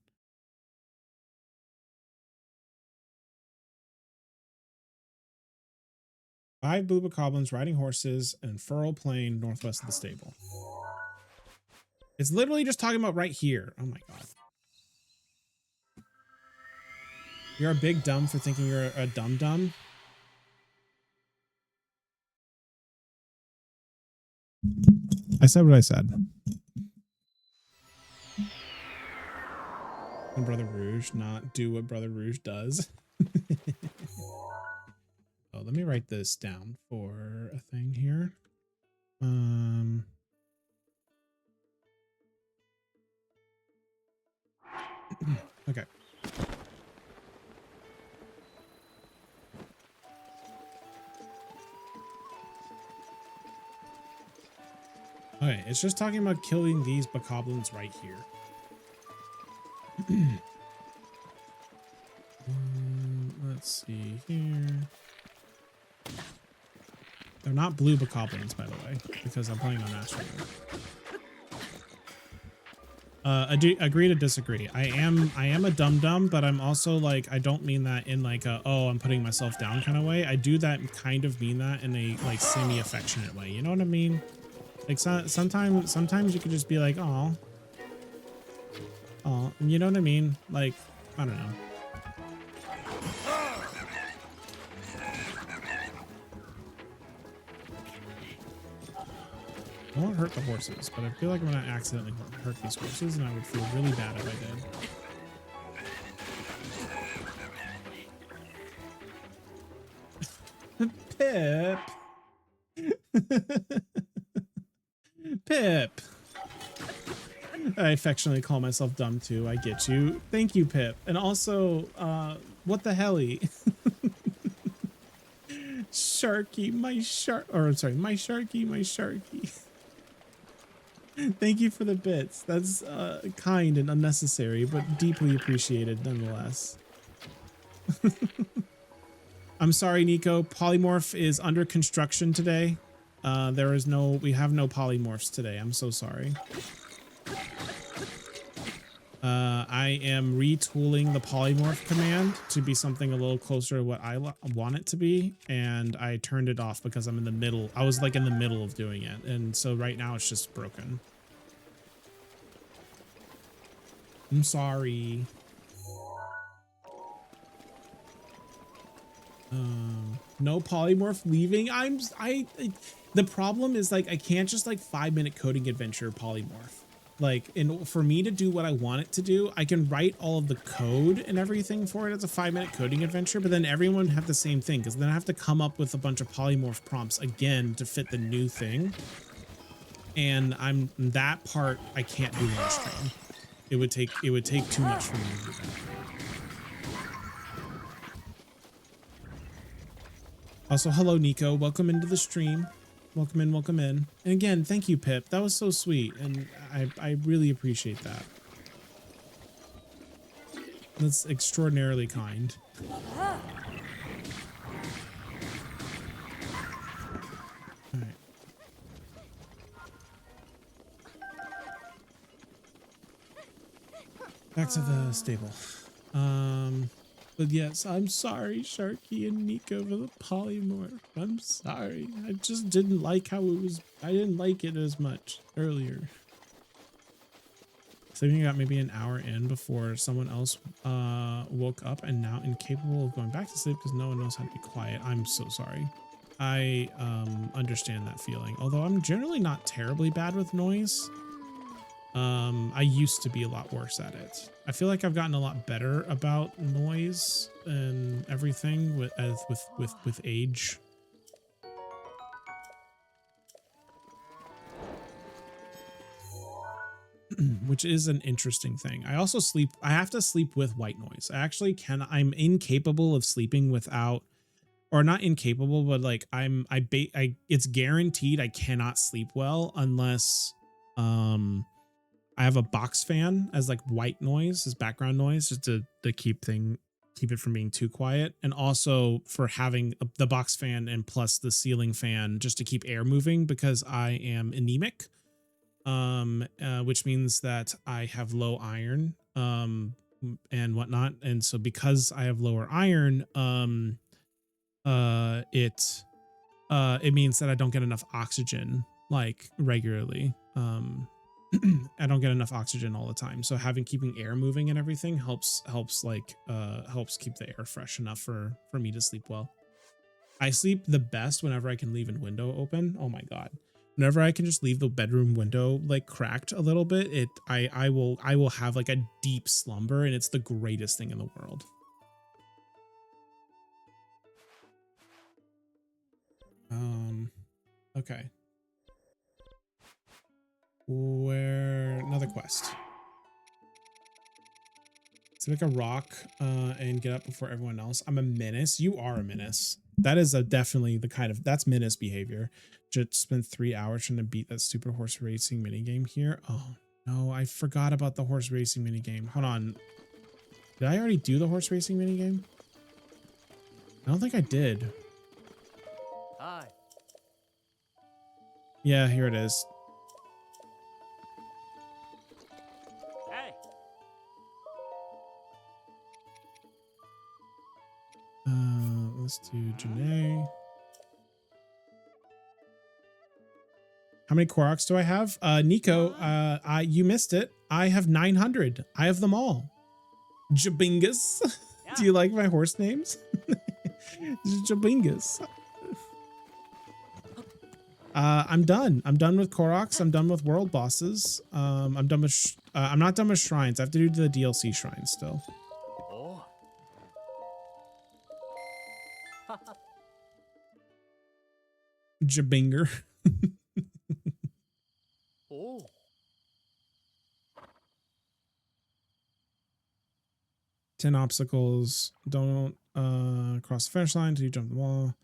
[SPEAKER 1] Five blue bokoblins riding horses in Furrow Plain, northwest of the stable. It's literally just talking about right here. Oh my god. You're a big dumb for thinking you're a dumb. I said what I said. And Brother Rouge not do what Brother Rouge does. Oh, let me write this down for a thing here. Okay. Okay, it's just talking about killing these bokoblins right here. Let's see here. They're not blue bokoblins, by the way, because I'm playing on Astral. Agree to disagree. I am a dum-dum, but I'm also like, I don't mean that in like a, oh, I'm putting myself down kind of way. I do that kind of mean that in a like semi-affectionate way. You know what I mean? Like sometimes you could just be like, oh, you know what I mean? Like, I don't know. I won't hurt the horses, but I feel like I'm gonna accidentally hurt these horses, and I would feel really bad if I did. Pip. Pip. I affectionately call myself dumb too. I get you. Thank you, Pip. And also, what the helly? Sharky, my shark, or sorry, my Sharky. Thank you for the bits. That's kind and unnecessary, but deeply appreciated nonetheless. I'm sorry, Nico. Polymorph is under construction today. We have no polymorphs today. I'm so sorry. I am retooling the polymorph command to be something a little closer to what I want it to be, and I turned it off because I'm in the middle. I was like in the middle of doing it, and so right now it's just broken. I'm sorry. No polymorph leaving. The problem is like I can't just like 5-minute coding adventure polymorph. Like, for me to do what I want it to do, I can write all of the code and everything for it as a 5-minute coding adventure, but then everyone have the same thing, because then I have to come up with a bunch of polymorph prompts again to fit the new thing. And that part I can't do on stream. It would take too much for me to do that. Also, hello, Nico. Welcome into the stream. Welcome in. And again, thank you, Pip. That was so sweet, and I really appreciate that. That's extraordinarily kind. All right. Back to the stable. But yes, I'm sorry, Sharky and Nico, for the polymorph. I'm sorry. I just didn't like how it was. I didn't like it as much earlier. So you got maybe an hour in before someone else woke up and now incapable of going back to sleep because no one knows how to be quiet. I'm so sorry. I understand that feeling. Although I'm generally not terribly bad with noise. I used to be a lot worse at it. I feel like I've gotten a lot better about noise and everything with age. Which is an interesting thing. I also sleep. I have to sleep with white noise. I'm incapable of sleeping without, or not incapable, but like it's guaranteed I cannot sleep well unless I have a box fan as like white noise, as background noise, just to keep it from being too quiet, and also for having the box fan and plus the ceiling fan just to keep air moving because I am anemic, which means that I have low iron and whatnot, and so because I have lower iron, it means that I don't get enough oxygen like regularly. I don't get enough oxygen all the time. So keeping air moving and everything helps keep the air fresh enough for me to sleep well. I sleep the best whenever I can leave a window open. Oh my God. Whenever I can just leave the bedroom window like cracked a little bit, I will have like a deep slumber, and it's the greatest thing in the world. Okay. Another quest. So make a rock and get up before everyone else. I'm a menace. You are a menace. That is definitely that's menace behavior. Just spent 3 hours trying to beat that stupid horse racing minigame here. Oh no, I forgot about the horse racing minigame. Hold on. Did I already do the horse racing minigame? I don't think I did.
[SPEAKER 5] Hi.
[SPEAKER 1] Yeah, here it is.
[SPEAKER 5] Hey.
[SPEAKER 1] Let's do Janae. How many Koroks do I have? Nico, you missed it. I have 900. I have them all. Jabingus.
[SPEAKER 5] Yeah.
[SPEAKER 1] Do you like my horse names? Jabingus. I'm done. I'm done with Koroks. I'm done with world bosses. I'm done with. I'm not done with shrines. I have to do the DLC shrines still.
[SPEAKER 5] Oh.
[SPEAKER 1] Jabinger.
[SPEAKER 5] Oh.
[SPEAKER 1] 10 obstacles. Don't cross the finish line until you jump the wall.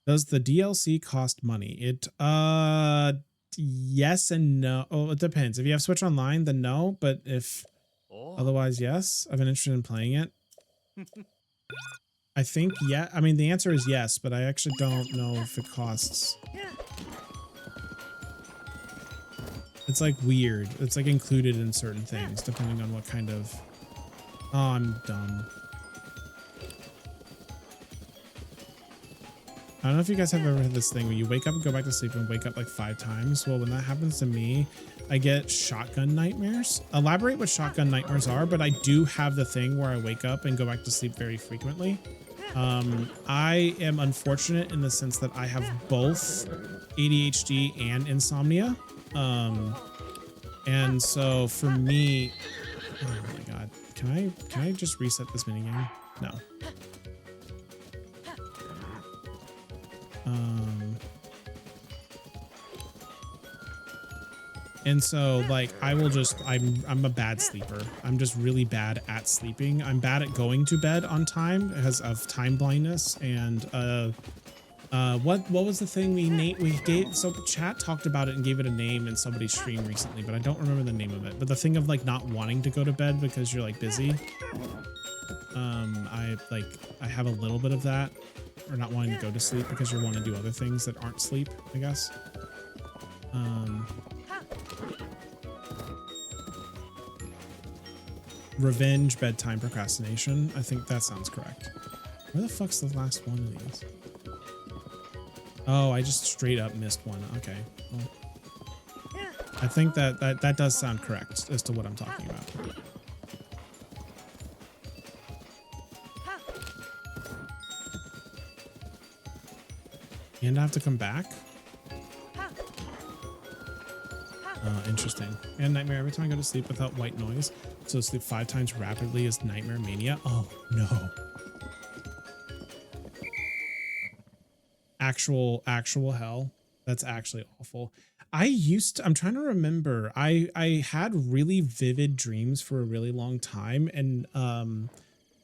[SPEAKER 1] Does the DLC cost money? It yes and no. Oh, it depends. If you have Switch Online, then no. But if otherwise, yes. I've been interested in playing it. I think yeah. I mean, the answer is yes, but I actually don't know if it costs. It's like weird. It's like included in certain things depending on what kind of. Oh, I'm dumb. I don't know if you guys have ever had this thing where you wake up and go back to sleep and wake up like 5 times. Well, when that happens to me, I get shotgun nightmares. Elaborate what shotgun nightmares are, but I do have the thing where I wake up and go back to sleep very frequently. I am unfortunate in the sense that I have both ADHD and insomnia. And so for me, oh my God, can I just reset this minigame? No. And so like I'm a bad sleeper. I'm just really bad at sleeping. I'm bad at going to bed on time because of time blindness. And what was the thing we gave? So chat talked about it and gave it a name in somebody's stream recently, but I don't remember the name of it. But the thing of like not wanting to go to bed because you're like busy. I have a little bit of that, or not wanting to go to sleep because you want to do other things that aren't sleep, I guess. Revenge, bedtime, procrastination. I think that sounds correct. Where the fuck's the last one of these? Oh, I just straight up missed one. Okay. Well, I think that does sound correct as to what I'm talking about. And I have to come back? Interesting. And nightmare every time I go to sleep without white noise. So sleep 5 times rapidly is nightmare mania. Oh no. Actual hell. That's actually awful. I'm trying to remember. I had really vivid dreams for a really long time, and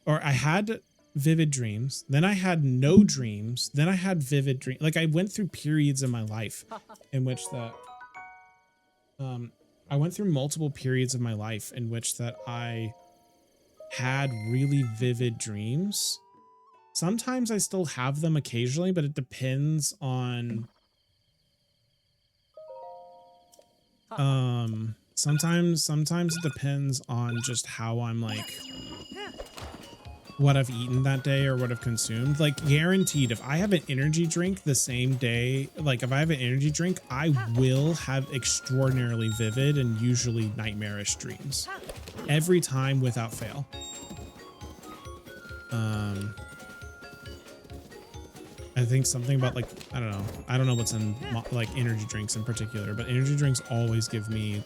[SPEAKER 1] or I had vivid dreams, then I had no dreams, then I had vivid dreams. Like I went through periods in my life in which that I went through multiple periods of my life in which that I had really vivid dreams. Sometimes I still have them occasionally, but it depends on sometimes it depends on just how I'm like what I've eaten that day or what I've consumed. Like guaranteed, if I have an energy drink the same day, like if I have an energy drink, I will have extraordinarily vivid and usually nightmarish dreams every time without fail. I think something about like, I don't know what's in like energy drinks in particular, but energy drinks always give me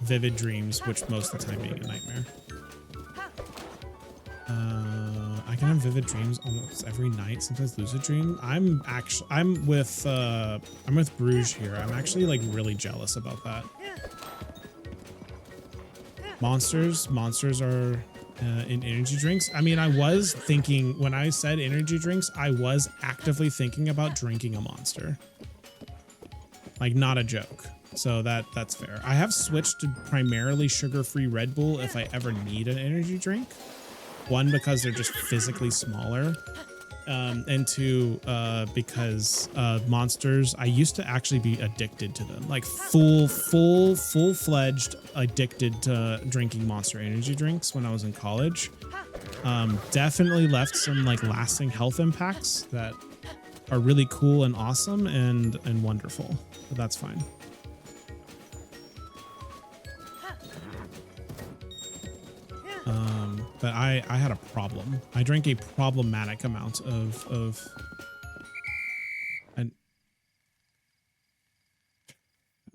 [SPEAKER 1] vivid dreams, which most of the time being a nightmare. I can have vivid dreams almost every night, sometimes lucid dream. I'm with Bruges here. I'm actually like really jealous about that. Monsters are in energy drinks. I mean, I was thinking when I said energy drinks, I was actively thinking about drinking a Monster. Like not a joke. So that's fair. I have switched to primarily sugar-free Red Bull if I ever need an energy drink. One, because they're just physically smaller. And two, because Monsters, I used to actually be addicted to them. Like full-fledged addicted to drinking Monster energy drinks when I was in college. Definitely left some like lasting health impacts that are really cool and awesome and wonderful. But that's fine. But I had a problem. I drank a problematic amount of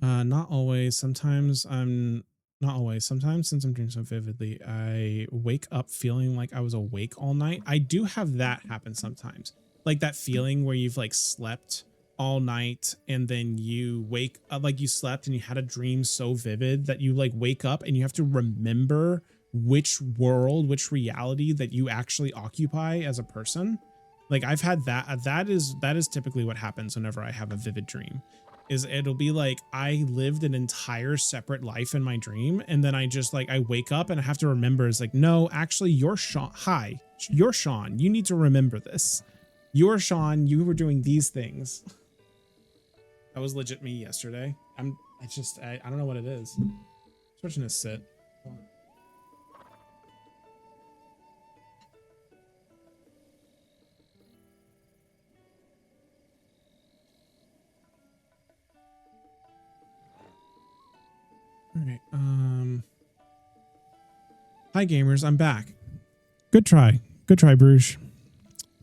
[SPEAKER 1] not always. Sometimes not always. Sometimes since I'm dreaming so vividly, I wake up feeling like I was awake all night. I do have that happen sometimes. Like that feeling where you've like slept all night and then you wake up, like you slept and you had a dream so vivid that you like wake up and you have to remember which world, which reality that you actually occupy as a person. Like I've had that. That is typically what happens whenever I have a vivid dream. Is it'll be like I lived an entire separate life in my dream, and then I just like I wake up and I have to remember. It's like, no, actually, you're Sean. Hi, you're Sean. You need to remember this. You're Sean. You were doing these things. That was legit me yesterday. I don't know what it is. Switching to sit. All right. Hi gamers, I'm back. Good try, Bruges.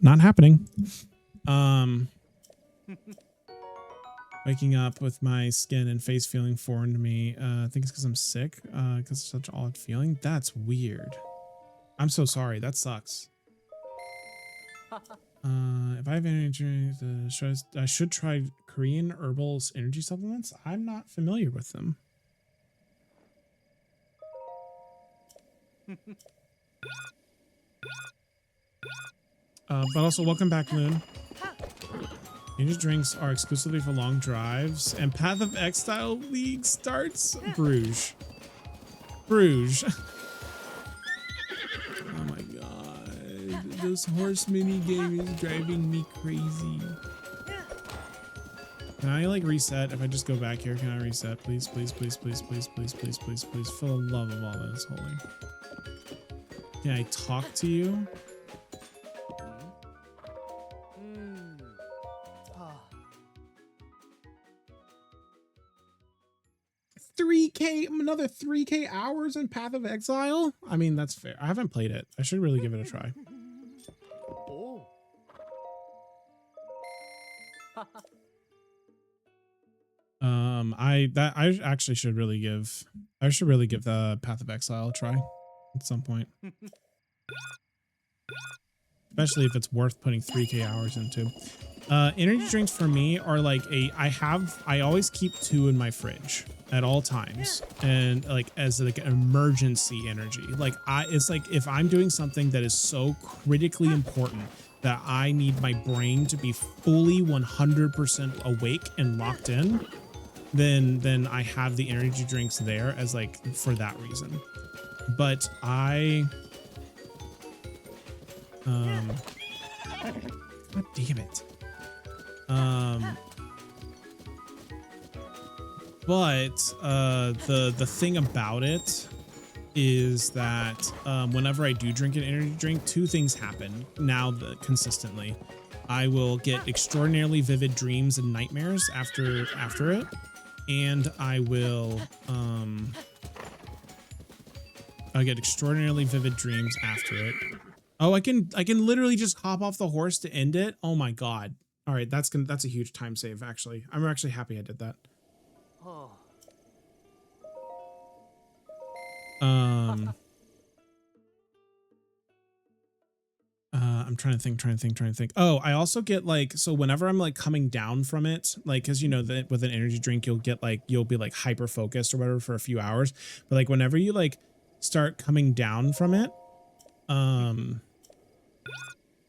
[SPEAKER 1] Not happening. Waking up with my skin and face feeling foreign to me. I think it's because I'm sick. Because it's such an odd feeling. That's weird. I'm so sorry. That sucks. If I have energy, I should try Korean herbal energy supplements. I'm not familiar with them. But also welcome back, Moon. Energy drinks are exclusively for long drives, and Path of Exile League starts Bruges. Oh my god, this horse mini game is driving me crazy. Can I like reset? If I just go back here, can I reset? Please. For the love of all that is holy. Can I talk to you? 3K, another 3K hours in Path of Exile? I mean, that's fair. I haven't played it. I should really give it a try.
[SPEAKER 5] Oh.
[SPEAKER 1] I actually should really give the Path of Exile a try at some point. Especially if it's worth putting 3k hours into. Energy drinks for me are like I always keep 2 in my fridge at all times, and like as like an emergency energy. Like it's like if I'm doing something that is so critically important that I need my brain to be fully 100% awake and locked in, then I have the energy drinks there as like for that reason. But God damn it. But the thing about it is that whenever I do drink an energy drink, 2 things happen now consistently. I will get extraordinarily vivid dreams and nightmares after it, and I will I get extraordinarily vivid dreams after it. Oh, I can literally just hop off the horse to end it. Oh my god. All right, that's a huge time save actually. I'm actually happy I did that.
[SPEAKER 5] Oh.
[SPEAKER 1] I'm trying to think. Oh, I also get like, so whenever I'm like coming down from it, like, cause you know that with an energy drink, you'll be like hyper focused or whatever for a few hours. But like whenever you like start coming down from it,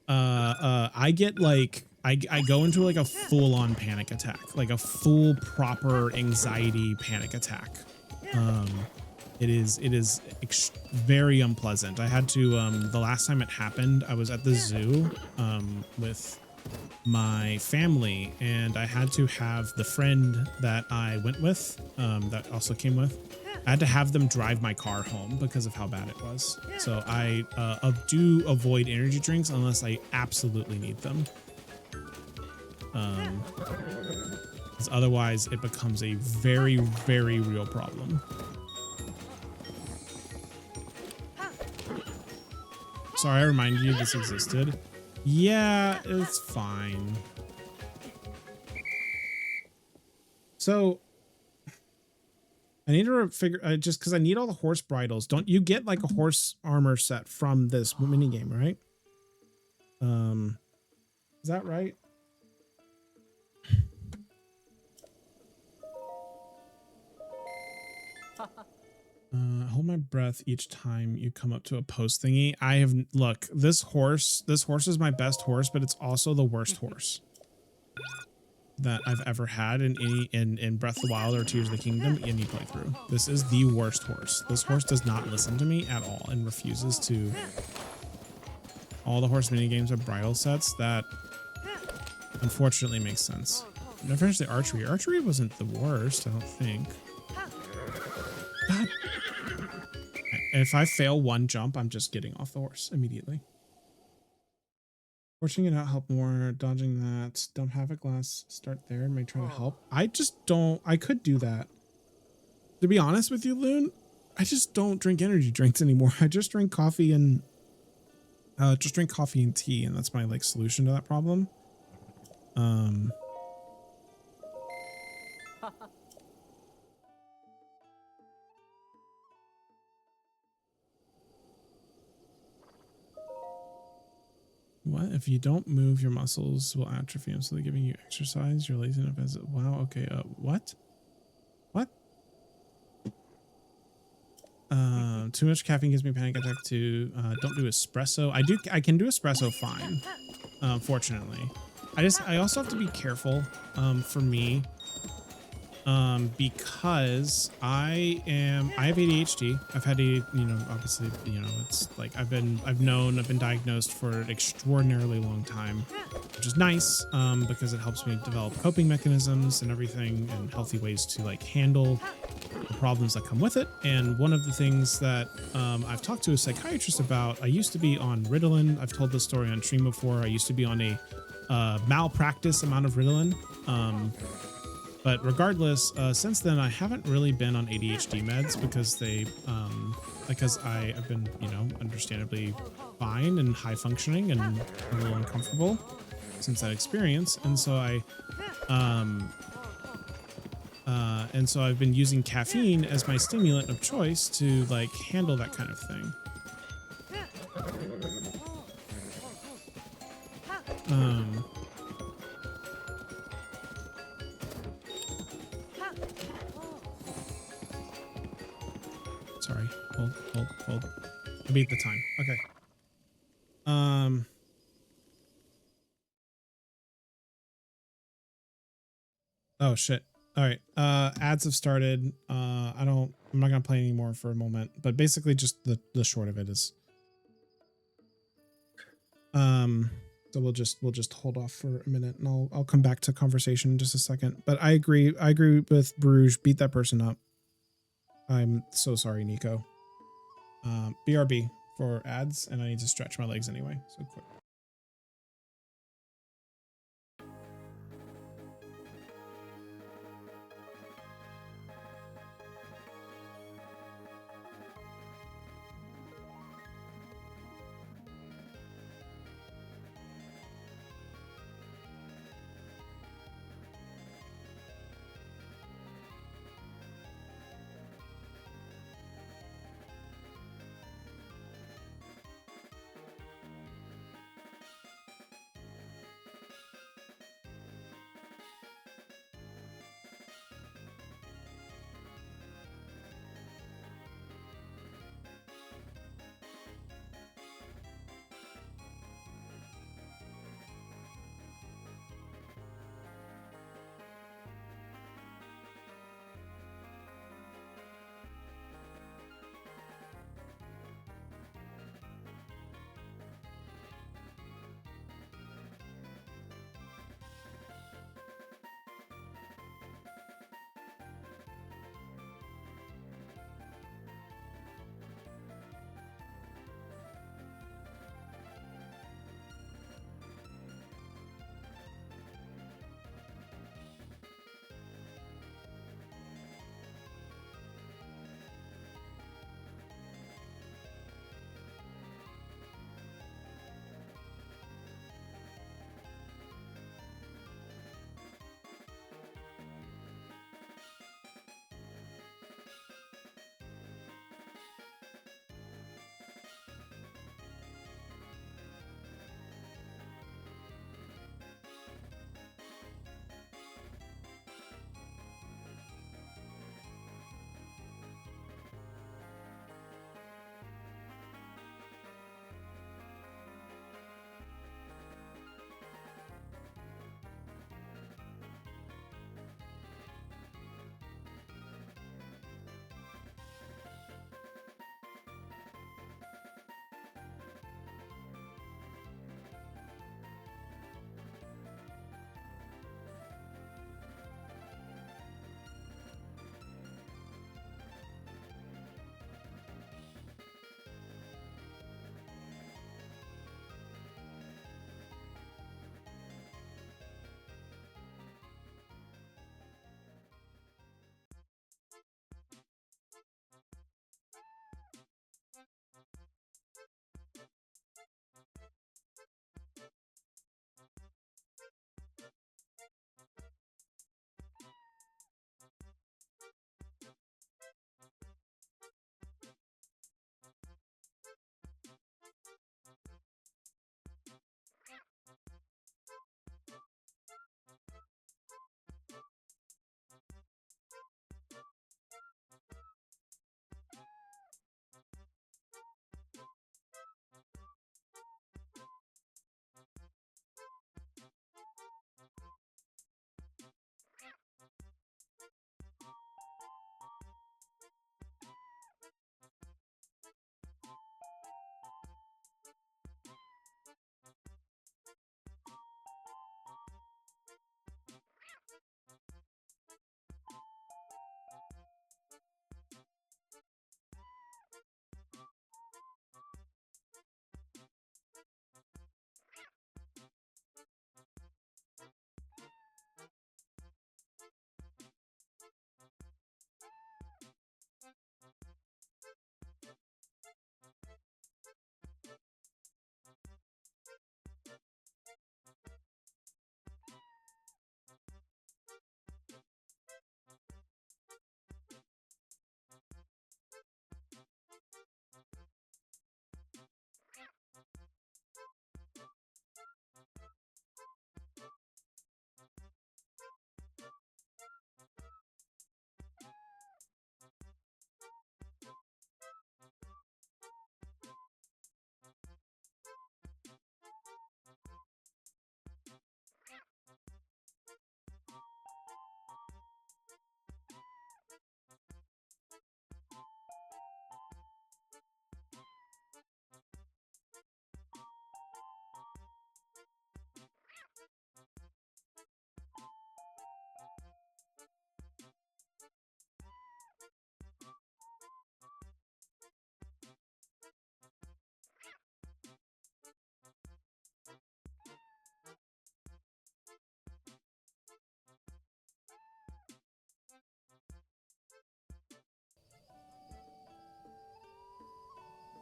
[SPEAKER 1] I get like, I go into like a full on panic attack, like a full proper anxiety panic attack. It is very unpleasant. I had to, the last time it happened, I was at the zoo with my family, and I had to have the friend that I went with, that also came with, I had to have them drive my car home because of how bad it was. So I do avoid energy drinks unless I absolutely need them. 'Cause otherwise it becomes a very, very real problem. Sorry, I reminded you this existed. Yeah, it's fine. So I need to figure, just because I need all the horse bridles. Don't you get like a horse armor set from this mini game, right? Is that right? Hold my breath each time you come up to a post thingy. Look, this horse is my best horse, but it's also the worst horse that I've ever had in Breath of the Wild or Tears of the Kingdom, any playthrough. This is the worst horse. This horse does not listen to me at all and refuses to. All the horse minigames are bridle sets. That unfortunately makes sense. I finished the archery. Archery wasn't the worst, I don't think. God. If I fail one jump, I'm just getting off the horse immediately. Forcing it out help more. Dodging that. Don't have a glass. Start there. May try to help. I just don't. I could do that. To be honest with you, Loon, I just don't drink energy drinks anymore. I just drink coffee and tea, and that's my like solution to that problem. What if you don't move, your muscles will atrophy instead of giving you exercise? You're lazy enough as wow. Okay. What? Too much caffeine gives me panic attack too. Don't do espresso. I can do espresso fine. Fortunately, I also have to be careful. For me. Because I have ADHD. I've had obviously, it's like I've been diagnosed for an extraordinarily long time, which is nice, because it helps me develop coping mechanisms and everything and healthy ways to like handle the problems that come with it. And one of the things that I've talked to a psychiatrist about, I used to be on Ritalin. I've told this story on stream before. I used to be on a malpractice amount of Ritalin. But regardless, since then I haven't really been on ADHD meds because I've been, understandably fine and high functioning and a little uncomfortable. since that experience, and so I've been using caffeine as my stimulant of choice to like handle that kind of thing. Sorry, hold. I beat the time. Okay. Oh shit. All right. Ads have started. I'm not gonna play anymore for a moment, but basically just the short of it is, so we'll just hold off for a minute, and I'll come back to conversation in just a second. But I agree with Bruges. Beat that person up. I'm so sorry, Nico. BRB for ads, and I need to stretch my legs anyway. So quick.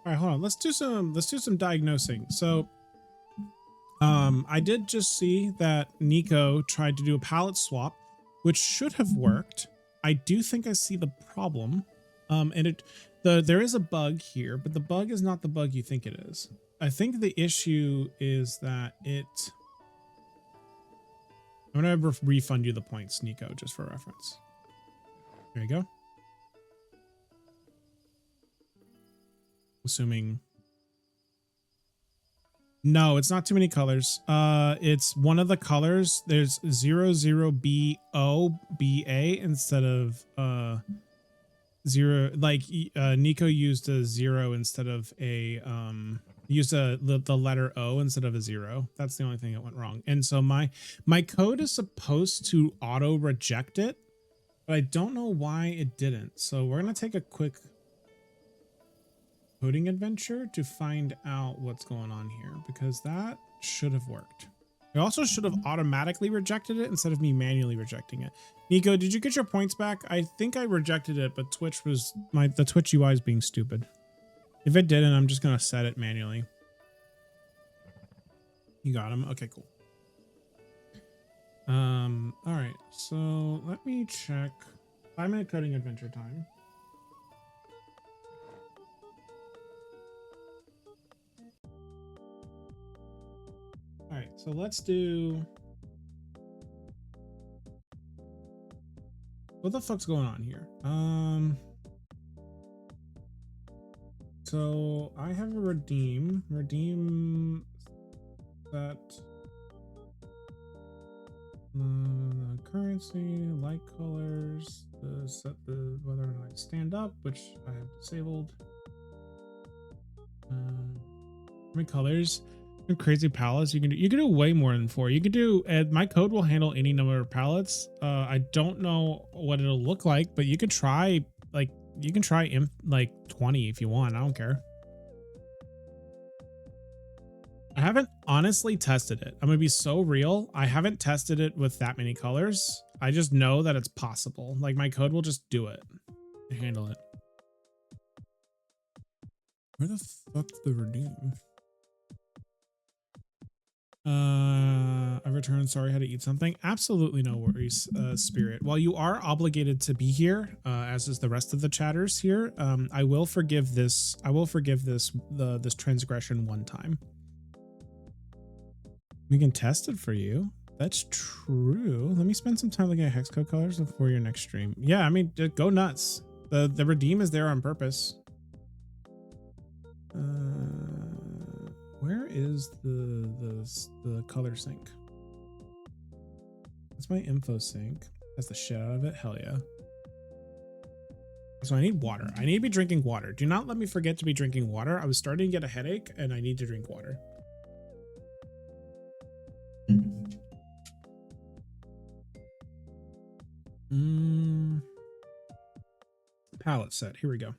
[SPEAKER 1] All right, hold on. Let's do some diagnosing. So, I did just see that Nico tried to do a palette swap, which should have worked. I do think I see the problem. And there is a bug here, but the bug is not the bug you think it is. I think the issue is that I'm gonna refund you the points, Nico, just for reference. There you go. Assuming. No, it's not too many colors. It's one of the colors. There's 00BOBA instead of 0. Like Nico used a 0 instead of a used the letter O instead of a 0. That's the only thing that went wrong. And so my code is supposed to auto reject it, but I don't know why it didn't. So we're gonna take a quick coding adventure to find out what's going on here, because that should have worked. I also should have automatically rejected it instead of me manually rejecting it. Nico, did you get your points back? I think I rejected it, but Twitch was the Twitch UI is being stupid. If it didn't, I'm just gonna set it manually. You got him. Okay, cool. All right. So let me check. 5-minute coding adventure time. All right, so let's do. What the fuck's going on here? So I have a redeem that currency, light colors, set the whether or not I stand up, which I have disabled. How many colors? Crazy palettes you can do way more than 4. You could do my code will handle any number of palettes. I don't know what it'll look like, but you could try like 20 if you want. I don't care. I haven't honestly tested it. I'm gonna be so real. I haven't tested it with that many colors. I just know that it's possible. Like my code will just do it and handle it. Where the fuck's the redeem? I returned. Sorry, had to eat something. Absolutely no worries, Spirit. While you are obligated to be here, as is the rest of the chatters here, I will forgive this. This transgression one time. We can test it for you. That's true. Let me spend some time looking at hex code colors before your next stream. Yeah, I mean, go nuts. The redeem is there on purpose. Where is the color sync? That's my info sync. That's the shit out of it. Hell yeah. So I need water. I need to be drinking water. Do not let me forget to be drinking water. I was starting to get a headache and I need to drink water. Palette set. Here we go.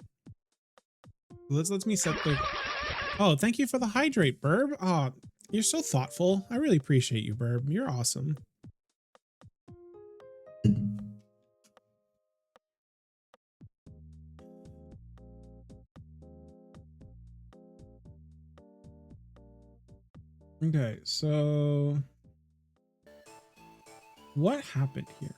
[SPEAKER 1] Let's me set the. Oh, thank you for the hydrate, Burb. Oh, you're so thoughtful. I really appreciate you, Burb. You're awesome. Okay, so what happened here?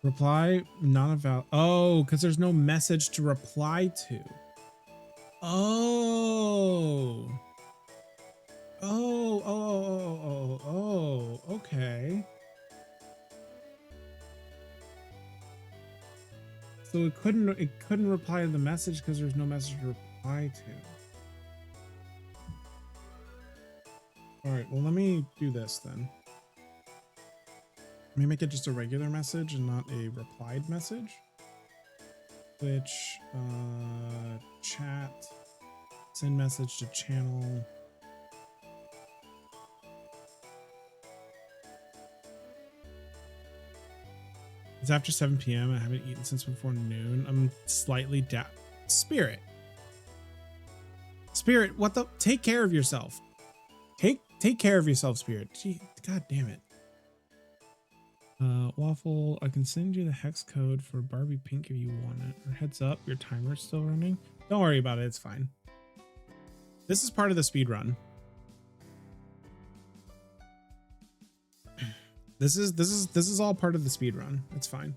[SPEAKER 1] Reply not about. Oh, because there's no message to reply to. Oh, okay. So it couldn't reply to the message because there's no message to reply to. All right, well, let me do this then. Let me make it just a regular message and not a replied message. Which, chat, send message to channel. It's after 7 p.m. I haven't eaten since before noon. I'm slightly down. Spirit, what the? Take care of yourself. Take care of yourself, Spirit. Gee, God damn it. Waffle, I can send you the hex code for Barbie Pink if you want it. Or heads up, your timer's still running. Don't worry about it, it's fine. This is part of the speed run. This is all part of the speed run. It's fine.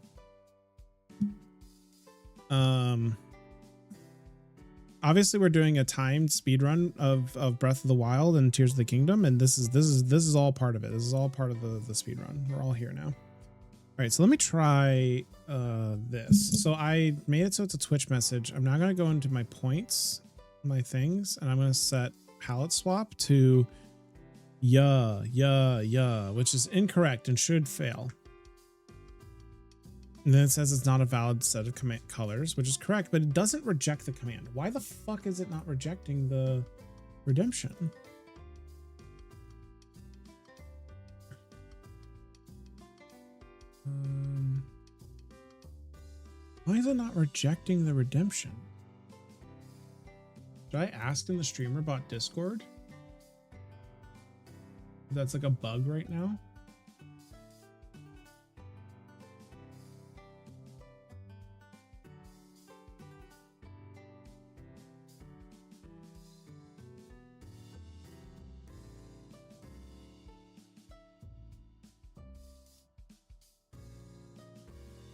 [SPEAKER 1] Obviously we're doing a timed speed run of Breath of the Wild and Tears of the Kingdom, and this is all part of it. This is all part of the speed run. We're all here now. All right, so let me try this. So I made it so it's a Twitch message. I'm now going to go into my points, my things, and I'm going to set palette swap to which is incorrect and should fail. And then it says it's not a valid set of command colors, which is correct, but it doesn't reject the command. Why the fuck is it not rejecting the redemption? Why is it not rejecting the redemption? Should I ask in the streamer bot Discord? That's like a bug right now.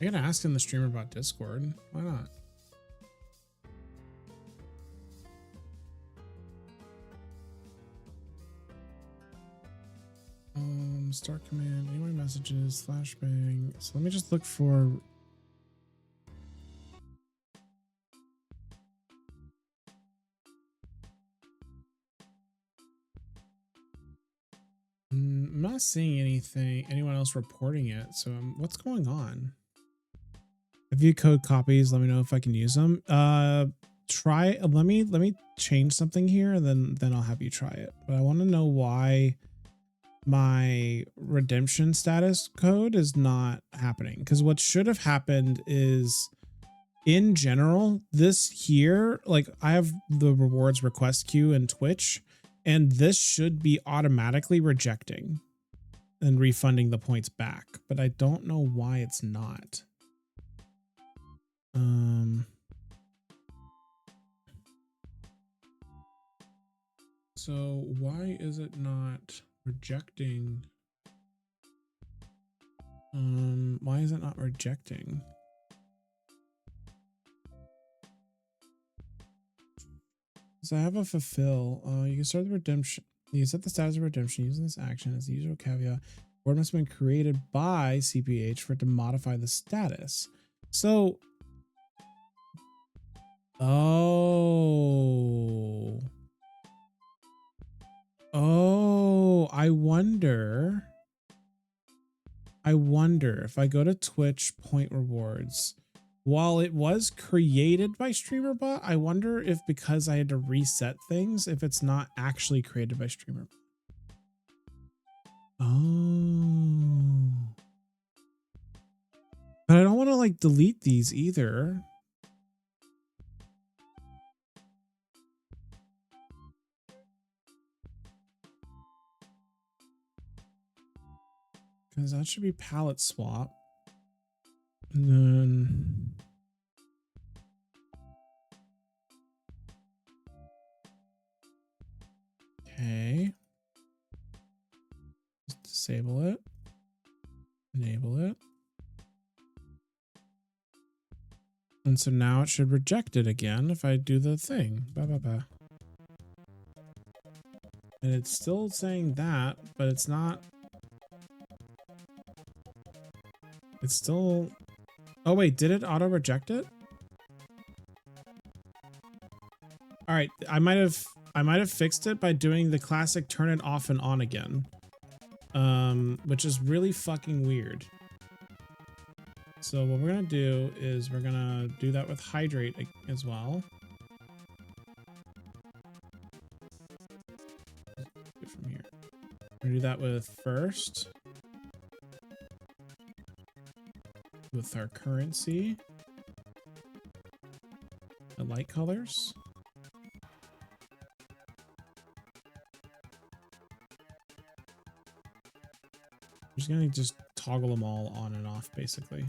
[SPEAKER 1] I gotta ask in the streamer about Discord. Why not? Start command, anyway, messages, flashbang. So let me just look for. I'm not seeing anyone else reporting it. So what's going on? If you code copies, let me know if I can use them. Let me change something here, and then I'll have you try it. But I want to know why my redemption status code is not happening, because what should have happened is, in general, this here, like I have the rewards request queue in Twitch, and this should be automatically rejecting and refunding the points back, but I don't know why it's not. So why is it not rejecting? Why is it not rejecting? So I have a fulfill. You can start the redemption. You can set the status of redemption using this action as the usual caveat. Word must have been created by CPH for it to modify the status. So, oh, I wonder if I go to Twitch point rewards, while it was created by StreamerBot, I wonder if, because I had to reset things, if it's not actually created by StreamerBot. Oh, but I don't want to like delete these either. Because that should be palette swap. And then okay. Just disable it. Enable it. And so now it should reject it again if I do the thing. And it's still saying that, but it's not. It's still. Oh wait, did it auto reject it? All right, I might have fixed it by doing the classic turn it off and on again. Which is really fucking weird. So what we're gonna do is we're gonna do that with hydrate as well. From here, we're gonna do that with first. With our currency, the light colors. I'm just gonna toggle them all on and off, basically.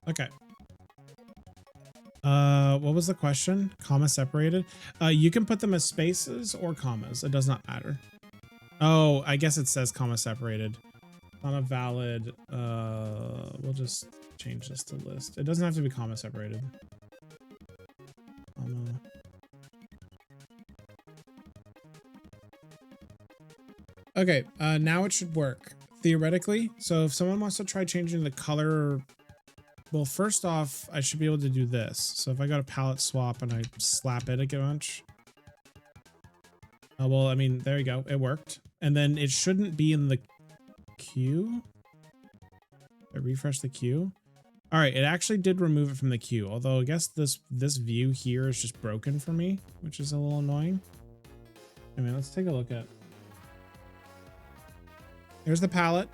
[SPEAKER 1] Okay. What was the question? Comma separated? You can put them as spaces or commas. It does not matter. Oh, I guess it says comma separated. Not a valid. We'll just change this to list. It doesn't have to be comma separated. Comma. Okay, now it should work theoretically. So if someone wants to try changing the color, well, first off, I should be able to do this. So if I go to palette swap and I slap it a bunch. Well, I mean, there you go. It worked. And then it shouldn't be in the queue. I refresh the queue. All right, it actually did remove it from the queue. Although I guess this view here is just broken for me, which is a little annoying. I mean, let's take a look at. Here's the palette.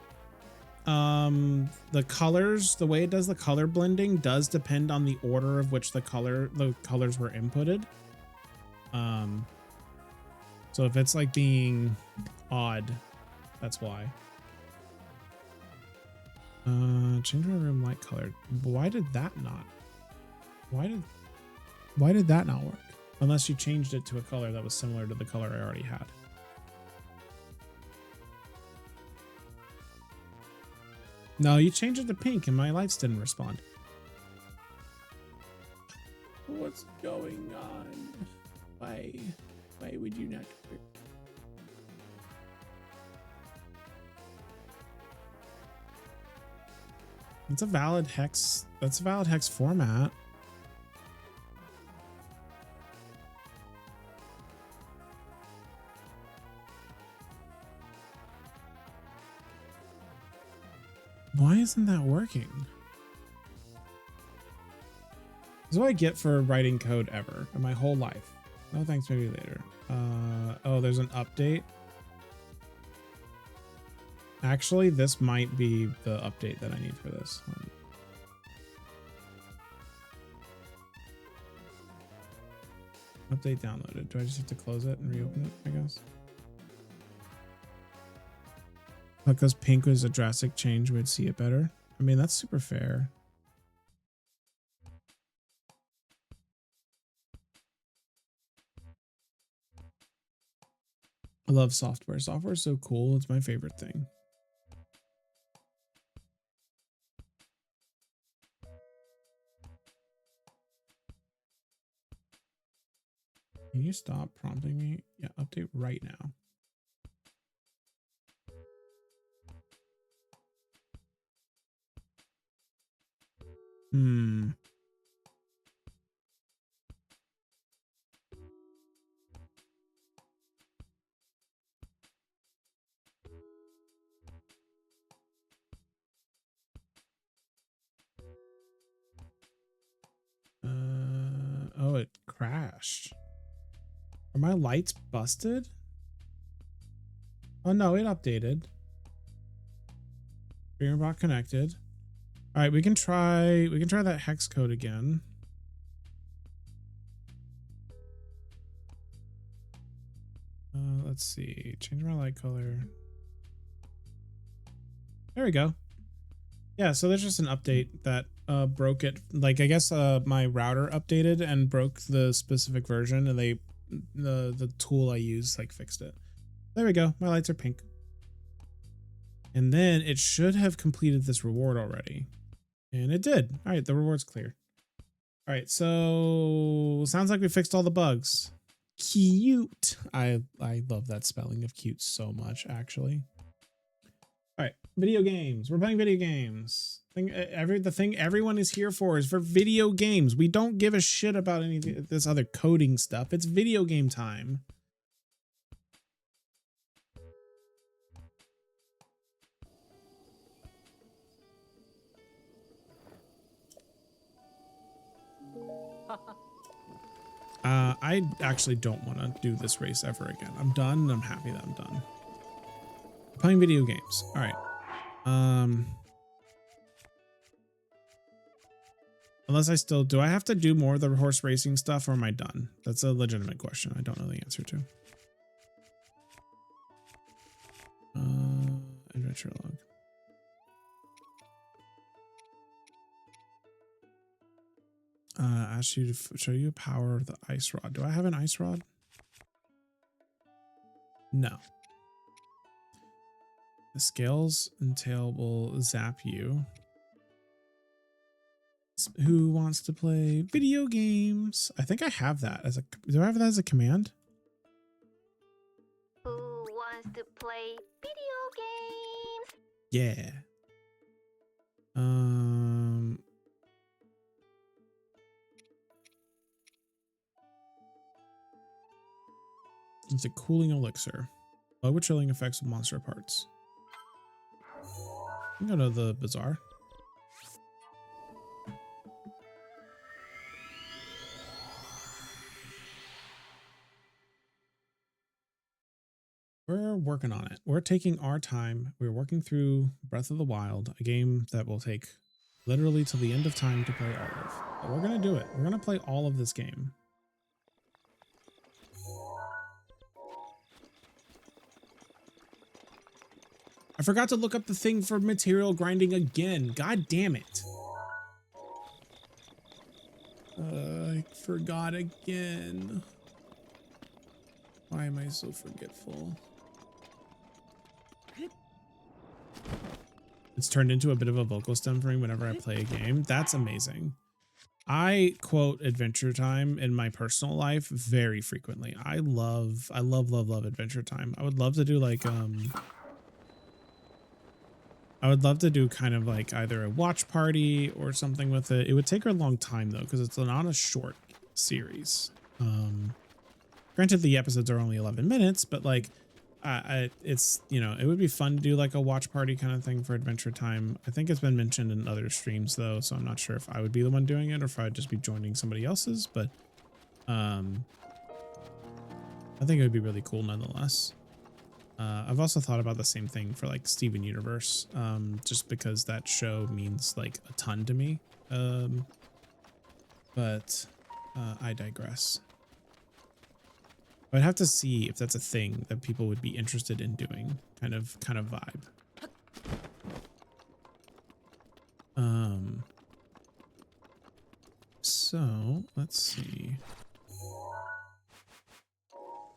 [SPEAKER 1] The colors, the way it does the color blending does depend on the order of which the colors were inputted. So if it's like being odd, that's why. Change my room light color. Why did that not? Why did that not work? Unless you changed it to a color that was similar to the color I already had. No, you changed it to pink and my lights didn't respond. What's going on? Why would you not? It's a valid hex. That's a valid hex format. Why isn't that working? This is what I get for writing code ever in my whole life. No thanks, maybe later. Oh, there's an update. Actually, this might be the update that I need for this. Update downloaded. Do I just have to close it and reopen it, I guess? Because pink was a drastic change, we'd see it better. I mean, that's super fair. I love software. Software is so cool. It's my favorite thing. Can you stop prompting me? Yeah, update right now. Oh, it crashed. Are my lights busted? Oh no, it updated. Streamerbot connected. All right, we can try that hex code again. Let's see. Change my light color. There we go. Yeah, so there's just an update that broke it. Like, I guess my router updated and broke the specific version, and the tool I used like fixed it. There we go. My lights are pink. And then it should have completed this reward already. And it did. All right, the reward's clear. All right, so sounds like we fixed all the bugs. Cute. I love that spelling of cute so much, actually. All right, video games. We're playing video games. The thing everyone is here for is for video games. We don't give a shit about any of this other coding stuff. It's video game time. I actually don't want to do this race ever again. I'm done, and I'm happy that I'm done. Playing video games. All right. Unless I still do. I have to do more of the horse racing stuff, or am I done? That's a legitimate question. I don't know the answer to. Adventure log. Ask you to show you power of the ice rod. Do I have an ice rod? No. The scales and tail will zap you. Who wants to play video games? I think I have that as a. Do I have that as a command?
[SPEAKER 6] Who wants to play video games?
[SPEAKER 1] Yeah. It's a cooling elixir. Low with chilling effects of monster parts. You can go to the bazaar. We're working on it. We're taking our time. We're working through Breath of the Wild, a game that will take literally till the end of time to play all of. But we're going to do it. We're going to play all of this game. I forgot to look up the thing for material grinding again. God damn it. I forgot again. Why am I so forgetful? It's turned into a bit of a vocal stem for me whenever I play a game. That's amazing. I quote Adventure Time in my personal life very frequently. I love Adventure Time. I would love to do like I would love to do kind of like either a watch party or something with it. It would take her a long time though, because it's not a short series. Granted, the episodes are only 11 minutes, but like it's, you know, it would be fun to do like a watch party kind of thing for Adventure Time. I think it's been mentioned in other streams though, so I'm not sure if I would be the one doing it or if I'd just be joining somebody else's, but I think it would be really cool nonetheless. I've also thought about the same thing for like Steven Universe, just because that show means like a ton to me. But I digress. I'd have to see if that's a thing that people would be interested in doing, kind of vibe. So let's see.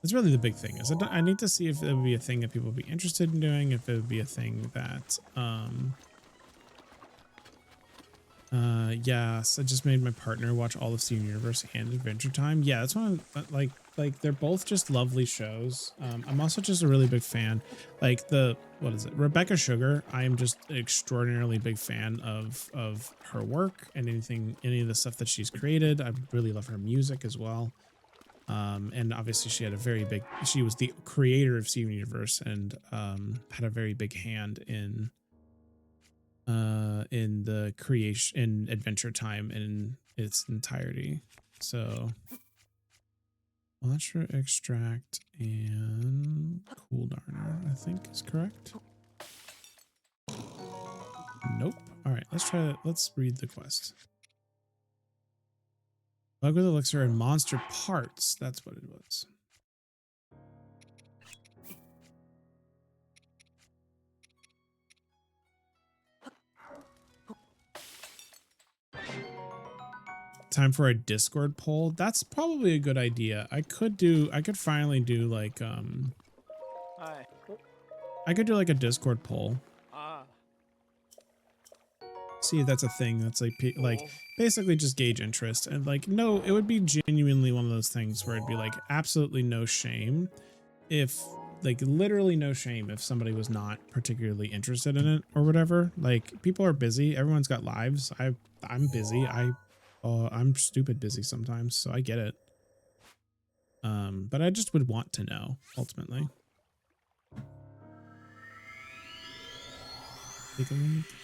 [SPEAKER 1] That's really the big thing is I need to see if it would be a thing that people would be interested in doing, if it would be a thing that, yes, I just made my partner watch all of Steven Universe and Adventure Time. Yeah, that's one like they're both just lovely shows. I'm also just a really big fan, like what is it? Rebecca Sugar. I am just an extraordinarily big fan of her work and any of the stuff that she's created. I really love her music as well. And obviously she had she was the creator of Steven Universe and had a very big hand in the creation in Adventure Time in its entirety. So Ultra Extract and Cool Darner, I think is correct. Nope. All right, let's read the quest. Bug with elixir and monster parts. That's what it was. Time for a Discord poll. That's probably a good idea. I could finally do like
[SPEAKER 5] Hi.
[SPEAKER 1] I could do like a Discord poll. See if that's a thing that's like basically just gauge interest and like, no, it would be genuinely one of those things where it'd be like absolutely no shame if like literally no shame if somebody was not particularly interested in it or whatever. Like people are busy. Everyone's got lives. I'm busy. I'm stupid busy sometimes, so I get it. But I just would want to know ultimately.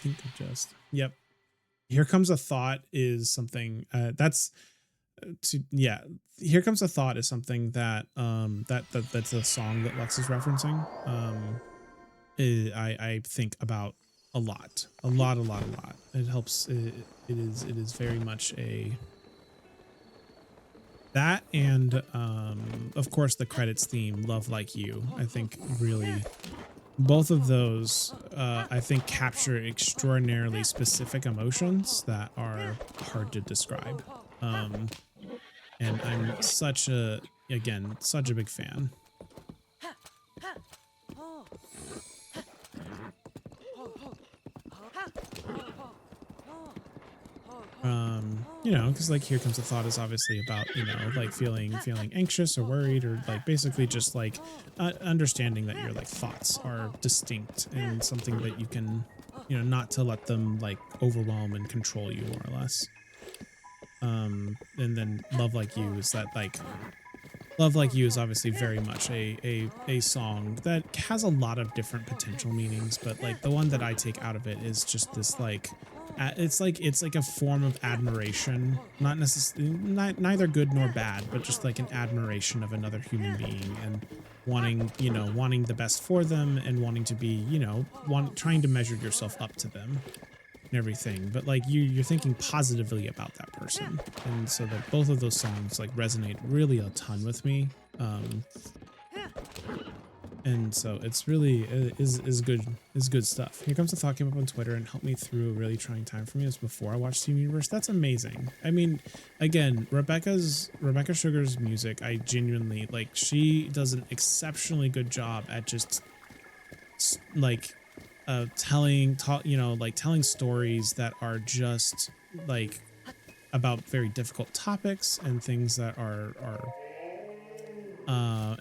[SPEAKER 1] Think of just. Yep. Here Comes a Thought is something Here Comes a Thought is something that that's a song that Lex is referencing. I think about a lot. It helps. It is very much a that, and of course the credits theme, Love Like You. I think really both of those I think capture extraordinarily specific emotions that are hard to describe. And I'm such a big fan. You know, because like Here Comes the Thought is obviously about, you know, like feeling anxious or worried, or like basically just like understanding that your like thoughts are distinct and something that you can, you know, not to let them like overwhelm and control you, more or less. And then Love Like You is that like Love Like You is obviously very much a song that has a lot of different potential meanings, but like the one that I take out of it is just this like it's like a form of admiration, not necessarily neither good nor bad, but just like an admiration of another human being and wanting the best for them and wanting to be, you know, trying to measure yourself up to them and everything, but like you're thinking positively about that person. And so that both of those songs like resonate really a ton with me. And so it's really is good stuff. Here Comes the Thought came up on Twitter and helped me through a really trying time for me. It was before I watched Steven Universe. That's amazing. I mean, again, Rebecca Sugar's music, I genuinely like. She does an exceptionally good job at just like telling stories that are just like about very difficult topics and things that are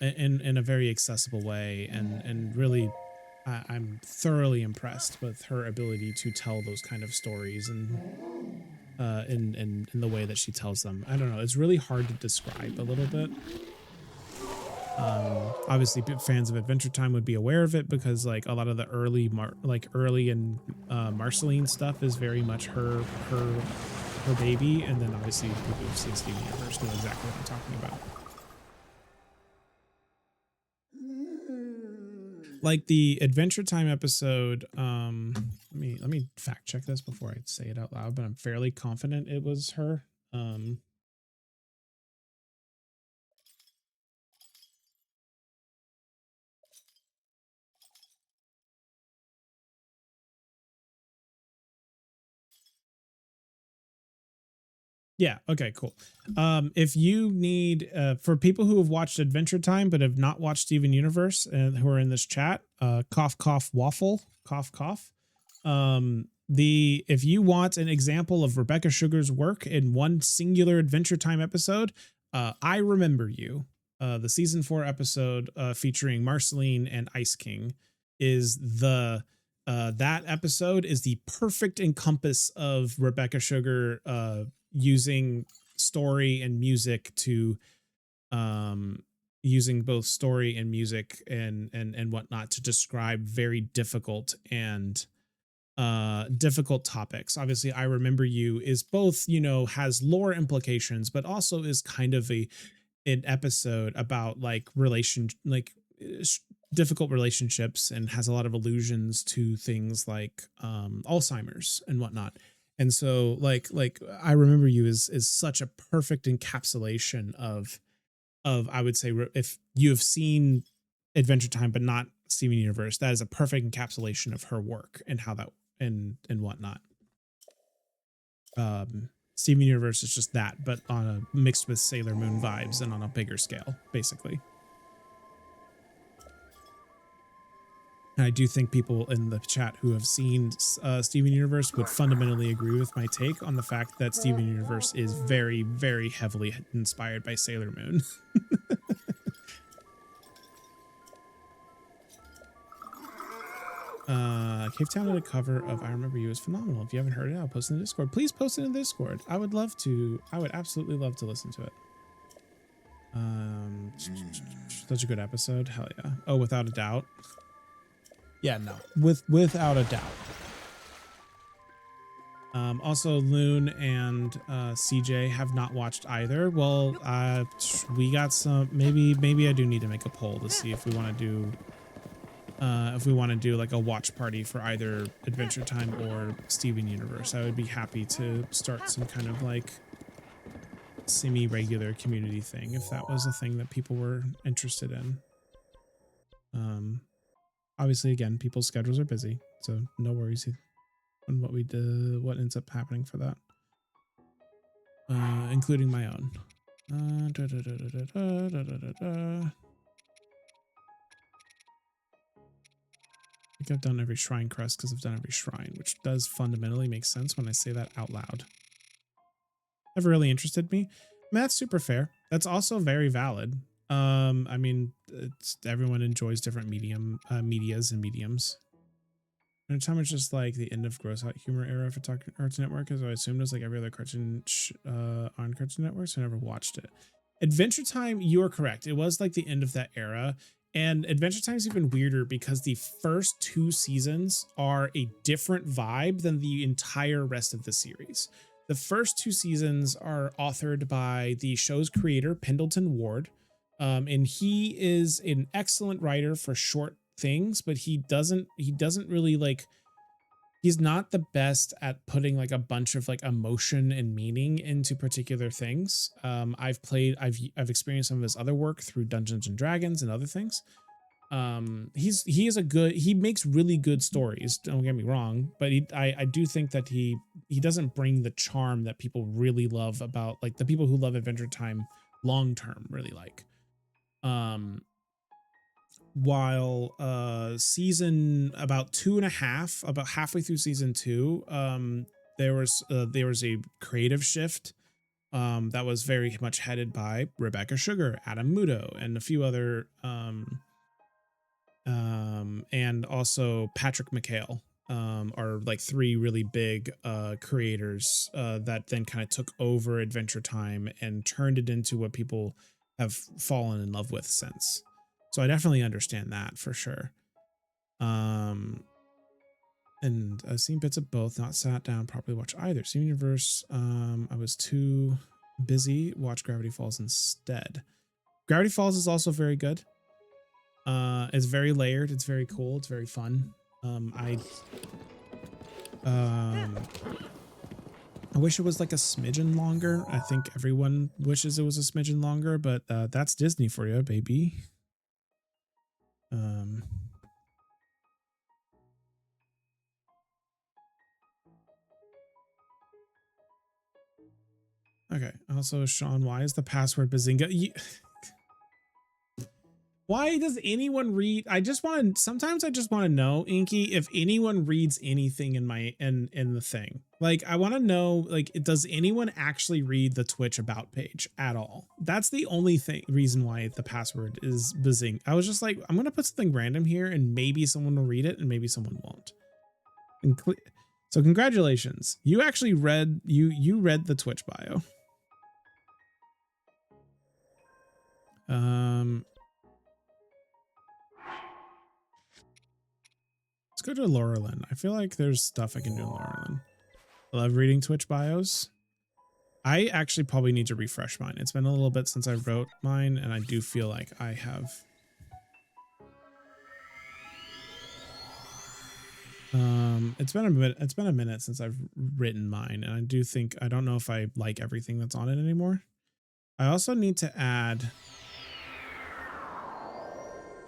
[SPEAKER 1] in a very accessible way, and really I'm thoroughly impressed with her ability to tell those kind of stories and in the way that she tells them. I don't know, it's really hard to describe a little bit. Obviously fans of Adventure Time would be aware of it because like a lot of the early and Marceline stuff is very much her baby, and then obviously people who've seen Steven Universe know exactly what I'm talking about. Like the Adventure Time episode, let me fact check this before I say it out loud, but I'm fairly confident it was her. Yeah, okay, cool. If you need, for people who have watched Adventure Time but have not watched Steven Universe and who are in this chat, cough, cough, waffle, cough, cough. If you want an example of Rebecca Sugar's work in one singular Adventure Time episode, I Remember You, the season 4 episode featuring Marceline and Ice King, is that episode is the perfect encompass of Rebecca Sugar using story and music to using both story and music and whatnot to describe very difficult and difficult topics. Obviously, I Remember You is both, you know, has lore implications, but also is kind of an episode about like difficult relationships, and has a lot of allusions to things like Alzheimer's and whatnot. And so like I Remember You is such a perfect encapsulation of I would say, if you have seen Adventure Time but not Steven Universe, that is a perfect encapsulation of her work and how that and whatnot. Steven Universe is just that, but on a mixed with Sailor Moon vibes and on a bigger scale, basically. And I do think people in the chat who have seen Steven Universe would fundamentally agree with my take on the fact that Steven Universe is very, very heavily inspired by Sailor Moon. Cave Town did a cover of I Remember You is phenomenal. If you haven't heard it, I'll post it in the Discord. Please post it in the Discord. I would absolutely love to listen to it. Such a good episode. Hell yeah. Oh, without a doubt. Yeah, no. Without a doubt. Also, Loon and CJ have not watched either. Well, we got some. Maybe I do need to make a poll to see if we want to do If we want to do like a watch party for either Adventure Time or Steven Universe, I would be happy to start some kind of like semi-regular community thing if that was a thing that people were interested in. Obviously, again, people's schedules are busy, so no worries on what we do, what ends up happening for that, including my own. I think I've done every shrine crest because I've done every shrine, which does fundamentally make sense when I say that out loud. Never really interested me. I mean, that's super fair. That's also very valid. I mean, everyone enjoys different medias and mediums. And time it's just like the end of gross out humor era for Cartoon Network, as I assumed it was like every other cartoon on Cartoon Network, so I never watched it. Adventure Time, you are correct. It was like the end of that era. And Adventure Time is even weirder because the first 2 seasons are a different vibe than the entire rest of the series. The first 2 seasons are authored by the show's creator, Pendleton Ward. And he is an excellent writer for short things, but he doesn't really like, he's not the best at putting like a bunch of like emotion and meaning into particular things. I've experienced some of his other work through Dungeons and Dragons and other things. He makes really good stories, don't get me wrong, but I do think that he doesn't bring the charm that people really love about, like the people who love Adventure Time long term really like. While season about 2.5, about halfway through season 2, there was a creative shift that was very much headed by Rebecca Sugar, Adam Muto, and a few other and also Patrick McHale are like 3 really big creators that then kind of took over Adventure Time and turned it into what people have fallen in love with since. So I definitely understand that for sure. And I've seen bits of both, not sat down properly watch either. Steven Universe, I was too busy, watch Gravity Falls instead. Gravity Falls is also very good. It's very layered, it's very cool, it's very fun. I wish it was like a smidgen longer. I think everyone wishes it was a smidgen longer, but that's Disney for you, baby. Okay. Also, Sean, why is the password Bazinga? Why does anyone read? Sometimes I just want to know, Inky, if anyone reads anything in the thing. Like, I want to know, like, does anyone actually read the Twitch about page at all? That's the only reason why the password is Bazing. I was just like, I'm going to put something random here and maybe someone will read it and maybe someone won't. So congratulations. You actually read, you read the Twitch bio. Let's go to Laurelin. I feel like there's stuff I can do in Laurelin. I love reading Twitch bios. I actually probably need to refresh mine. It's been a little bit since I wrote mine, and I do feel like I have. It's been a minute since I've written mine, and I do think, I don't know if I like everything that's on it anymore. I also need to add.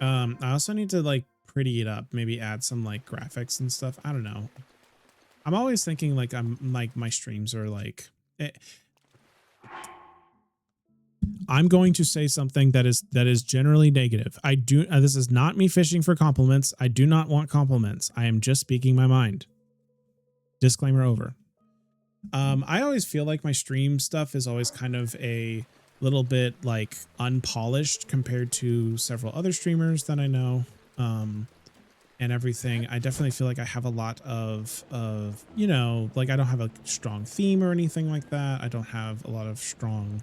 [SPEAKER 1] I also need to like pretty it up, maybe add some like graphics and stuff. I don't know. I'm always thinking like my streams are like I'm going to say something that is generally negative. I do this is not me fishing for compliments. I do not want compliments. I am just speaking my mind. Disclaimer over. I always feel like my stream stuff is always kind of a little bit like unpolished compared to several other streamers that I know. And everything. I definitely feel like I have a lot of, you know, like I don't have a strong theme or anything like that. I don't have a lot of strong,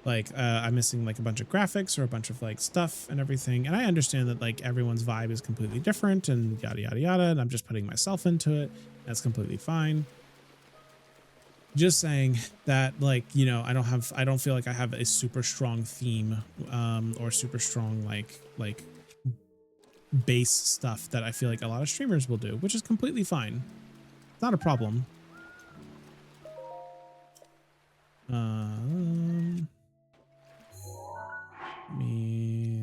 [SPEAKER 1] like, I'm missing like a bunch of graphics or a bunch of like stuff and everything. And I understand that like everyone's vibe is completely different and yada, yada, yada. And I'm just putting myself into it. That's completely fine. Just saying that, like, you know, I don't feel like I have a super strong theme, or super strong, like base stuff that I feel like a lot of streamers will do, which is completely fine. It's not a problem.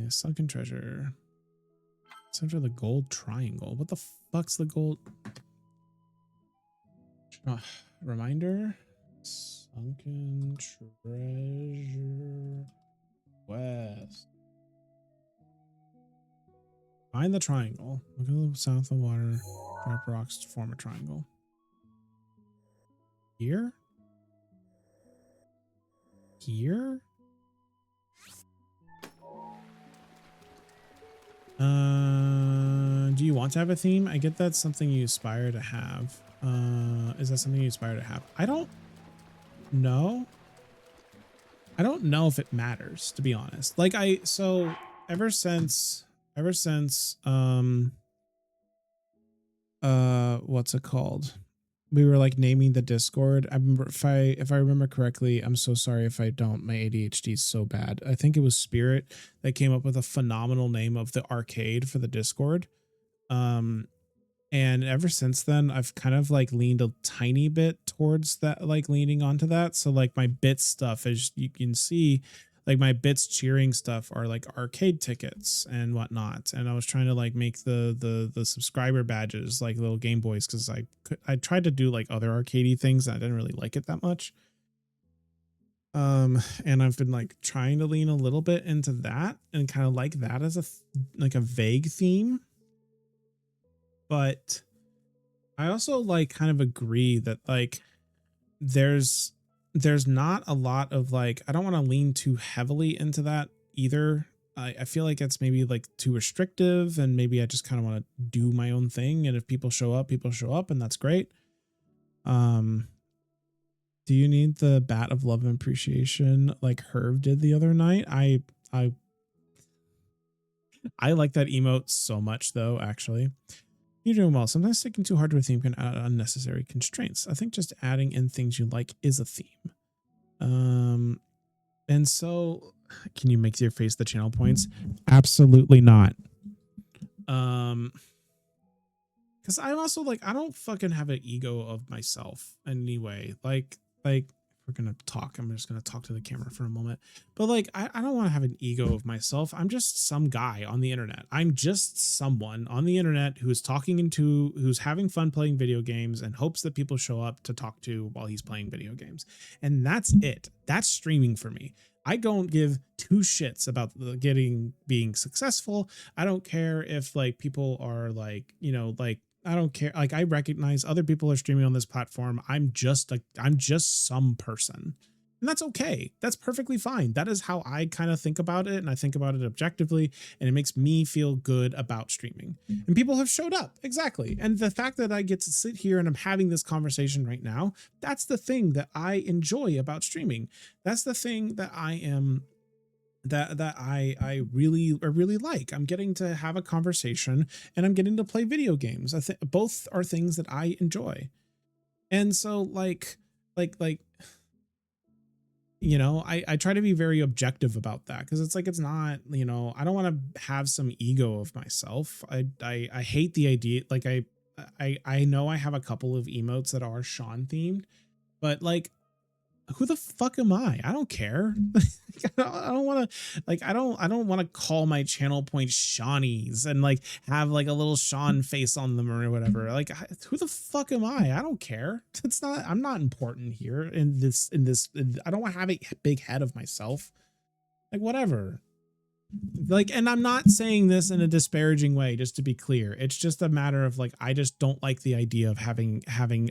[SPEAKER 1] Sunken treasure. Center of the gold triangle. What the fuck's the gold? Reminder. Sunken treasure west. Find the triangle. Look at the south of the water. Drop rocks to form a triangle. Here? Here? Do you want to have a theme? I get that's something you aspire to have. Is that something you aspire to have? I don't know. I don't know if it matters, to be honest. Like so ever since what's it called? We were like naming the Discord. I remember if I remember correctly, I'm so sorry if I don't. My ADHD is so bad. I think it was Spirit that came up with a phenomenal name of the arcade for the Discord. And ever since then, I've kind of like leaned a tiny bit towards that, like leaning onto that. So like my bits stuff, as you can see, like my bits cheering stuff are like arcade tickets and whatnot. And I was trying to like make the subscriber badges like little Game Boys, because I tried to do like other arcadey things and I didn't really like it that much. And I've been like trying to lean a little bit into that and kind of like that as like a vague theme. But I also like kind of agree that like there's not a lot of like, I don't want to lean too heavily into that either. I feel like it's maybe like too restrictive, and maybe I just kind of want to do my own thing. And if people show up, and that's great. Do you need the bat of love and appreciation like Herb did the other night? I like that emote so much though, actually. You're doing well. Sometimes sticking too hard to a theme can add unnecessary constraints. I think just adding in things you like is a theme. And so can you make your face the channel points? Absolutely not. Because I'm also like, I don't fucking have an ego of myself anyway. Like we're gonna talk. I'm just gonna talk to the camera for a moment. But like, I don't want to have an ego of myself. I'm just some guy on the internet. I'm just someone on the internet who's who's having fun playing video games and hopes that people show up to talk to while he's playing video games. And that's it. That's streaming for me. I don't give two shits about being successful. I don't care if like people are like, you know, like, I don't care. Like, I recognize other people are streaming on this platform. I'm just some person, and that's okay. That's perfectly fine. That is how I kind of think about it. And I think about it objectively, and it makes me feel good about streaming, and people have showed up. Exactly. And the fact that I get to sit here and I'm having this conversation right now, that's the thing that I enjoy about streaming. That's the thing that I am that I really like. I'm getting to have a conversation and I'm getting to play video games. I think both are things that I enjoy. And so like, you know, I try to be very objective about that, because it's like, it's not, you know, I don't want to have some ego of myself. I hate the idea. Like I know I have a couple of emotes that are Sean themed, but like, who the fuck am I? I don't care. I don't want to like, I don't want to call my channel points Shawnies and like have like a little Sean face on them or whatever. Like, who the fuck am I? I don't care. I'm not important here in this, I don't want to have a big head of myself. Like, whatever. Like, and I'm not saying this in a disparaging way, just to be clear. It's just a matter of like, I just don't like the idea of having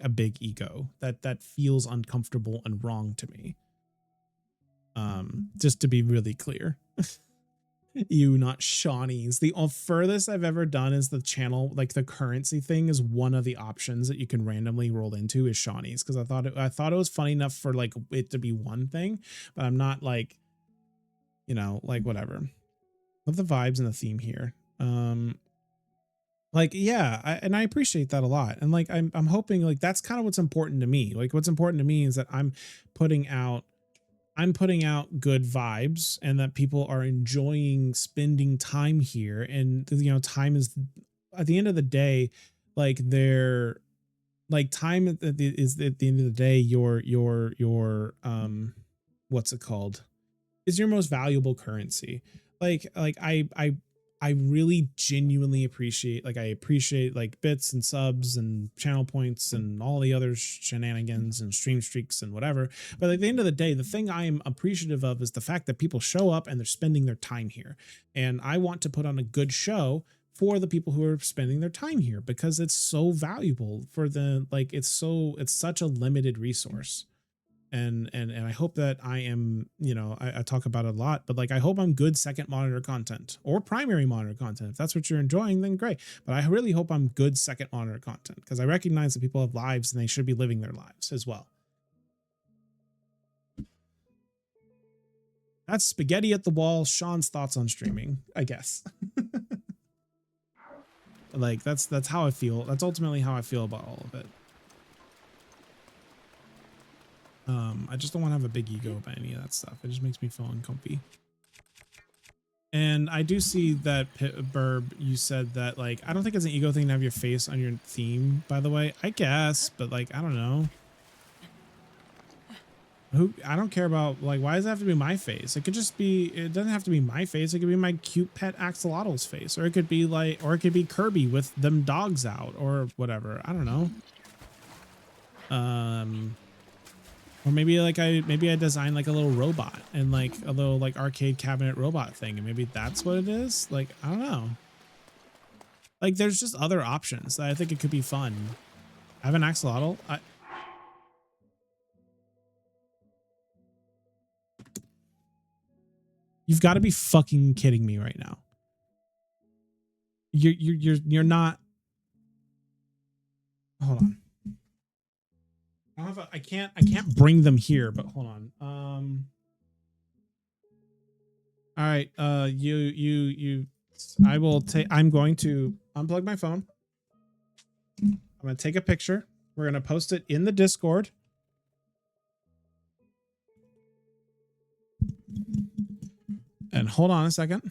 [SPEAKER 1] a big ego. That feels uncomfortable and wrong to me. Just to be really clear. You not Shawnies. The furthest I've ever done is the channel, like the currency thing is one of the options that you can randomly roll into is Shawnies, because I thought it was funny enough for like it to be one thing, but I'm not like, you know, like whatever. Love the vibes and the theme here. Like, yeah, and I appreciate that a lot. And like, I'm hoping like that's kind of what's important to me. Like, what's important to me is that I'm putting out I'm putting out good vibes and that people are enjoying spending time here. And, time is at the end of the day, like they're like time is at the end of the day, what's it called? Is your most valuable currency. I really genuinely appreciate, I appreciate like bits and subs and channel points and all the other shenanigans and stream streaks and whatever. But at the end of the day, the thing I am appreciative of is the fact that people show up and they're spending their time here. And I want to put on a good show for the people who are spending their time here because it's so valuable for it's such a limited resource. And I hope that I am, I talk about it a lot, but I hope I'm good second monitor content or primary monitor content. If that's what you're enjoying, then great. But I really hope I'm good second monitor content because I recognize that people have lives and they should be living their lives as well. That's spaghetti at the wall. Sean's thoughts on streaming, I guess. That's how I feel. That's ultimately how I feel about all of it. I just don't want to have a big ego about any of that stuff. It just makes me feel uncomfy. And I do see that Burb, you said that I don't think it's an ego thing to have your face on your theme, by the way. I guess, but I don't know. I don't care about why does it have to be my face? It could just be, it doesn't have to be my face. It could be my cute pet axolotl's face, or it could be or it could be Kirby with them dogs out or whatever. I don't know. Or maybe I designed a little robot and a little arcade cabinet robot thing, and maybe that's what it is. I don't know. There's just other options that I think it could be fun. I have an axolotl. You've got to be fucking kidding me right now. You're not. Hold on. I can't bring them here, but hold on. All right. I'm going to unplug my phone. I'm going to take a picture. We're going to post it in the Discord. And hold on a second.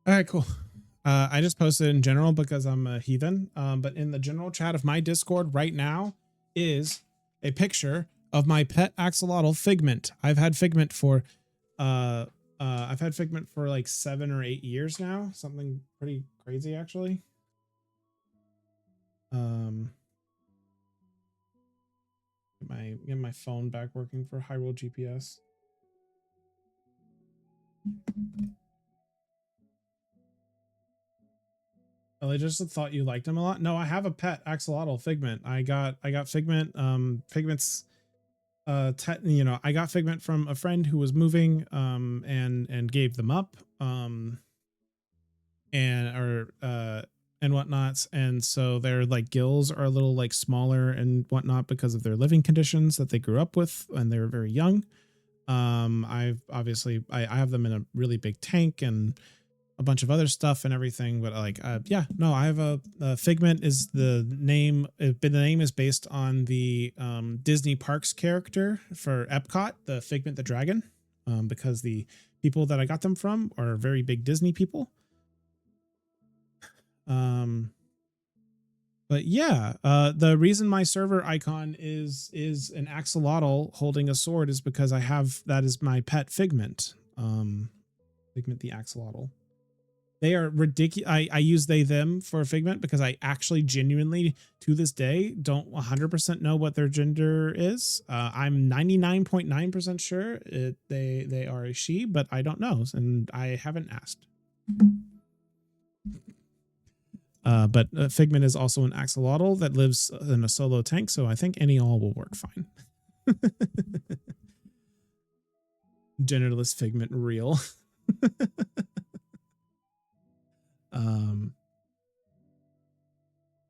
[SPEAKER 1] All right, cool. I just posted in general because I'm a heathen. But in the general chat of my Discord right now is a picture of my pet axolotl Figment. I've had Figment for 7 or 8 years now. Something pretty crazy, actually. Get my phone back working for Hyrule GPS. Oh, I just thought you liked him a lot. No, I have a pet axolotl, Figment. I got Figment. Figment's I got Figment from a friend who was moving and gave them up and whatnots, and so their gills are a little smaller and whatnot because of their living conditions that they grew up with and they were very young. I have them in a really big tank and a bunch of other stuff and everything, but I have a Figment is the name. The name is based on the Disney Parks character for Epcot, the Figment the Dragon, because the people that I got them from are very big Disney people. But yeah, the reason my server icon is an axolotl holding a sword is because that is my pet Figment, Figment the axolotl. They are ridiculous. I use they them for Figment because I actually genuinely to this day don't 100% know what their gender is. I'm 99.9% sure they are a she, but I don't know and I haven't asked. But Figment is also an axolotl that lives in a solo tank, so I think any all will work fine. Genderless Figment real.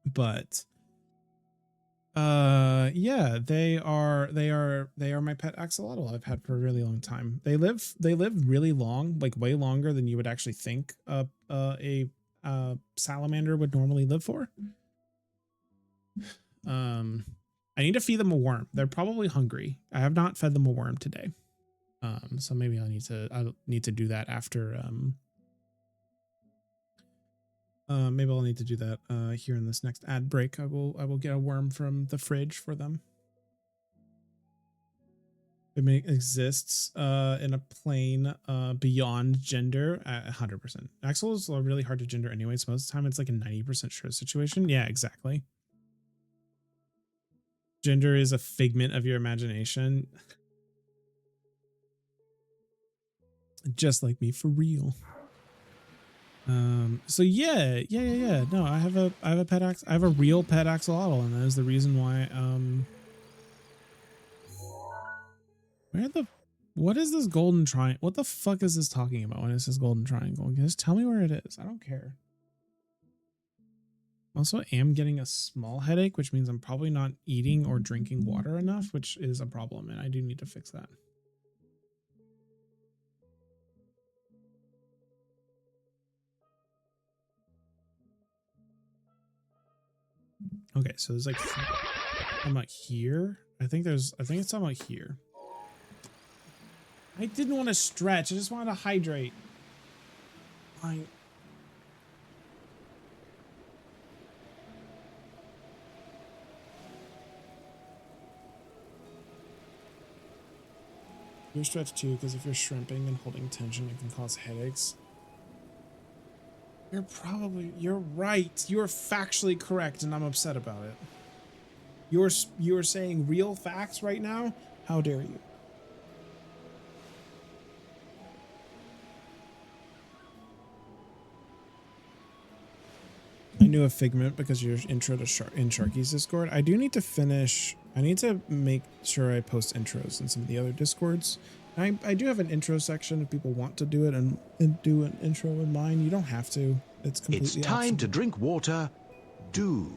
[SPEAKER 1] But yeah, they are my pet axolotl I've had for a really long time. They live really long, like way longer than you would actually think a salamander would normally live for. I need to feed them a worm. They're probably hungry. I have not fed them a worm today. So maybe I'll need to do that after maybe I'll need to do that here in this next ad break. I will get a worm from the fridge for them. It exists in a plane beyond gender at 100%. Axles are really hard to gender anyway, so most of the time it's like a 90% sure situation. Yeah, exactly. Gender is a figment of your imagination. Just like me, for real. So yeah. No, I have a pet I have a real pet axolotl, and that is the reason why what is this golden triangle? What the fuck is this talking about when it says golden triangle? Just tell me where it is. I don't care. Also, am getting a small headache, which means I'm probably not eating or drinking water enough, which is a problem, and I do need to fix that. Okay, so there's like I'm like here. I think it's talking about here. I didn't want to stretch. I just wanted to hydrate. Fine. You're stretched too, because if you're shrimping and holding tension, it can cause headaches. You're right. You're factually correct, and I'm upset about it. You're saying real facts right now? How dare you? I knew a Figment because your intro to in Sharky's Discord. I do need to finish. I need to make sure I post intros in some of the other Discords. I do have an intro section if people want to do it and do an intro in mine. You don't have to. It's completely
[SPEAKER 2] It's time
[SPEAKER 1] optional.
[SPEAKER 2] to drink water. Do.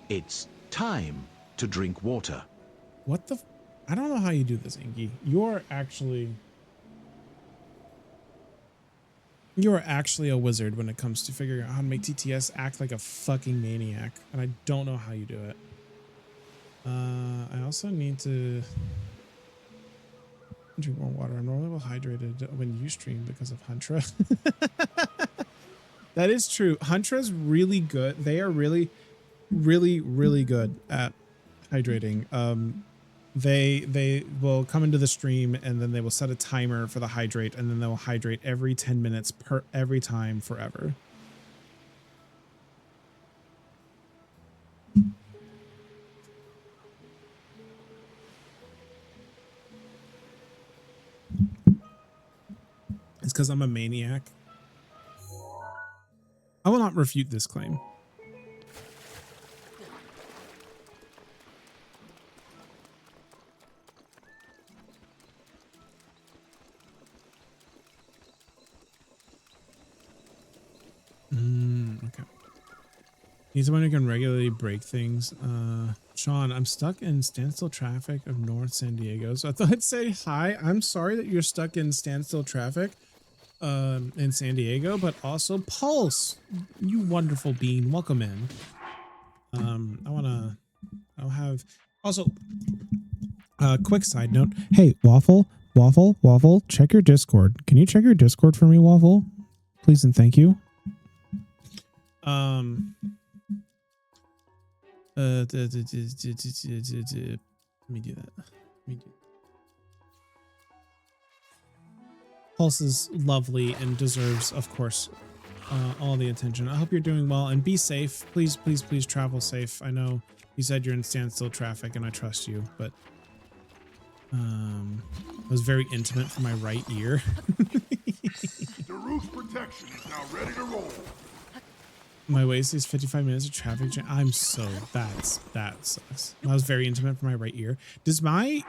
[SPEAKER 2] It's time to drink water.
[SPEAKER 1] What the? I don't know how you do this, Inky. You're actually a wizard when it comes to figuring out how to make TTS act like a fucking maniac, and I don't know how you do it. I also need to drink more water. I'm normally well hydrated when you stream because of Huntra. That is true. Huntra's really good. They are really good at hydrating. They will come into the stream and then they will set a timer for the hydrate, and then they'll hydrate every 10 minutes every time forever. It's because I'm a maniac. I will not refute this claim. Okay. Need someone who can regularly break things. Sean, I'm stuck in standstill traffic of North San Diego. So I thought I'd say hi. I'm sorry that you're stuck in standstill traffic in San Diego, but also Pulse, you wonderful being, welcome in. I'll have also quick side note. Hey, Waffle, check your Discord. Can you check your Discord for me, Waffle? Please and thank you. Let me do that. Pulse is lovely and deserves, of course, all the attention. I hope you're doing well and be safe. Please, please, please travel safe. I know you said you're in standstill traffic and I trust you, but it was very intimate for my right ear.
[SPEAKER 7] Daru's protection is now ready to roll.
[SPEAKER 1] My waist is 55 minutes of traffic jam. I'm so that sucks. That was very intimate for my right ear. Is my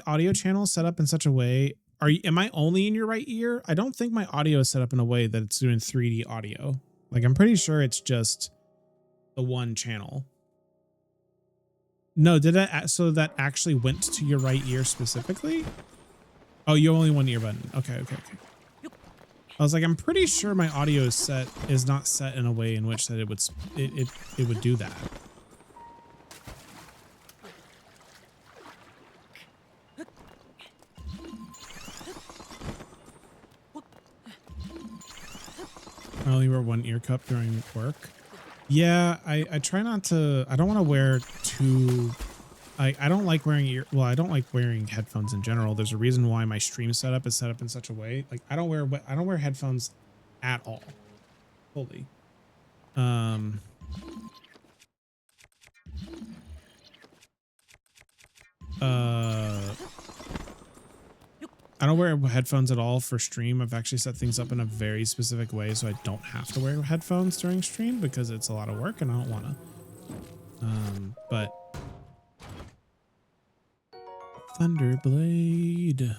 [SPEAKER 1] audio channel set up in such a way? Am I only in your right ear? I don't think my audio is set up in a way that it's doing 3D audio. Like I'm pretty sure it's just the one channel. No, did I? So that actually went to your right ear specifically? Oh, you only one ear button. Okay. I was like, I'm pretty sure my audio is not set in a way in which that it would do that. I only wear one ear cup during work. Yeah, I try not to. I don't want to wear two. I don't like wearing I don't like wearing headphones in general. There's a reason why my stream setup is set up in such a way. Like I don't wear headphones at all. Fully. I don't wear headphones at all for stream. I've actually set things up in a very specific way so I don't have to wear headphones during stream because it's a lot of work and I don't want to. But Thunderblade.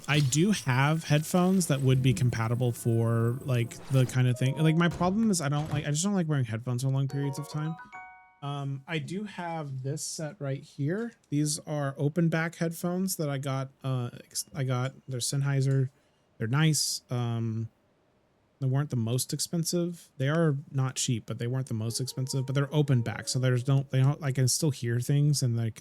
[SPEAKER 1] I do have headphones that would be compatible for like the kind of thing. Like my problem is I just don't like wearing headphones for long periods of time. I do have this set right here. These are open back headphones that I got. They're Sennheiser. They're nice. They weren't the most expensive. They are not cheap, but they weren't the most expensive. But they're open back, so I can still hear things, and they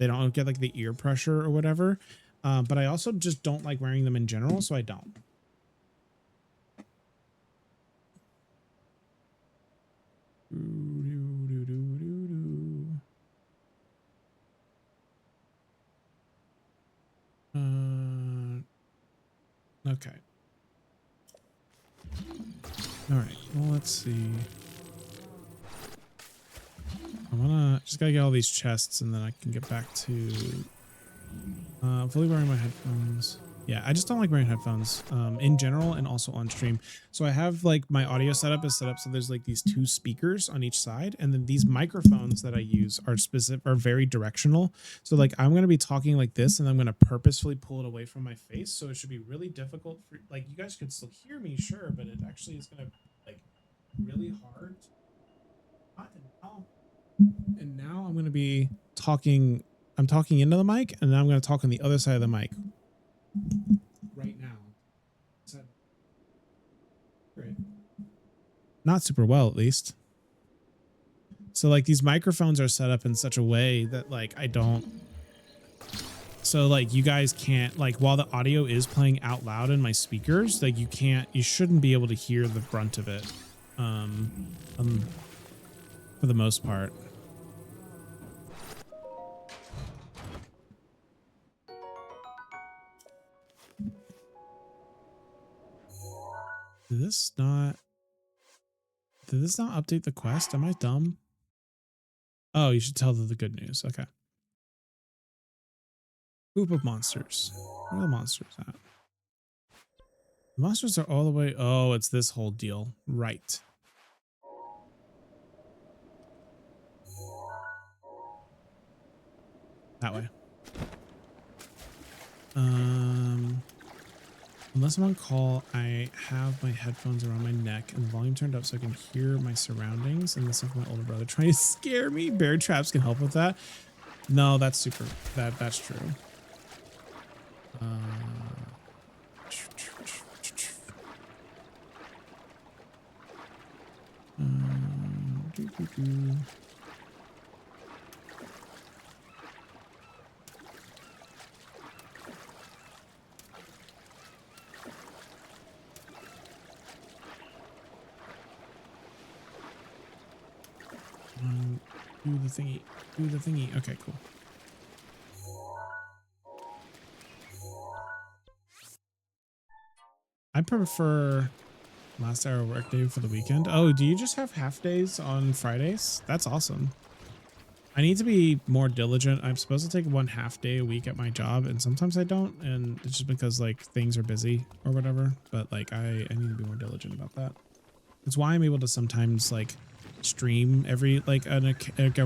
[SPEAKER 1] don't get like the ear pressure or whatever. But I also just don't like wearing them in general, so I don't. Okay. All right. Well, let's see. I just gotta get all these chests, and then I can get back to fully wearing my headphones. Yeah, I just don't like wearing headphones in general and also on stream. So I have like my audio setup is set up so there's like these two speakers on each side, and then these microphones that I use are very directional. So like I'm gonna be talking like this, and I'm gonna purposefully pull it away from my face, so it should be really difficult for like you guys could still hear me, sure, but it actually is gonna like really hard. And now I'm gonna be talking. I'm talking into the mic, and then I'm gonna talk on the other side of the mic. Right now. Great. Not super well, at least. So like these microphones are set up in such a way that like I don't. So like you guys can't like while the audio is playing out loud in my speakers, like you shouldn't be able to hear the brunt of it. For the most part. Did this not update the quest? Am I dumb? Oh, you should tell them the good news. Okay. Group of monsters. Where are the monsters at? The monsters are all the way. Oh, it's this whole deal. Right. That way. Unless I'm on call, I have my headphones around my neck and the volume turned up so I can hear my surroundings and listen for my older brother trying to scare me. Bear traps can help with that. No, that's super. That's true. Do the thingy. Do the thingy. Okay, cool. I prefer last hour workday for the weekend. Oh, do you just have half days on Fridays? That's awesome. I need to be more diligent. I'm supposed to take 1 half day a week at my job, and sometimes I don't, and it's just because like things are busy or whatever. But like I need to be more diligent about that. That's why I'm able to sometimes like stream every like a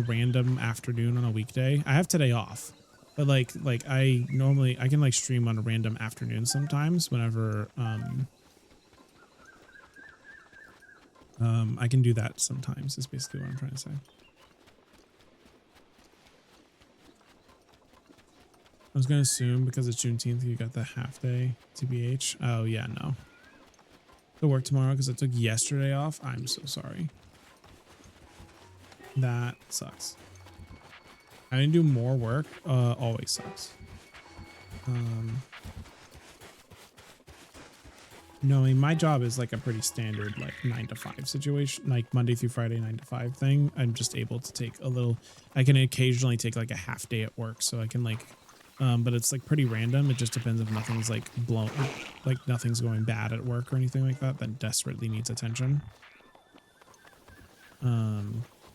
[SPEAKER 1] random afternoon on a weekday. I have today off, but like I can like stream on a random afternoon sometimes whenever I can do that sometimes is basically what I'm trying to say. I was gonna assume because it's Juneteenth you got the half day TBH. Oh yeah, no. To work tomorrow because I took yesterday off. I'm so sorry. That sucks. I didn't do more work. Always sucks. No, I mean, my job is like a pretty standard like 9 to 5 situation, like Monday through Friday 9 to 5 thing. I'm just able to take a little. I can occasionally take like a half day at work, so I can like. But it's like pretty random. It just depends if nothing's like blown, like nothing's going bad at work or anything like that that desperately needs attention.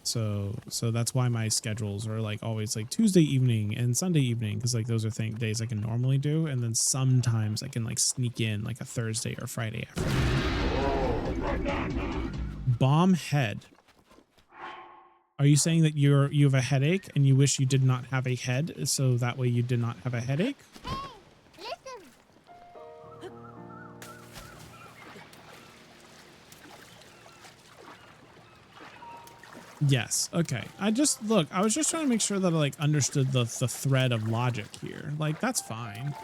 [SPEAKER 1] So that's why my schedules are like always like Tuesday evening and Sunday evening, because like those are days I can normally do, and then sometimes I can like sneak in like a Thursday or Friday afternoon. Bomb head. Are you saying that you have a headache and you wish you did not have a head, so that way you did not have a headache? Yes. Okay. I was just trying to make sure that I like understood the thread of logic here. Like that's fine.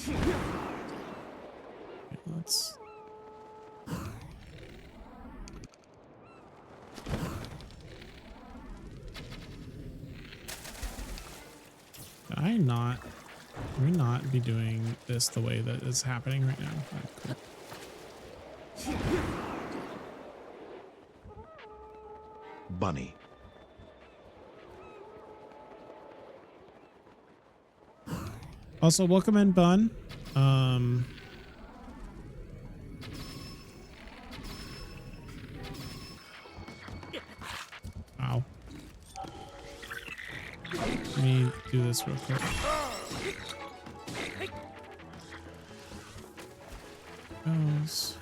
[SPEAKER 1] Okay, let's. Can we not be doing this the way that is happening right now? Oh, cool.
[SPEAKER 2] Bunny.
[SPEAKER 1] Also, welcome in, Bun. Ow. Let me do this real quick. Goes.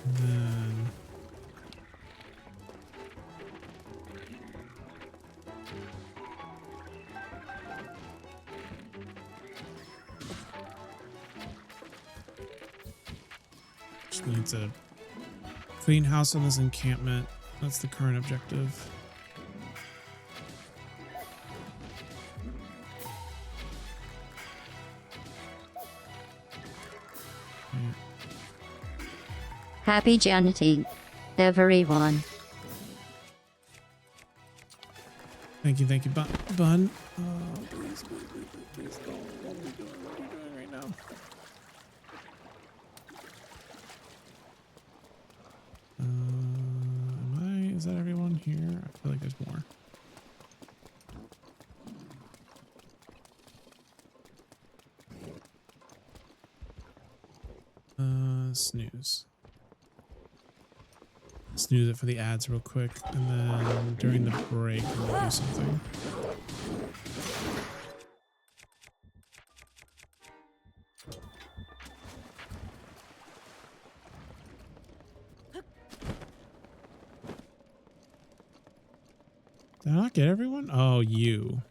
[SPEAKER 1] And then just need to clean house on this encampment. That's the current objective.
[SPEAKER 8] Happy Juneteenth, everyone.
[SPEAKER 1] Thank you, Bun. Please go. What are we doing? What are you doing right now? Is that everyone here? I feel like there's more. Snooze. Snooze it for the ads real quick, and then during the break we'll do something. Did I not get everyone? Oh, you.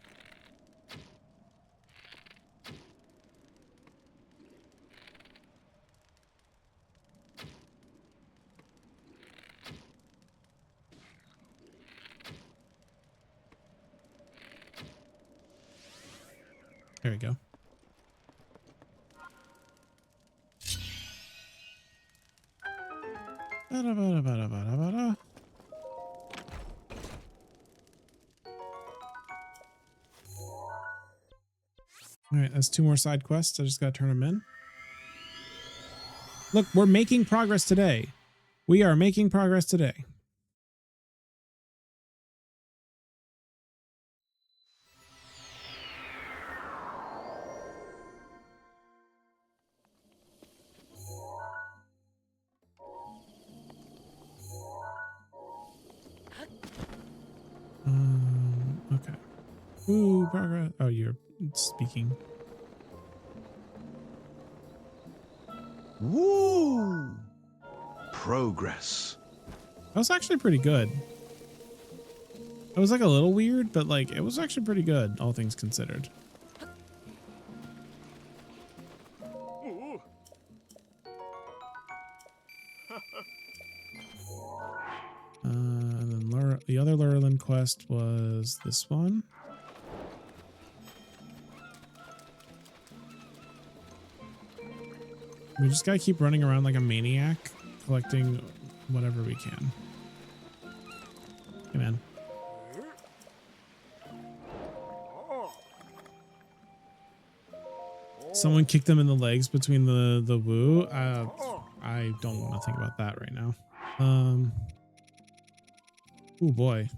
[SPEAKER 1] There we go. Ba-da-ba-da-ba-da-ba-da-ba-da. All right, that's 2 more side quests. I just got to turn them in. Look, we're making progress today. We are making progress today. Okay. Ooh, progress. Oh, you're speaking.
[SPEAKER 2] Woo! Progress.
[SPEAKER 1] That was actually pretty good. It was like a little weird, but like it was actually pretty good, all things considered. And then the other Lurelin quest was this one. We just gotta keep running around like a maniac, collecting whatever we can. Hey, man. Someone kicked them in the legs between the woo. I don't want to think about that right now. Oh boy.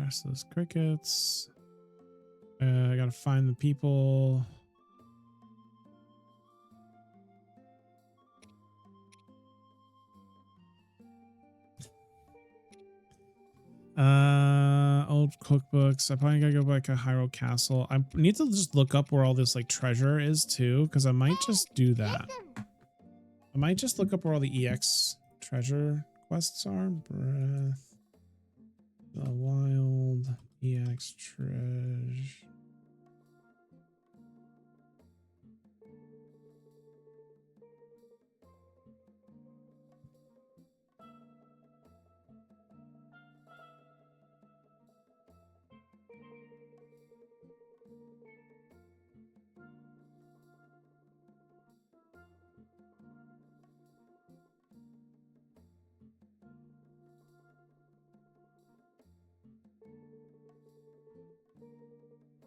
[SPEAKER 1] Restless crickets. I gotta find the people. Old cookbooks. I probably gotta go back to Hyrule Castle. I need to just look up where all this like treasure is too, because I might just do that. I might just look up where all the EX treasure quests are. Breath, the Wild, EX treasure.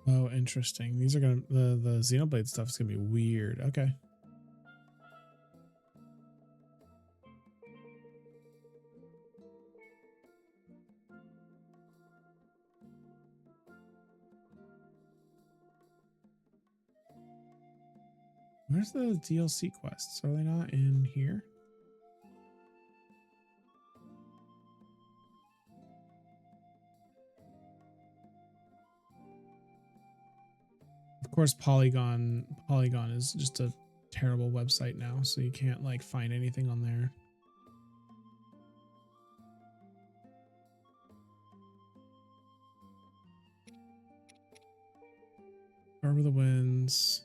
[SPEAKER 1] Oh, interesting. These are gonna the Xenoblade stuff is gonna be weird. Okay. Where's the DLC quests? Are they not in here? Of course, Polygon is just a terrible website now, so you can't like find anything on there. Harbor the Winds.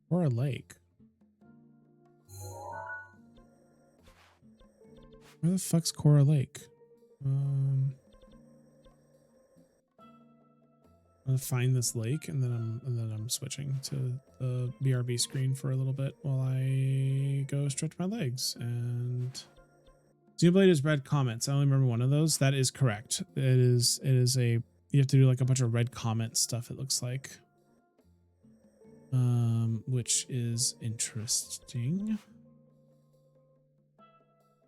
[SPEAKER 1] Or a lake. Where the fuck's Cora Lake? I'm gonna find this lake and then I'm switching to the BRB screen for a little bit while I go stretch my legs. And Xenoblade is red comments. I only remember one of those. That is correct. It is a, you have to do like a bunch of red comment stuff, it looks like. Which is interesting.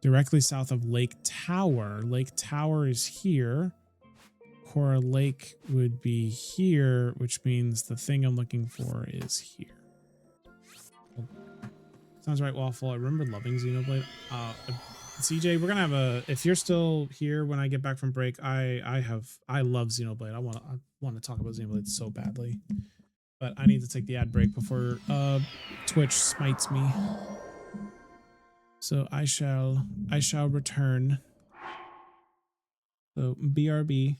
[SPEAKER 1] Directly south of Lake Tower. Lake Tower is here. Cora Lake would be here, which means the thing I'm looking for is here. Sounds right, Waffle. I remember loving Xenoblade. CJ, we're gonna have a, if you're still here when I get back from break, I love Xenoblade. I want to talk about Xenoblade so badly. But I need to take the ad break before Twitch smites me. So I shall return. So BRB.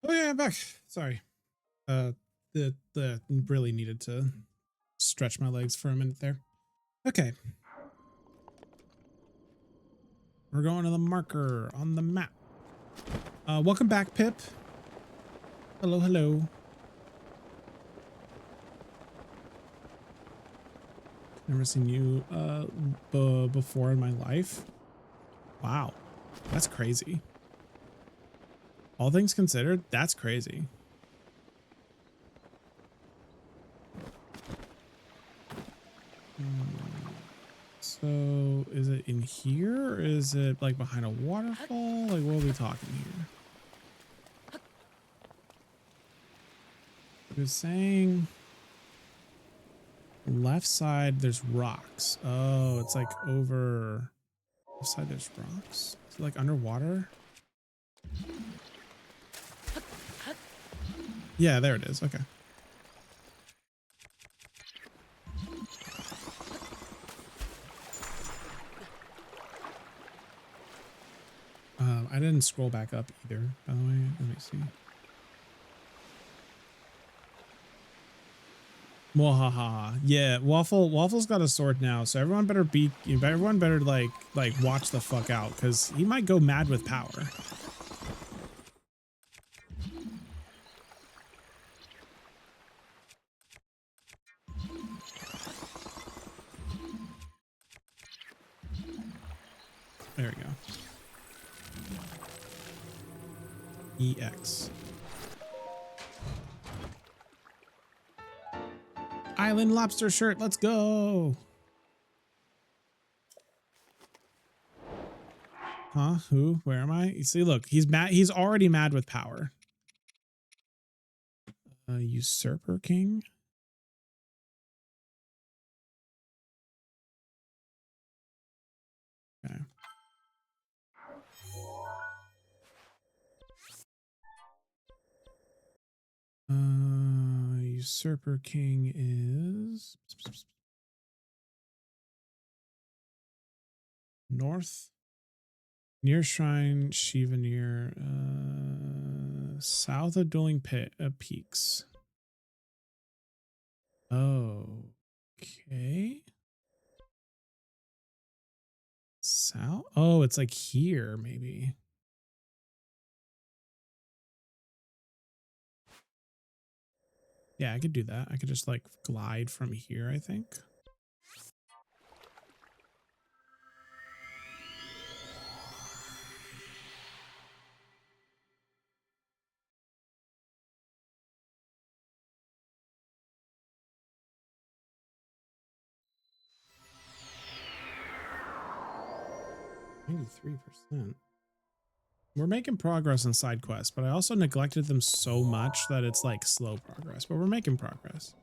[SPEAKER 1] Oh yeah, I'm back. Sorry. The really needed to stretch my legs for a minute there. Okay. We're going to the marker on the map. Welcome back, Pip. Hello, hello. Never seen you before in my life. Wow, that's crazy. All things considered, that's crazy. So is it in here or is it like behind a waterfall? Like what are we talking here? He was saying left side there's rocks. Oh, it's like over left side there's rocks. Is it like underwater? Yeah, there it is. Okay. I didn't scroll back up either, by the way. Let me see. Wahaha. Yeah, Waffle's got a sword now, so everyone better like watch the fuck out, because he might go mad with power. There we go. EX. Island lobster shirt, let's go. Huh? Who? Where am I? You see, look, he's mad. He's already mad with power. Usurper King. Okay. Usurper King is north near Shrine Shivanir, south of Dueling Peaks. Okay. South? Oh, it's like here, maybe. Yeah, I could do that. I could just like glide from here, I think. %. We're making progress on side quests, but I also neglected them so much that it's like slow progress, but we're making progress.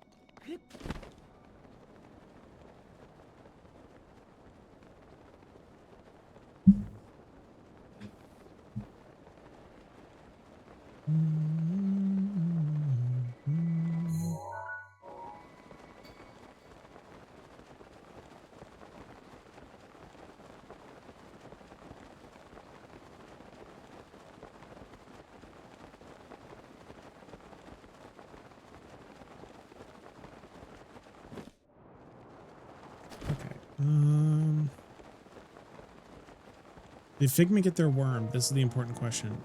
[SPEAKER 1] Did Figment get their worm? This is the important question.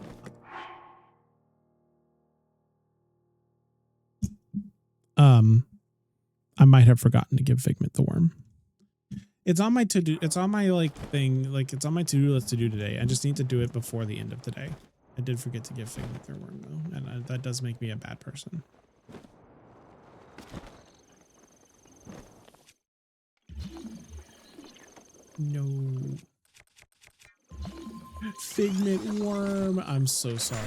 [SPEAKER 1] I might have forgotten to give Figment the worm. It's on my to-do, it's on my like thing, like it's on my to-do list to do today. I just need to do it before the end of the day. I did forget to give Figment their worm though, and that does make me a bad person. No. Figment worm. I'm so sorry.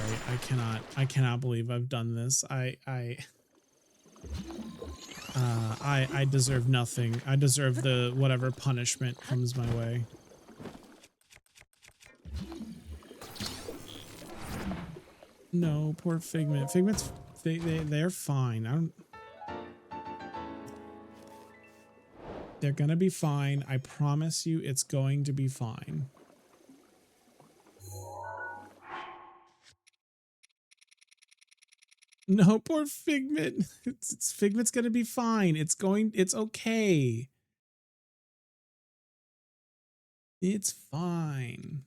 [SPEAKER 1] I cannot believe I've done this. I deserve nothing. I deserve the whatever punishment comes my way. No, poor Figment. Figment's they're fine. They're gonna be fine. I promise you it's going to be fine. No, poor Figment. Figment's gonna be fine. It's okay. It's fine.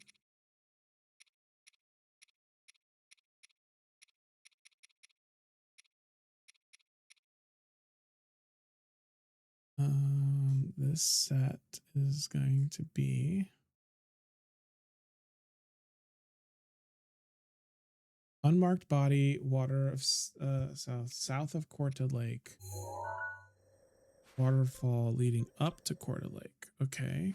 [SPEAKER 1] This set is going to be unmarked body, water of south of Corta Lake. Waterfall leading up to Corta Lake. Okay.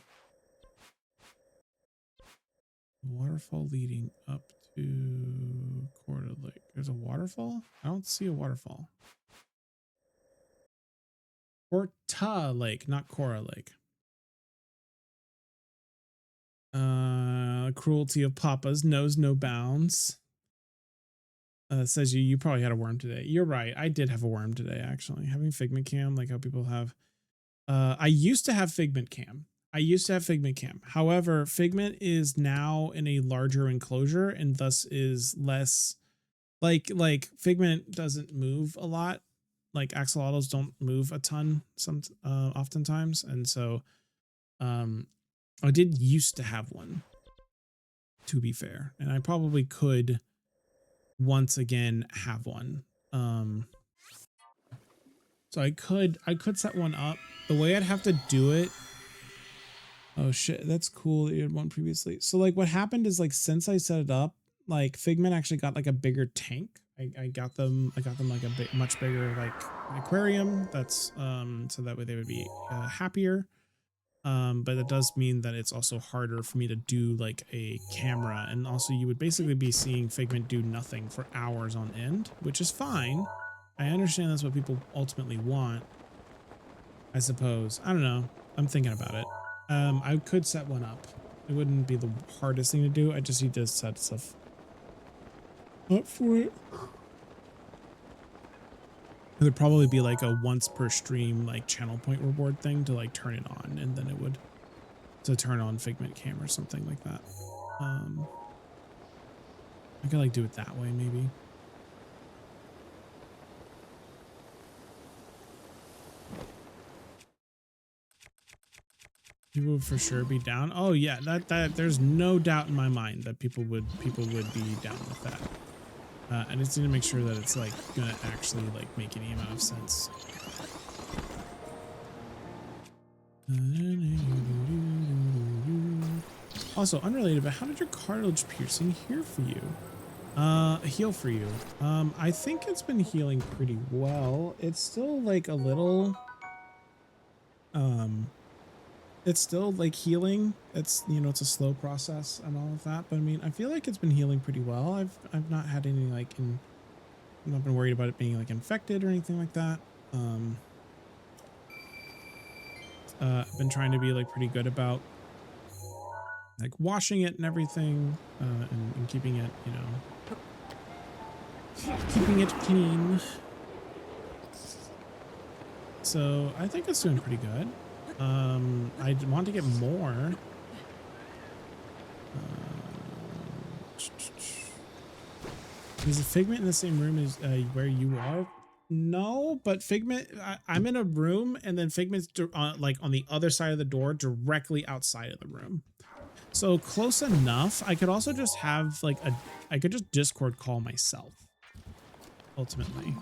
[SPEAKER 1] Waterfall leading up to Corta Lake. There's a waterfall? I don't see a waterfall. Corta Lake, not Cora Lake. Cruelty of Papas knows no bounds. Says you probably had a worm today. You're right. I did have a worm today, actually. Having Figment Cam, like how people have. I used to have Figment Cam. However, Figment is now in a larger enclosure and thus is less like Figment doesn't move a lot. Like axolotls don't move a ton oftentimes. And so I did used to have one, to be fair. And I probably could once again have one. So I could set one up. The way I'd have to do it. Oh shit, that's cool that you had one previously. So like what happened is like since I set it up, like Figment actually got like a bigger tank. I got them like a much bigger like aquarium. That's so that way they would be happier. But that does mean that it's also harder for me to do like a camera, and also you would basically be seeing Figment do nothing for hours on end, which is fine. I understand that's what people ultimately want, I suppose. I don't know. I'm thinking about it. I could set one up. It wouldn't be the hardest thing to do. I just need to set stuff up for it. There'd probably be like a once per stream like channel point reward thing to like turn it on, and then it would to turn on Figment Cam or something like that. I could like do it that way maybe. People would for sure be down. Oh yeah, that there's no doubt in my mind that people would be down with that. I just need to make sure that it's like gonna actually like make any amount of sense. Also unrelated, but how did your cartilage piercing heal for you? I think it's been healing pretty well. It's still like a little it's still like healing. It's, you know, it's a slow process and all of that, but I mean, I feel like it's been healing pretty well. I've not had any like I've not been worried about it being like infected or anything like that. I've been trying to be like pretty good about like washing it and everything, and keeping it, you know, keeping it clean. So I think it's doing pretty good. I want to get more. Is the Figment in the same room as where you are? No, but Figment, I'm in a room, and then Figment's like on the other side of the door, directly outside of the room. So close enough. I could also just have like I could just Discord call myself, ultimately.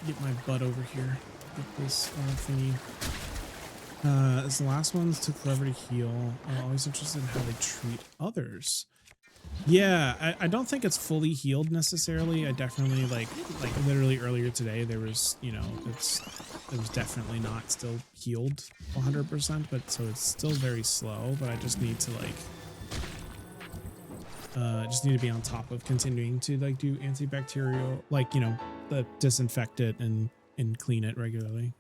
[SPEAKER 1] Get my butt over here. Get this thingy. As the last ones took forever to heal. I'm always interested in how they treat others. Yeah, I don't think it's fully healed necessarily. I definitely like literally earlier today there was, you know, it was definitely not still healed 100%, but so it's still very slow, but I just need to like be on top of continuing to like do antibacterial, like, you know, disinfect it and clean it regularly.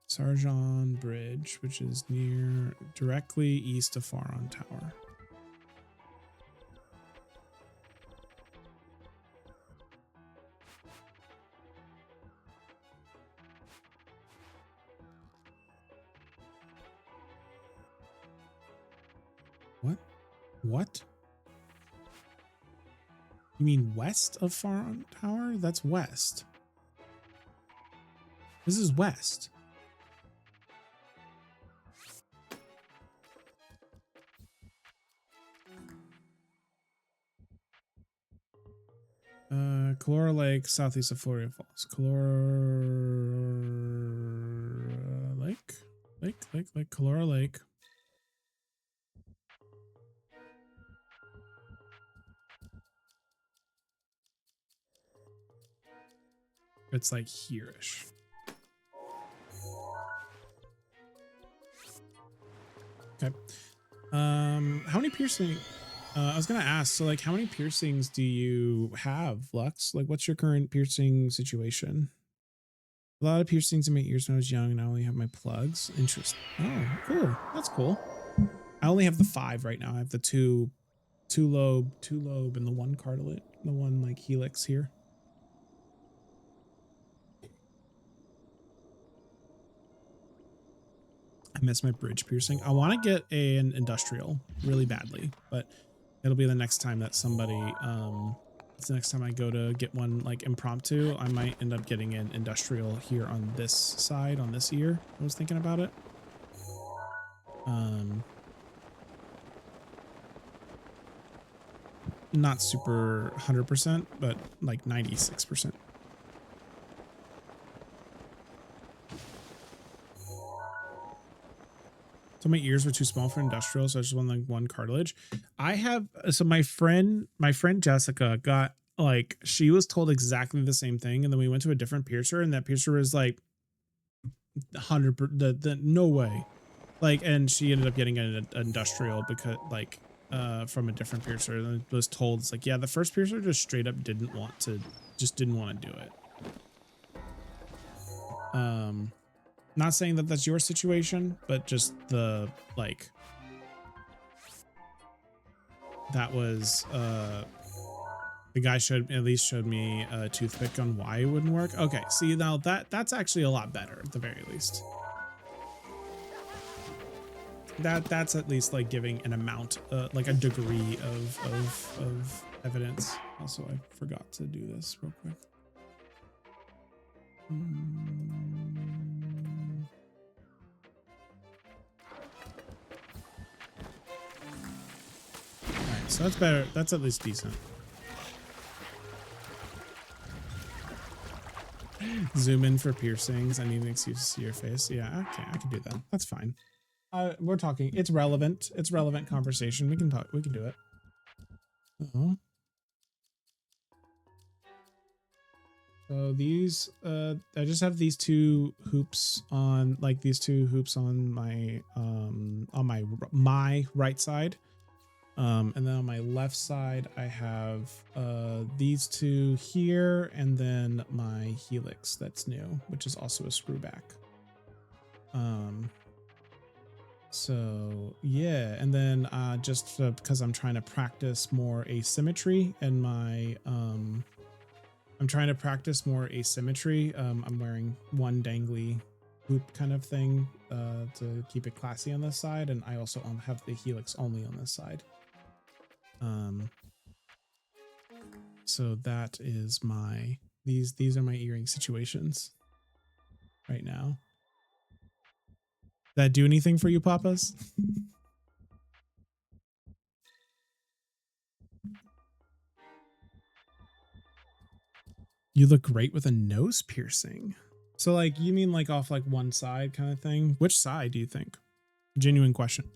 [SPEAKER 1] Sargon Bridge, which is directly east of Faron Tower. What? What? You mean west of Faron Tower? That's west. This is west. Calora Lake, southeast of Floria Falls. Calora Lake. It's like here-ish. Okay. How many piercing? I was gonna ask, so like how many piercings do you have, Lux? Like what's your current piercing situation? A lot of piercings in my ears when I was young, and I only have my plugs. Interesting. Oh, cool. That's cool. I only have the 5 right now. I have the two lobe, and the 1 cartilage, the 1 like helix here. I miss my bridge piercing. I want to get an industrial really badly, but it'll be the next time that somebody, it's the next time I go to get one like impromptu. I might end up getting an industrial here on this side, on this ear. I was thinking about it. Not super 100%, but like 96%. So my ears were too small for industrial, so I just want like 1 cartilage. I have, so my friend Jessica got like, she was told exactly the same thing, and then we went to a different piercer, and that piercer was like 100%, no way. Like, and she ended up getting an industrial because like from a different piercer, and was told it's like, yeah, the first piercer just straight up didn't want to do it. Not saying that that's your situation, but just the like that was the guy showed me a toothpick on why it wouldn't work. Okay, see now that's actually a lot better at the very least. That's at least like giving an amount, like a degree of evidence. Also, I forgot to do this real quick. Alright, so that's better. That's at least decent. Zoom in for piercings. I need an excuse to see your face. Yeah, okay, I can do that. That's fine. We're talking. It's relevant. It's relevant conversation. We can talk. We can do it. So these, I just have these 2 hoops on, like these 2 hoops on my right side. And then on my left side, I have these 2 here, and then my helix that's new, which is also a screw back. So yeah, and then just because I'm trying to practice more asymmetry and my I'm trying to practice more asymmetry. I'm wearing 1 dangly hoop kind of thing to keep it classy on this side, and I also have the helix only on this side. So that is my these are my earring situations right now. That do anything for you, Papas? You look great with a nose piercing. So like, you mean like off like one side kind of thing? Which side do you think? Genuine question.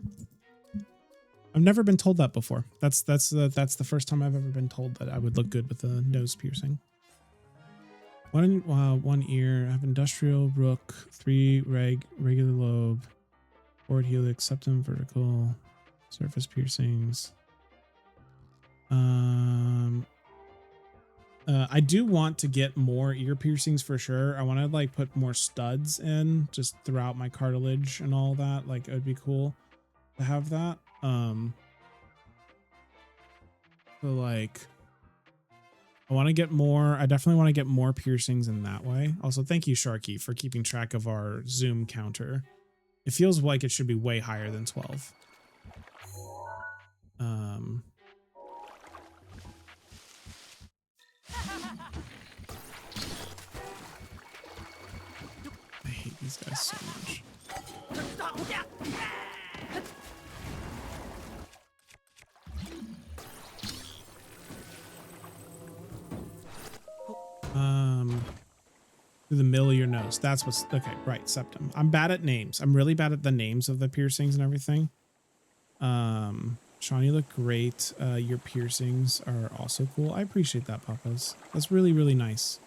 [SPEAKER 1] I've never been told that before. That's the first time I've ever been told that I would look good with a nose piercing. One ear. I have industrial, rook, 3 regular lobe, forward helix, septum, vertical, surface piercings. I do want to get more ear piercings for sure. I want to like put more studs in just throughout my cartilage and all that. Like it would be cool to have that. So like I want to get more. I definitely want to get more piercings in that way. Also, thank you, Sharky, for keeping track of our Zoom counter. It feels like it should be way higher than 12. Um, I hate these guys so much. Through the middle of your nose. That's what's okay. Right, septum. I'm bad at names. I'm really bad at the names of the piercings and everything. Sean, you look great. Your piercings are also cool. I appreciate that, Papas. That's really, really nice.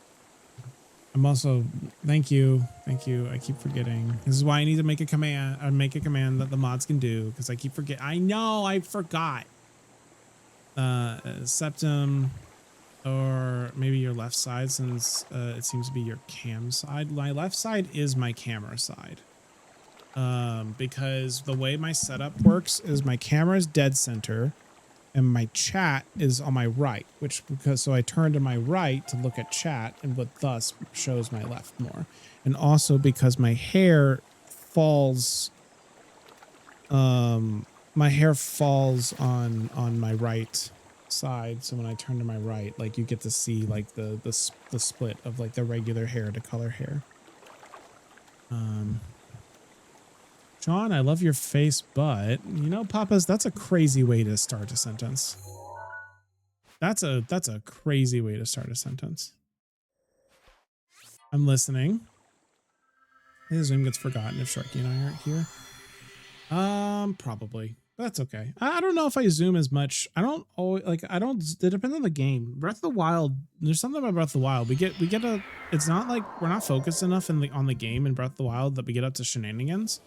[SPEAKER 1] I'm also, thank you. I keep forgetting. This is why I need to make a command. I make a command that the mods can do because I keep forgetting. I know I forgot. Septum, or maybe your left side, since it seems to be your cam side. My left side is my camera side. Because the way my setup works is my camera is dead center and my chat is on my right, so I turn to my right to look at chat, and what thus shows my left more. And also because my hair falls on my right side, so when I turn to my right, like you get to see like the split of like the regular hair to color hair. John, I love your face, but you know, Papas, that's a crazy way to start a sentence. That's a crazy way to start a sentence. I'm listening. His Zoom gets forgotten if Sharky and I aren't here. Probably. That's okay. I don't know if I zoom as much. I don't always like. I don't. It depends on the game. Breath of the Wild. There's something about Breath of the Wild. We get a. It's not like we're not focused enough on the game in Breath of the Wild that we get up to shenanigans.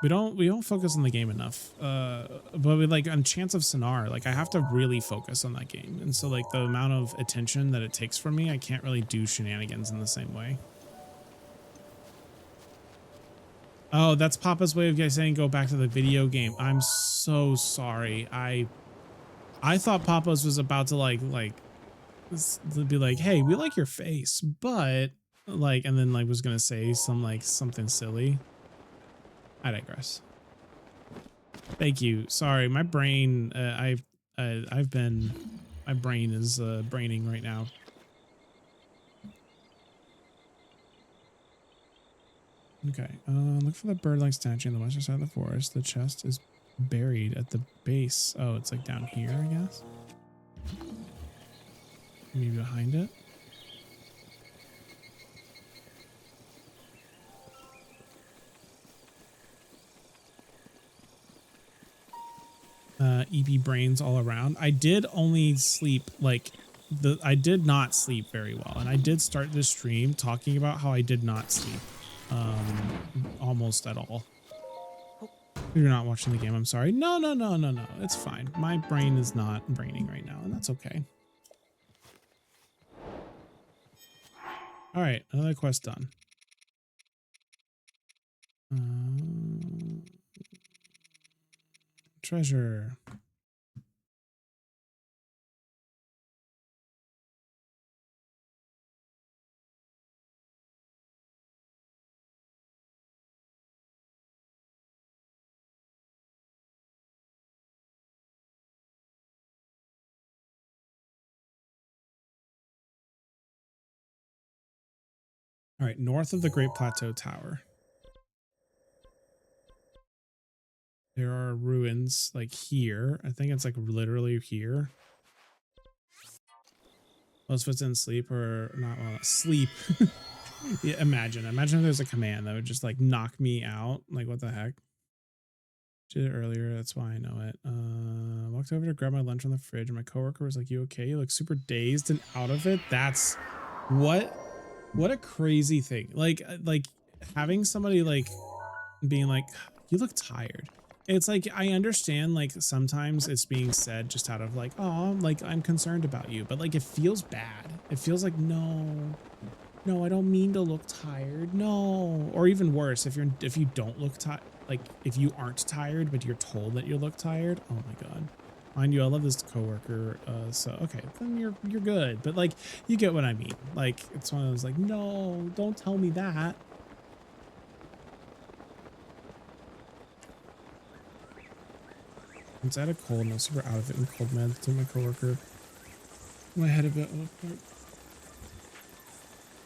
[SPEAKER 1] We don't focus on the game enough. But we like on Chants of Sonar, like I have to really focus on that game, and so like the amount of attention that it takes from me, I can't really do shenanigans in the same way. Oh, that's Papa's way of guys saying go back to the video game. I'm so sorry. I thought Papa's was about to like be like, hey, we like your face, but like, and then like was gonna say something silly. I digress. Thank you. Sorry, my brain. My brain is braining right now. Okay, look for the bird-like statue on the western side of the forest. The chest is buried at the base. Oh, it's like down here, I guess. Maybe behind it. EP brains all around. I did only sleep I did not sleep very well, and I did start this stream talking about how I did not sleep almost at all. You're not watching the game, I'm sorry. No, it's fine. My brain is not braining right now, and that's okay. All right, another quest done. Treasure. All right, north of the Great Plateau Tower. There are ruins like here. I think it's like literally here. Most of it's in sleep or not. Well, sleep. Yeah, imagine if there's a command that would just like knock me out. Like what the heck? Did it earlier. That's why I know it. Walked over to grab my lunch from the fridge, and my coworker was like, "You okay? You look super dazed and out of it." That's what a crazy thing. Like having somebody like being like, "You look tired." It's like, I understand like sometimes it's being said just out of like, oh, like I'm concerned about you, but like it feels bad. It feels like no, I don't mean to look tired. No. Or even worse, if you don't look tired, like if you aren't tired but you're told that you look tired. Oh my god. Mind you, I love this coworker, so okay, then you're good. But like you get what I mean. Like it's one of those like, no, don't tell me that. Since I had a cold and I was super out of it in cold meds, told my coworker my head a bit apart.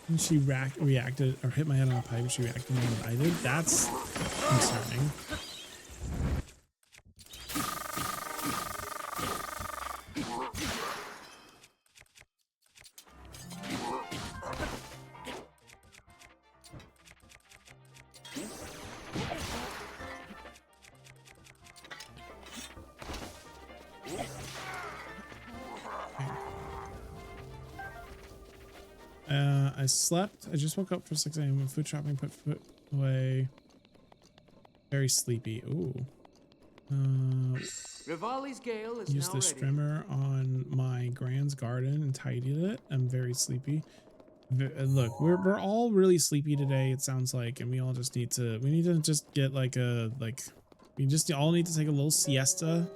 [SPEAKER 1] And she reacted or hit my head on a pipe. She reacted more than I did. That's concerning. I slept. I just woke up for 6 a.m. Food shopping, put foot away. Very sleepy. Ooh.
[SPEAKER 9] Rivali's gale is
[SPEAKER 1] Used
[SPEAKER 9] now
[SPEAKER 1] the
[SPEAKER 9] ready.
[SPEAKER 1] strimmer on my grand's garden and tidied it. I'm very sleepy. Look, we're all really sleepy today. It sounds like, and we all just need to. We need to just get like a We just all need to take a little siesta.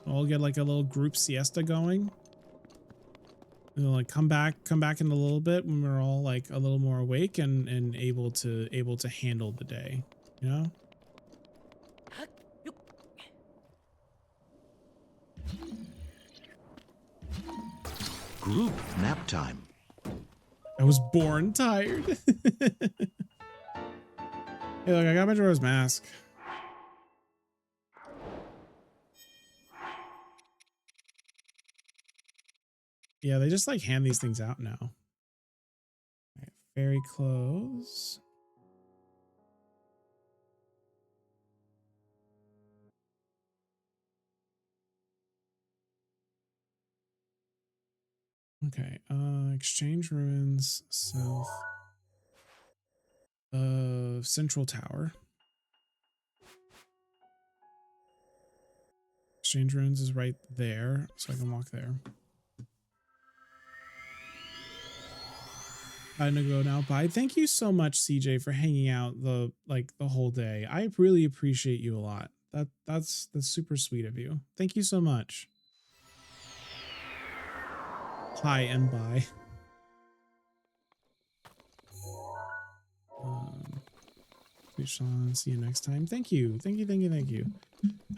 [SPEAKER 1] All get like a little group siesta going. And then, like come back in a little bit when we're all like a little more awake and able to handle the day, you know?
[SPEAKER 2] Group nap time.
[SPEAKER 1] I was born tired. Hey, look, I got my Majora's Mask. Yeah, they just like hand these things out now. All right, fairy clothes. Okay, exchange ruins south of Central Tower. Exchange ruins is right there, so I can walk there. I'm gonna go now. Bye. Thank you so much, CJ, for hanging out the whole day. I really appreciate you a lot. That's super sweet of you. Thank you so much. Hi and bye. Sean, see you next time. Thank you.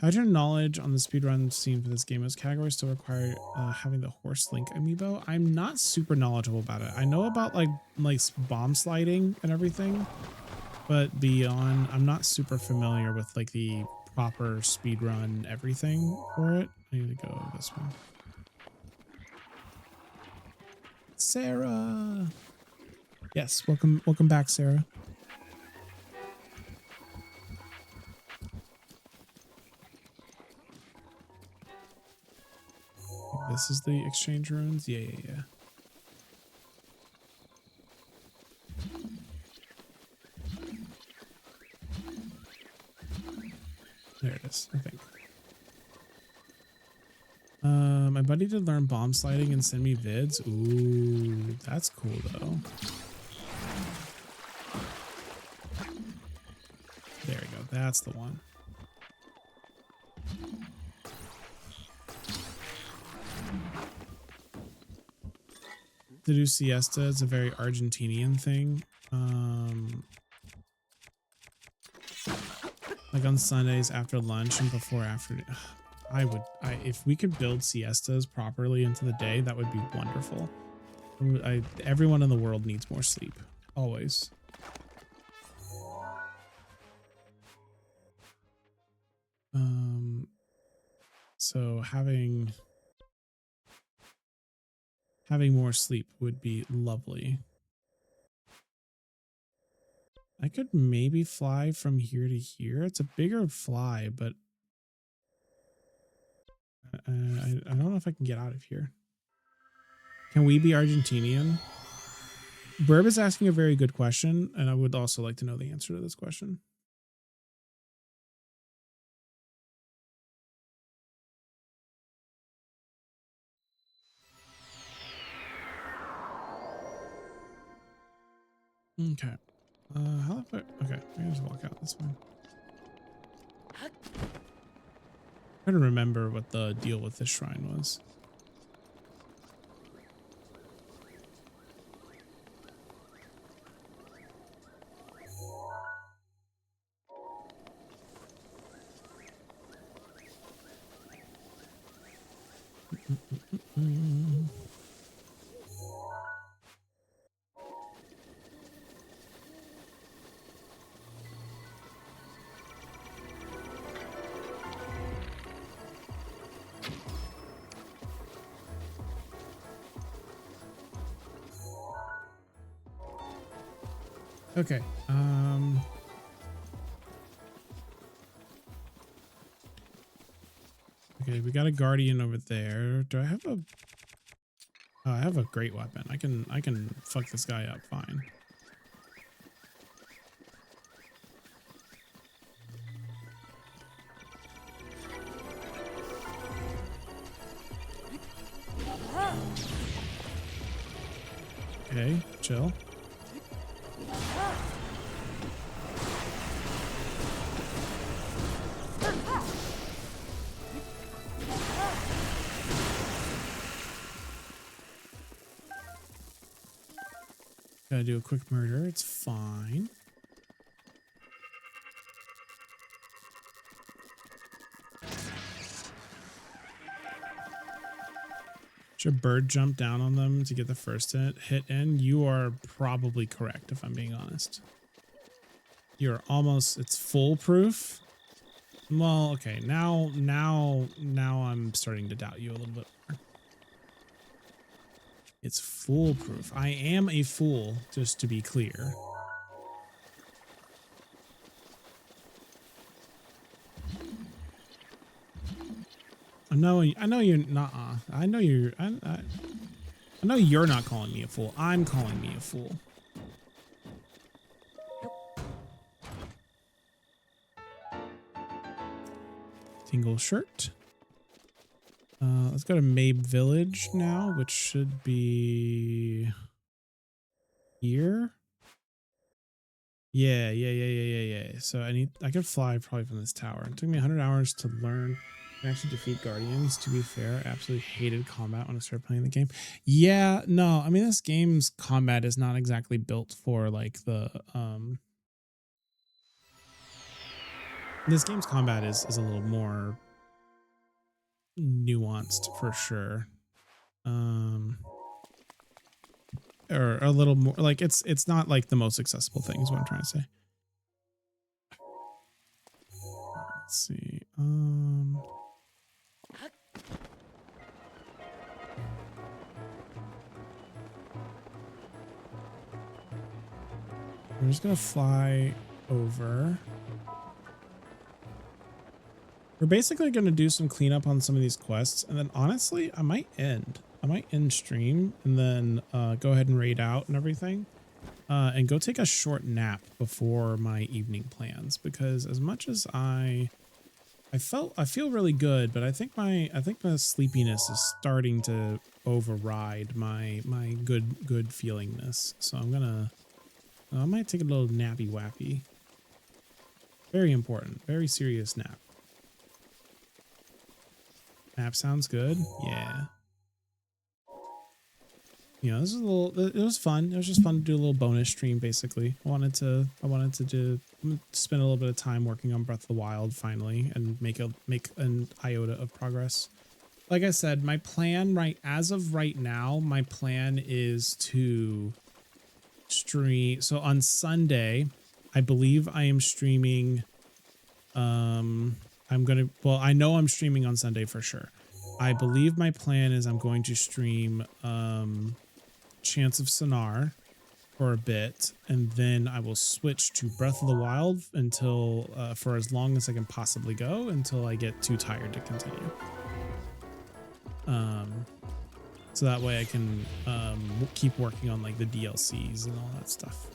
[SPEAKER 1] How's your knowledge on the speedrun scene for this game? Is categories still require having the horse link amiibo? I'm not super knowledgeable about it. I know about like bomb sliding and everything, but beyond, I'm not super familiar with like the proper speedrun everything for it. I need to go this way. Sarah. Yes, welcome back, Sarah. This is the exchange ruins. Yeah. There it is, I think. My buddy did learn bomb sliding and send me vids. Ooh, that's cool though. There we go. That's the one. To do siesta is a very Argentinian thing. Like on Sundays after lunch and after. If we could build siestas properly into the day, that would be wonderful. Everyone in the world needs more sleep, always. So having more sleep would be lovely. I could maybe fly from here to here. It's a bigger fly, but I don't know if I can get out of here. Can we be Argentinian? Burb is asking a very good question, and I would also like to know the answer to this question. Okay. How the fuck? Okay, I can just walk out. That's fine. I'm trying to remember what the deal with this shrine was. Okay. Okay, we got a guardian over there. Do I have a? Oh, I have a great weapon. I can fuck this guy up fine. Okay, chill. Gotta do a quick murder. It's fine. Should bird jump down on them to get the first hit in? You are probably correct, if I'm being honest. You're almost, it's foolproof. Well, okay, now I'm starting to doubt you a little bit more. It's foolproof. I am a fool, just to be clear. I know you're not. I know you're not calling me a fool. I'm calling me a fool. Single shirt. Let's go to Mabe Village now, which should be here. Yeah. So I could fly probably from this tower. It took me 100 hours to learn and actually defeat guardians. To be fair, I absolutely hated combat when I started playing the game. Yeah, no, I mean, this game's combat is not exactly built for like the this game's combat is a little more nuanced for sure. Or a little more like it's not like the most accessible thing is what I'm trying to say. Let's see. We're just gonna fly over. We're basically gonna do some cleanup on some of these quests, and then honestly, I might end stream and then go ahead and raid out and everything, and go take a short nap before my evening plans, because as much as I feel really good, but I think my sleepiness is starting to override my good feelingness. So I might take a little nappy wappy. Very important, very serious nap. Nap sounds good. Yeah. You know, this is it was fun. It was just fun to do a little bonus stream, basically. I wanted to spend a little bit of time working on Breath of the Wild finally and make an iota of progress. Like I said, my plan as of right now, my plan is to stream. So on Sunday, I believe I am streaming. I know I'm streaming on Sunday for sure. I believe my plan is I'm going to stream Chants of Sennaar for a bit, and then I will switch to Breath of the Wild until for as long as I can possibly go, until I get too tired to continue. So that way I can keep working on like the DLCs and all that stuff.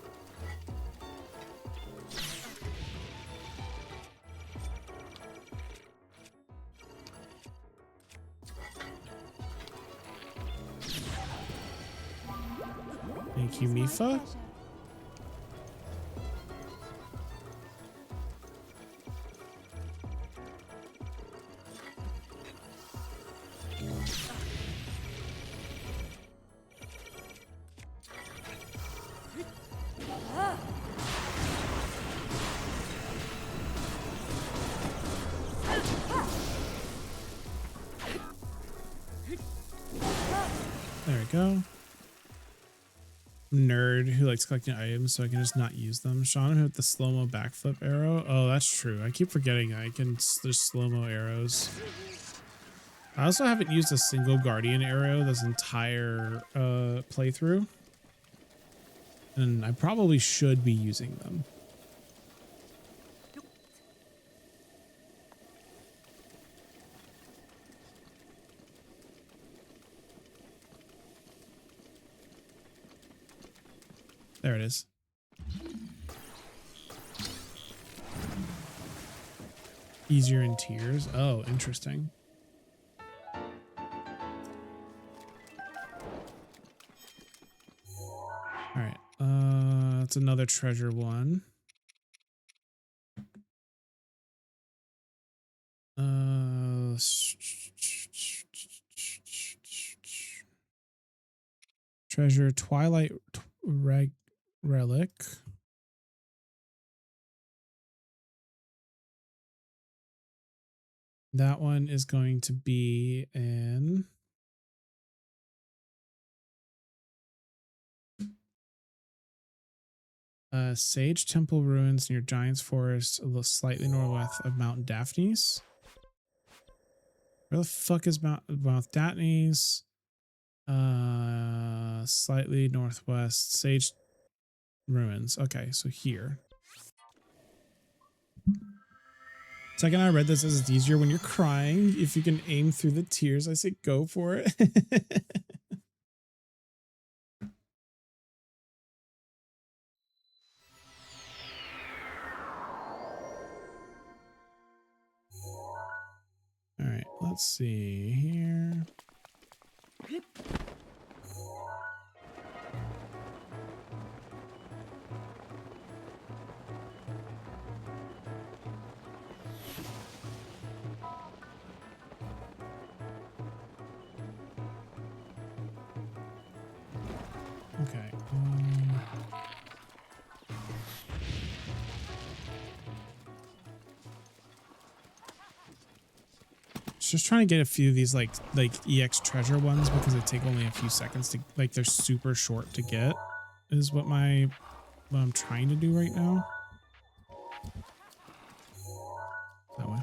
[SPEAKER 1] Thank you, Mifa. There we go. Nerd who likes collecting items so I can just not use them. Sean with the slow-mo backflip arrow. Oh, that's true. I keep forgetting I can there's slow-mo arrows. I also haven't used a single guardian arrow this entire playthrough. And I probably should be using them. There it is. Easier in tiers. Oh, interesting. All right. That's another treasure one. Treasure Twilight Relic. That one is going to be in Sage Temple Ruins near Giant's Forest, a little slightly northwest of Mount Daphnes. Where the fuck is Mount Daphnes? Slightly northwest, Sage Ruins. Okay, so here. Second, I read this as it's easier when you're crying. If you can aim through the tears, I say go for it. All right, let's see here. Okay. Just trying to get a few of these like EX treasure ones because they take only a few seconds to like they're super short to get is what I'm trying to do right now. That way.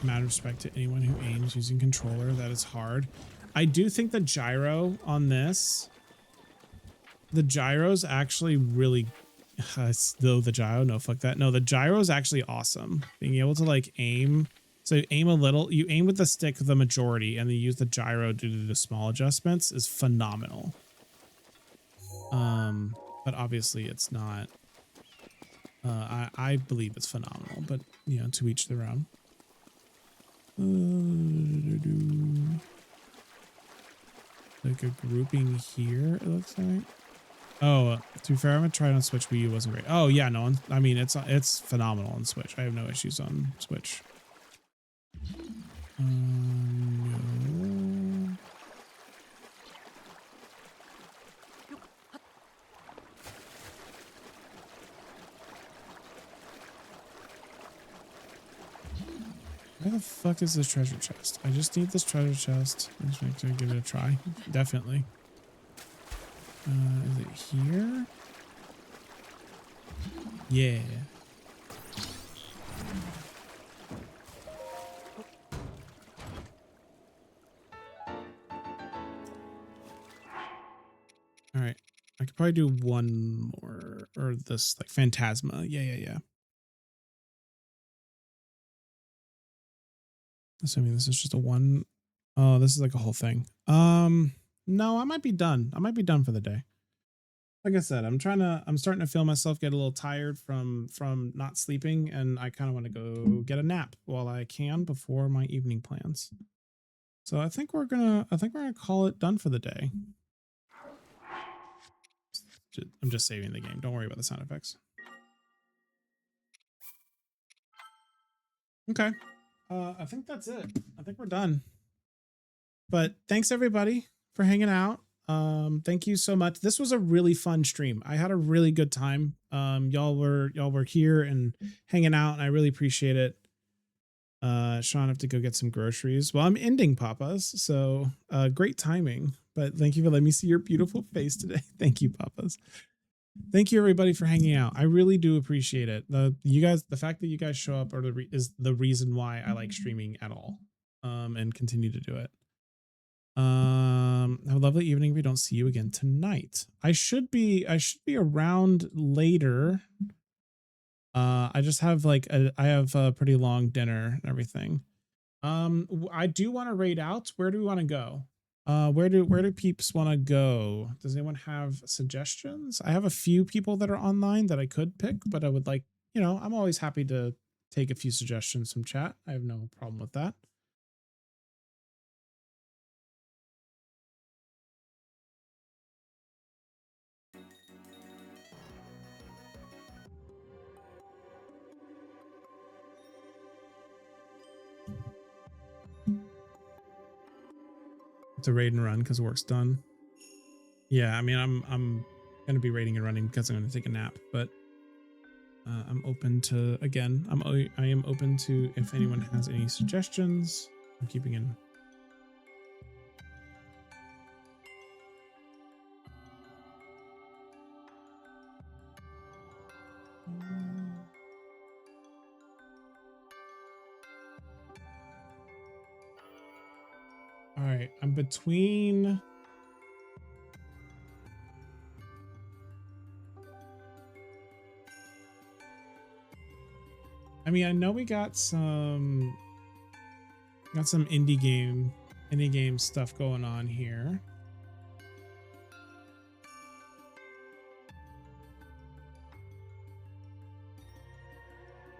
[SPEAKER 1] Mad respect to anyone who aims using controller. That is hard. I do think the gyro on this, the gyro's actually really, though the gyro, no, fuck that. No, the gyro is actually awesome. Being able to like aim, so you aim a little, you aim with the stick the majority and then use the gyro to do the small adjustments is phenomenal. But obviously it's not, I believe it's phenomenal, but you know, to each their own. Like a grouping here, it looks like. Oh, to be fair, I'm gonna try it on Switch. Wii U wasn't great. Oh yeah, no, I mean it's phenomenal on Switch. I have no issues on Switch. No. Where the fuck is this treasure chest? I just need this treasure chest. I'm just going to give it a try. Definitely. Is it here? Yeah. All right. I could probably do one more, or this like Phantasma. Yeah. Assuming this is just a one. Oh, this is like a whole thing. No, I might be done. I might be done for the day. Like I said, I'm starting to feel myself get a little tired from not sleeping, and I kind of want to go get a nap while I can before my evening plans. So I think we're gonna call it done for the day. I'm just saving the game. Don't worry about the sound effects. Okay. I think that's it. I think we're done. But thanks everybody for hanging out. Thank you so much. This was a really fun stream. I had a really good time. Y'all were here and hanging out, and I really appreciate it. Sean, I have to go get some groceries. Well, I'm ending Papa's, so great timing. But thank you for letting me see your beautiful face today. Thank you, Papa's. Thank you everybody for hanging out. I really do appreciate it. The fact that you guys show up is the reason why I like streaming at all. And continue to do it. Have a lovely evening if we don't see you again tonight. I should be around later. I just have I have a pretty long dinner and everything. I do want to raid out. Where do we want to go? Where do peeps want to go? Does anyone have suggestions? I have a few people that are online that I could pick, but I would like, I'm always happy to take a few suggestions from chat. I have no problem with that. To raid and run because work's done. Yeah, I mean, I'm gonna be raiding and running because I'm gonna take a nap, but I'm open to, again, I am open to if anyone has any suggestions. I'm keeping in. All right, I'm between. I mean, I know we got some indie game stuff going on here.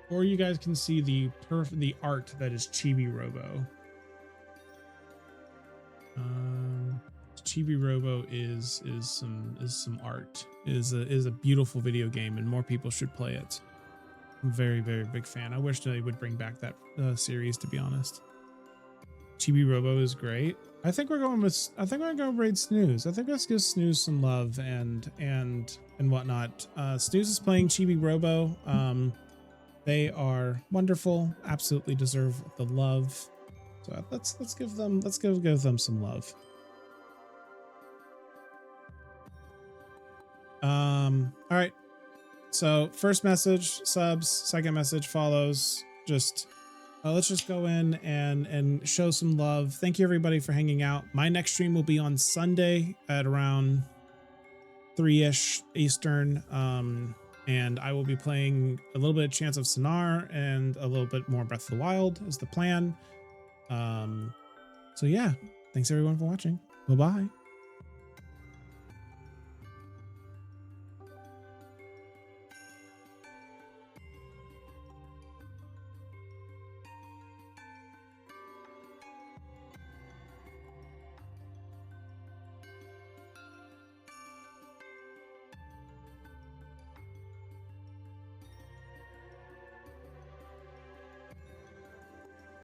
[SPEAKER 1] Or you guys can see the art that is Chibi Robo. Chibi Robo is some art. Is a beautiful video game, and more people should play it. I'm very, very big fan. I wish they would bring back that series, to be honest. Chibi Robo is great. I think we're going to raid Snooze. I think let's give Snooze some love and whatnot. Snooze is playing Chibi Robo. They are wonderful. Absolutely deserve the love. So let's give them some love. All right. So first message, subs, second message, follows. Just let's just go in and show some love. Thank you everybody for hanging out. My next stream will be on Sunday at around 3-ish Eastern. And I will be playing a little bit of Chants of Sennaar and a little bit more Breath of the Wild is the plan. So yeah, thanks everyone for watching. Bye-bye.